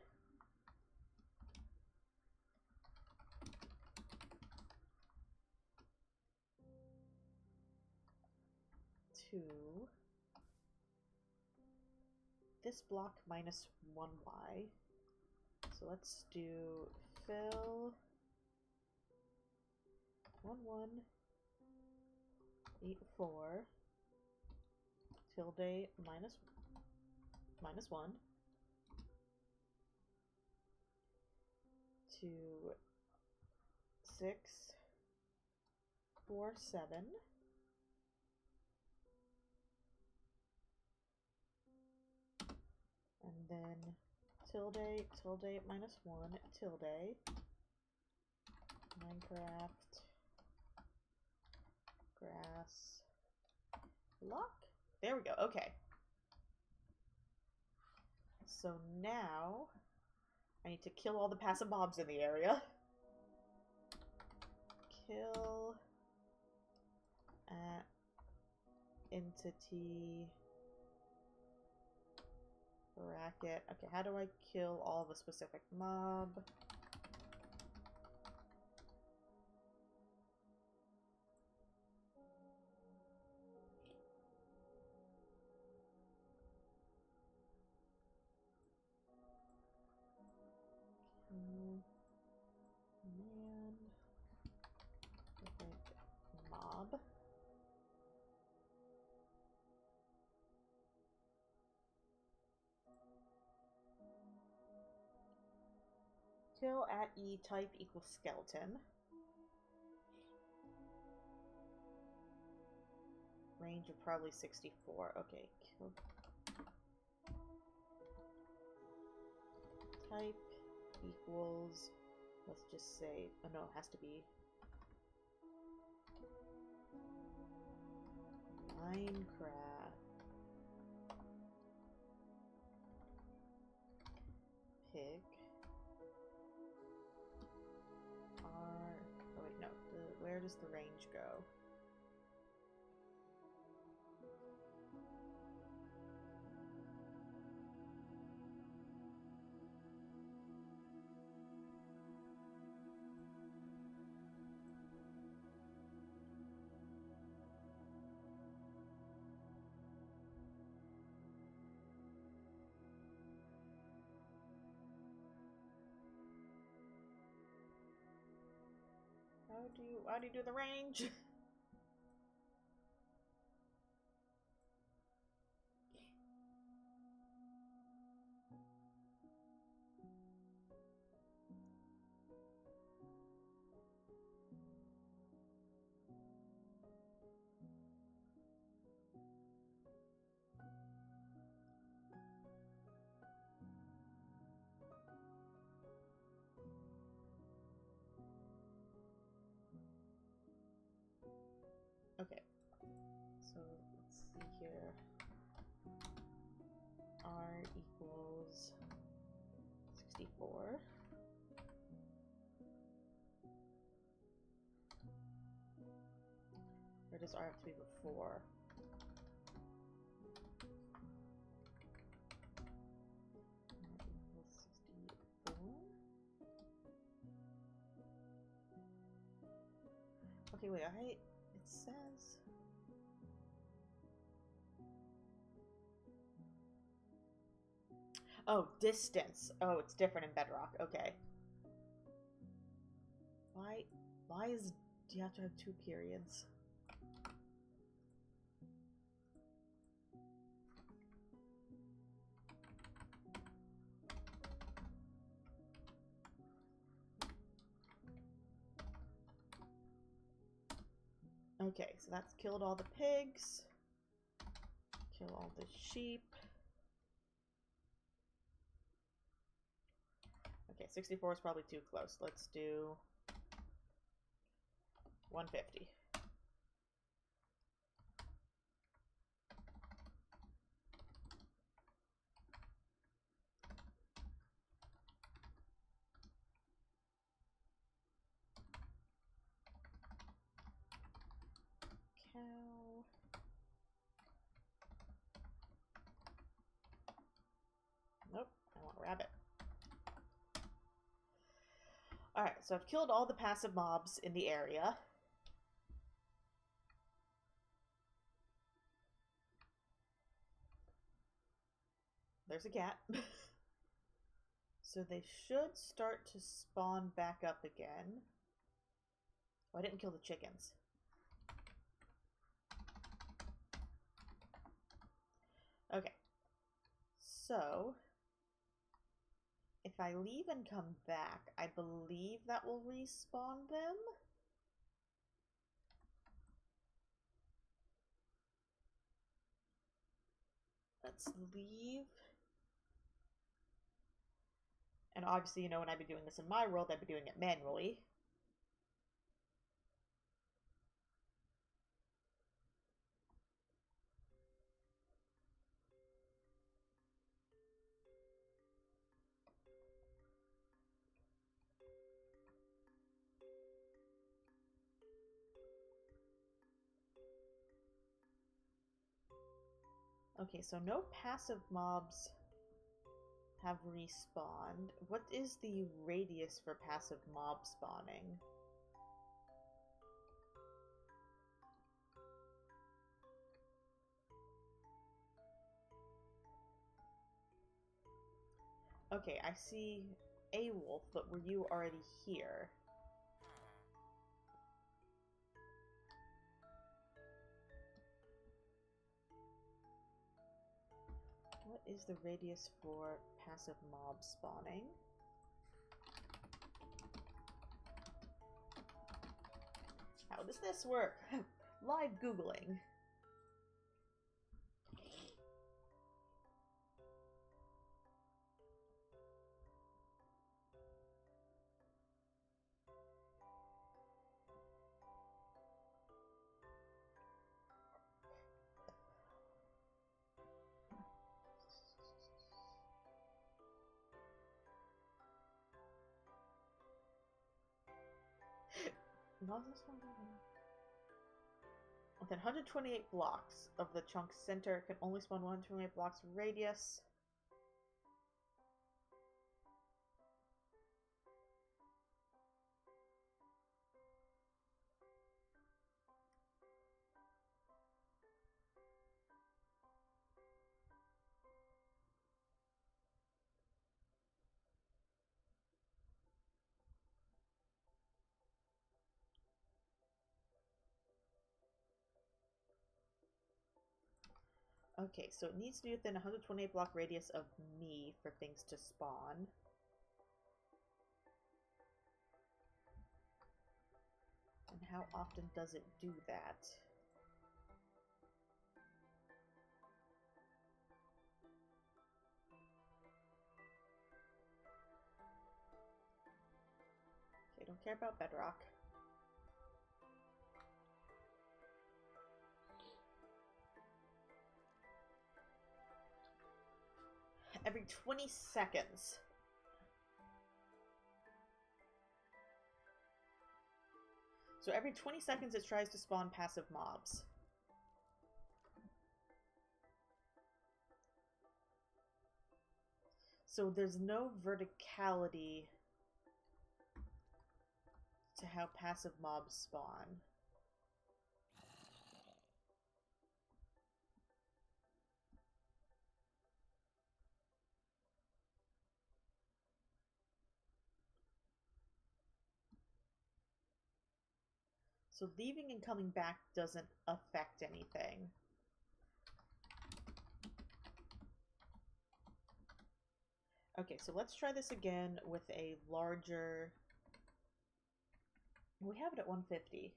2. This block minus 1y. So let's do fill 1184 tilde minus 1 to 6 4 7. And then tilde minus 1 tilde Minecraft grass block. There we go. Okay. So now I need to kill all the passive mobs in the area. Kill at entity bracket. Okay, how do I kill all the specific mob? Man, specific mob. Kill at E type equals skeleton. Range of probably 64. Okay, kill. Type equals, let's just say, oh no, it has to be Minecraft. Pig. Oh wait, no. Where does the range go? How do you do the range? 64. Or does R have to be before? Equals 64. Okay, wait, it says... Oh, distance. Oh, it's different in Bedrock. Okay. Why do you have to have 2 periods? Okay, so that's killed all the pigs. Kill all the sheep. Okay, 64 is probably too close. Let's do 150. Cow. Nope, I want rabbit. Alright, so I've killed all the passive mobs in the area. There's a cat. So they should start to spawn back up again. Oh, I didn't kill the chickens. Okay. So, if I leave and come back, I believe that will respawn them. Let's leave. And obviously, you know, when I'd be doing this in my world, I'd be doing it manually. Okay, so no passive mobs have respawned. What is the radius for passive mob spawning? Okay, I see a wolf, but were you already here? What is the radius for passive mob spawning? How does this work? Live Googling. Within 128 blocks of the chunk's center, it can only spawn 128 blocks radius. Okay, so it needs to be within 128 block radius of me for things to spawn. And how often does it do that? Okay, don't care about Bedrock. Every 20 seconds. So every 20 seconds it tries to spawn passive mobs. So there's no verticality to how passive mobs spawn. So leaving and coming back doesn't affect anything. Okay, so let's try this again with a larger... We have it at 150.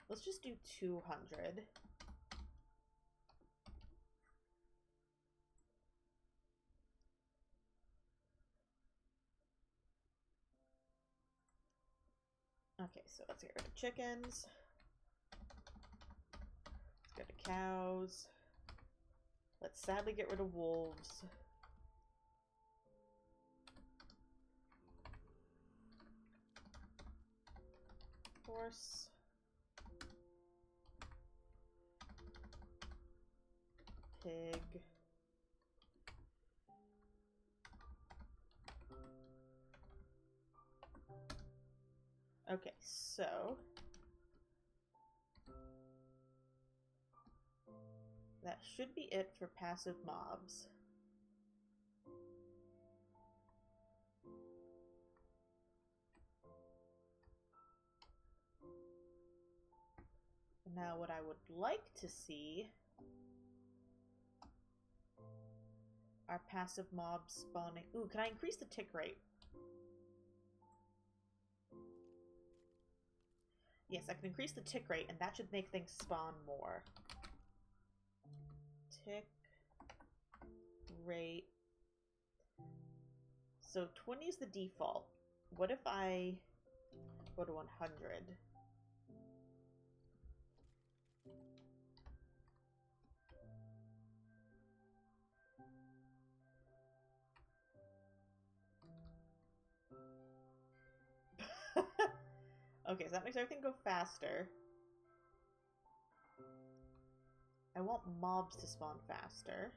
Let's just do 200. Okay, so let's get rid of chickens. Let's go to cows. Let's sadly get rid of wolves. Horse. Pig. Okay, so that should be it for passive mobs. Now what I would like to see are passive mobs spawning. Ooh, can I increase the tick rate? Yes, I can increase the tick rate, and that should make things spawn more. Tick rate. So 20 is the default. What if I go to 100? Okay, so that makes everything go faster. I want mobs to spawn faster.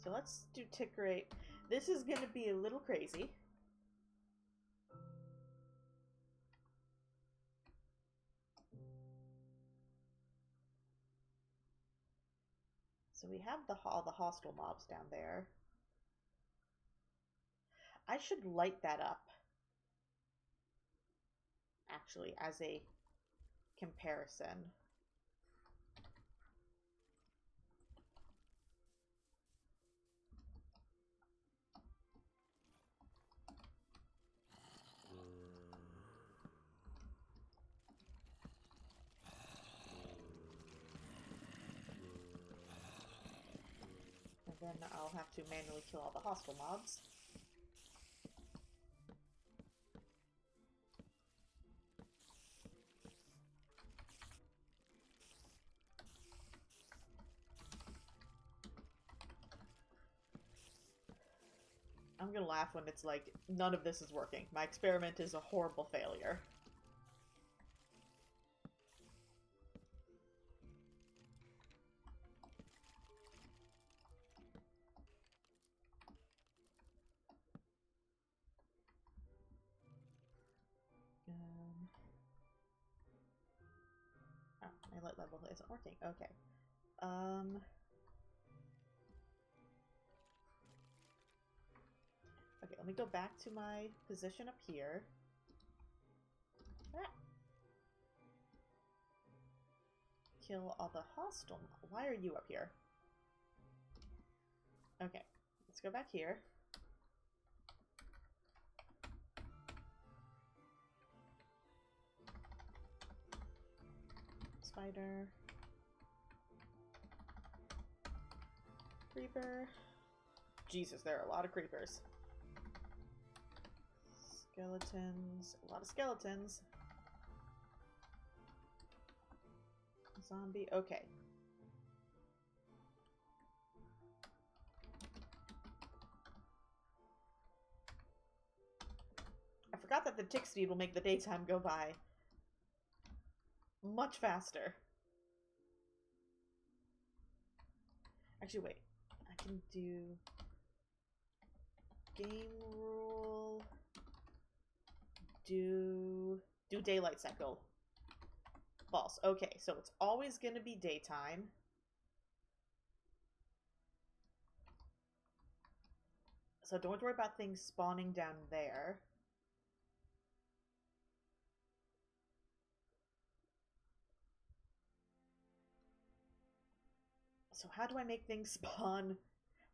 So let's do tick rate. This is going to be a little crazy. So we have all the hostile mobs down there. I should light that up, actually, as a comparison. And then I'll have to manually kill all the hostile mobs. I'm gonna laugh when it's like, none of this is working. My experiment is a horrible failure. Oh, my lit level isn't working. Okay. Okay, let me go back to my position up here. Ah. Kill all the hostile. Why are you up here? Okay, let's go back here. Spider. Creeper. Jesus, there are a lot of creepers. Skeletons. A lot of skeletons. Zombie. Okay. forgot that the tick speed will make the daytime go by much faster. Actually, wait. I can do game rule. Do daylight cycle. False. Okay, so it's always going to be daytime. So don't worry about things spawning down there. So how do I make things spawn?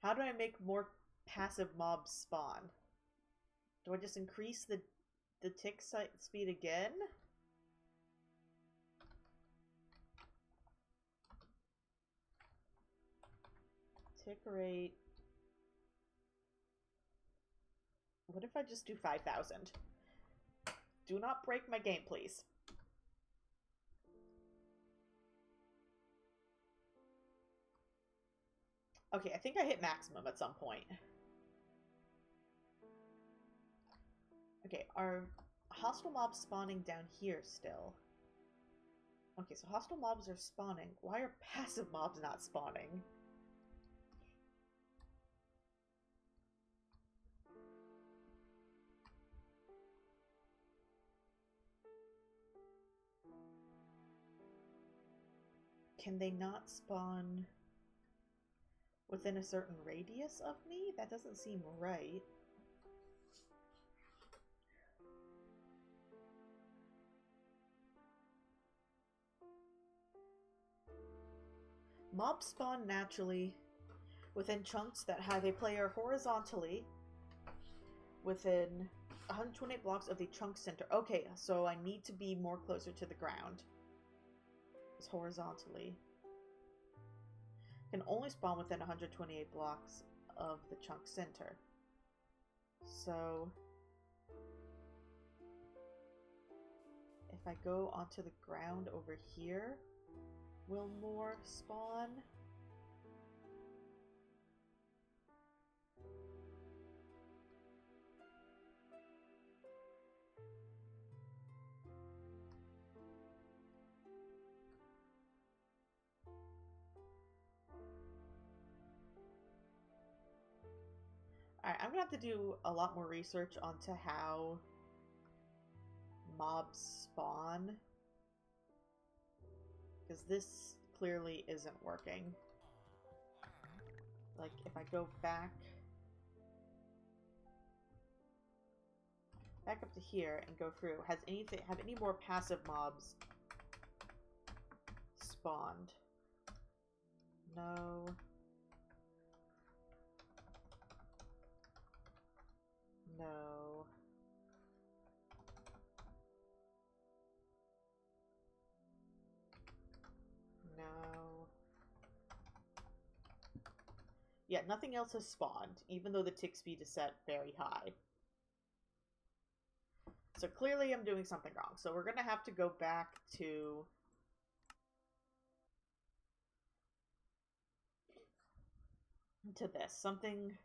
How do I make more passive mobs spawn? Do I just increase the tick speed again? Tick rate. What if I just do 5,000? Do not break my game, please. Okay, I think I hit maximum at some point. Okay, are hostile mobs spawning down here still? Okay, so hostile mobs are spawning. Why are passive mobs not spawning? Can they not spawn within a certain radius of me? That doesn't seem right. Mobs spawn naturally within chunks that have a player horizontally within 128 blocks of the chunk center. Okay, so I need to be more closer to the ground. It's horizontally. Can only spawn within 128 blocks of the chunk center. So if I go onto the ground over here, will more spawn? Alright, I'm gonna have to do a lot more research onto how mobs spawn, because this clearly isn't working. Like, if I go back up to here and go through, have any more passive mobs spawned? No. No. No. Yeah, nothing else has spawned, even though the tick speed is set very high. So clearly I'm doing something wrong. So we're going to have to go back to this. Something...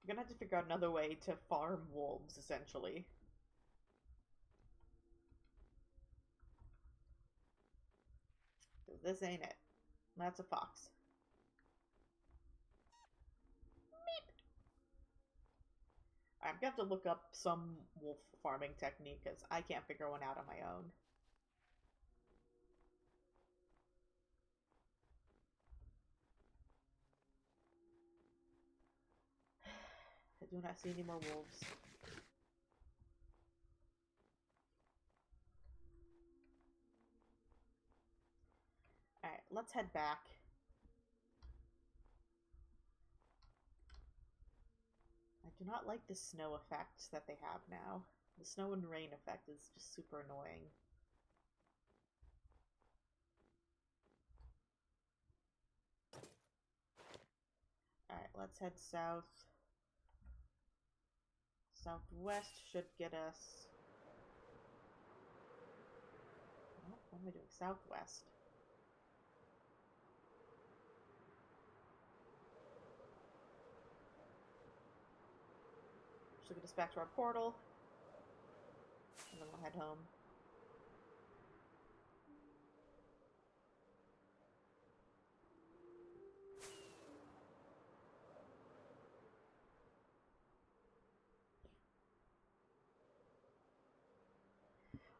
I'm going to have to figure out another way to farm wolves, essentially. This ain't it. That's a fox. Meep. I'm gonna have to look up some wolf farming technique because I can't figure one out on my own. I do not see any more wolves. Alright, let's head back. I do not like the snow effect that they have now. The snow and rain effect is just super annoying. Alright, let's head south. Southwest should get us... Oh, what am I doing? Southwest. Should get us back to our portal. then we'll head home.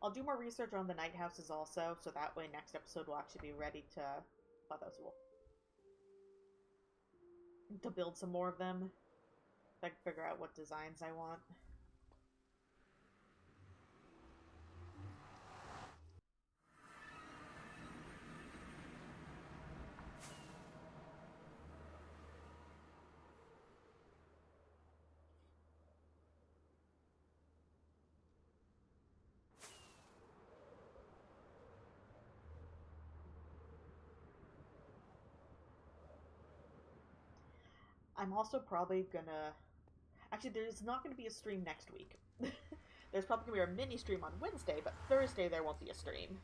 I'll do more research on the night houses also, so that way next episode will actually be ready to... Oh, that was cool. To build some more of them. So I can figure out what designs I want. I'm also probably gonna... Actually, there's not going to be a stream next week. There's probably going to be a mini stream on Wednesday, but Thursday there won't be a stream.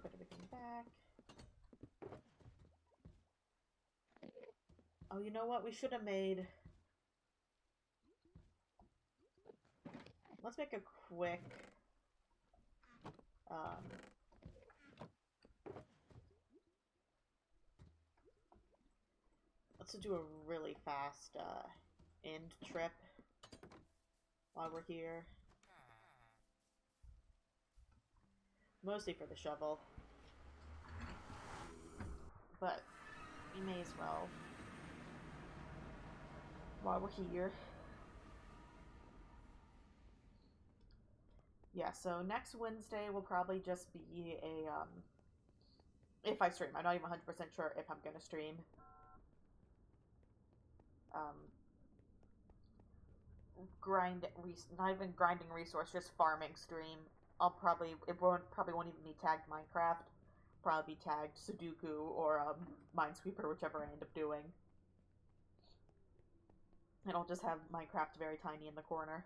Put everything back. Oh, you know what? We should have made... Let's make a quick... let's do a really fast end trip while we're here. Mostly for the shovel. But we may as well while we're here. Yeah, so next Wednesday will probably just be a, if I stream. I'm not even 100% sure if I'm gonna stream. Not even grinding resource, just farming stream. It probably won't even be tagged Minecraft. Probably be tagged Sudoku or Minesweeper, whichever I end up doing. And I'll just have Minecraft very tiny in the corner.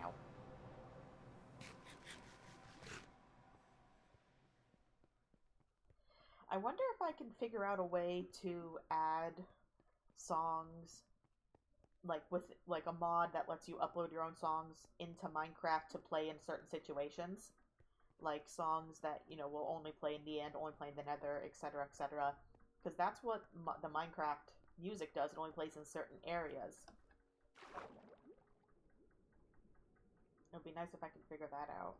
Ow. I wonder if I can figure out a way to add songs, like with like a mod that lets you upload your own songs into Minecraft to play in certain situations. Like songs that, you know, will only play in the end, only play in the nether, etc., etc. Because that's what the Minecraft music does. It only plays in certain areas. It would be nice if I could figure that out.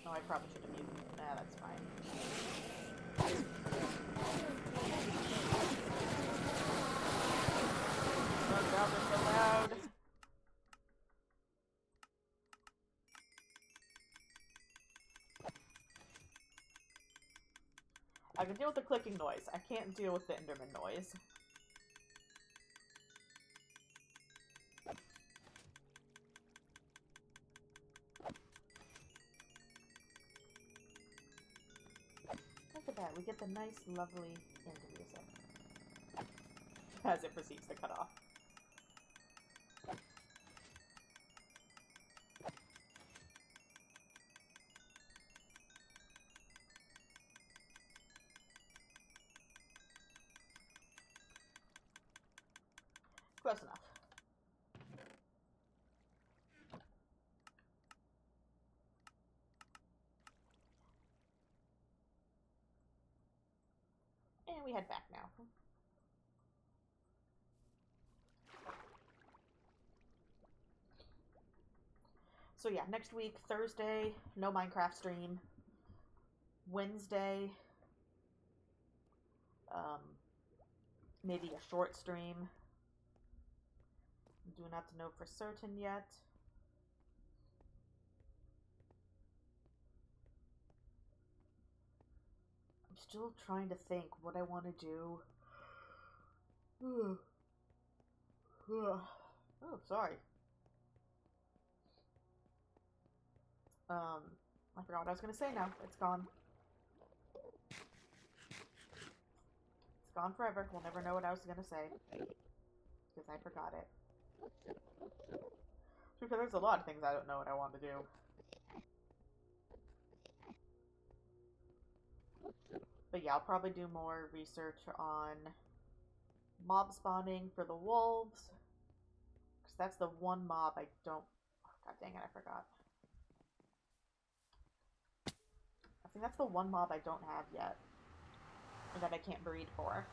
Oh, I probably should have muted. Nah, that's fine. Oh god, they're so loud! I can deal with the clicking noise. I can't deal with the Enderman noise. Look at that, we get the nice, lovely end music. As it proceeds to cut off. Close enough. And we head back now. So yeah, next week, Thursday, no Minecraft stream. Wednesday, maybe a short stream. Do not know for certain yet. I'm still trying to think what I want to do. Oh, sorry. I forgot what I was gonna say now. It's gone. It's gone forever. We'll never know what I was gonna say. Because I forgot it. Because there's a lot of things I don't know what I want to do. But yeah, I'll probably do more research on mob spawning for the wolves. Because that's the one mob I don't... Oh, God dang it, I forgot. I think that's the one mob I don't have yet. Or that I can't breed for.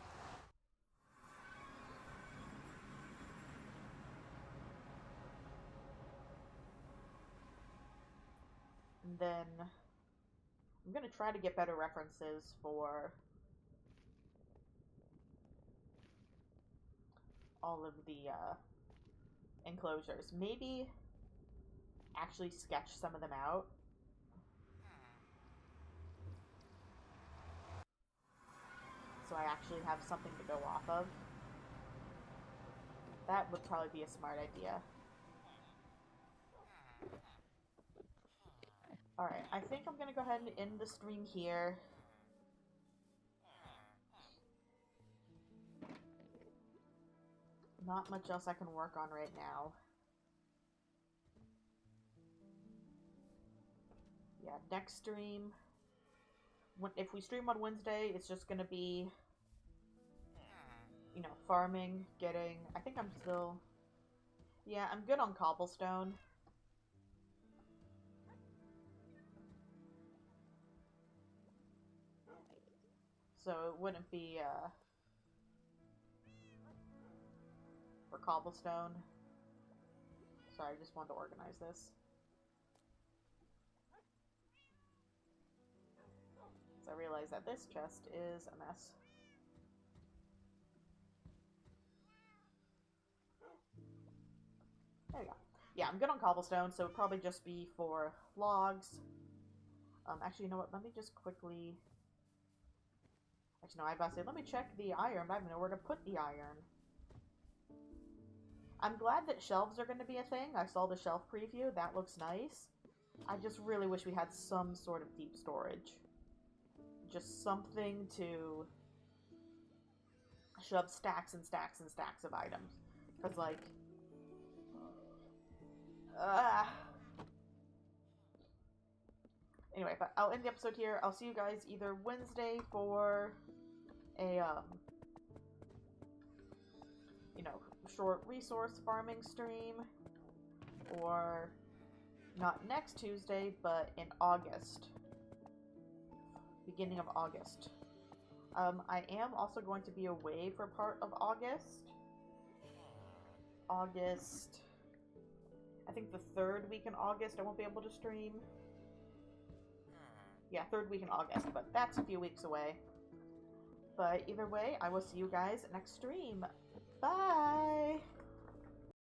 And then I'm going to try to get better references for all of the enclosures. Maybe actually sketch some of them out. So I actually have something to go off of. That would probably be a smart idea. Alright, I think I'm going to go ahead and end the stream here. Not much else I can work on right now. Yeah, next stream... If we stream on Wednesday, it's just going to be... You know, farming, getting... I think I'm still... Yeah, I'm good on cobblestone. So it wouldn't be, for cobblestone. Sorry, I just wanted to organize this. So I realize that this chest is a mess. There we go. Yeah, I'm good on cobblestone, so it'd probably just be for logs. Actually, you know what? Let me just quickly... Actually, no, I was about to say, let me check the iron, but I don't know where to put the iron. I'm glad that shelves are going to be a thing. I saw the shelf preview. That looks nice. I just really wish we had some sort of deep storage. Just something to shove stacks and stacks and stacks of items. Because, like... Anyway, but I'll end the episode here. I'll see you guys either Wednesday for a, you know, short resource farming stream, or not next Tuesday, but in August. Beginning of August. I am also going to be away for part of August. I think the third week in August I won't be able to stream. Yeah, third week in August, but that's a few weeks away. But either way, I will see you guys next stream. Bye!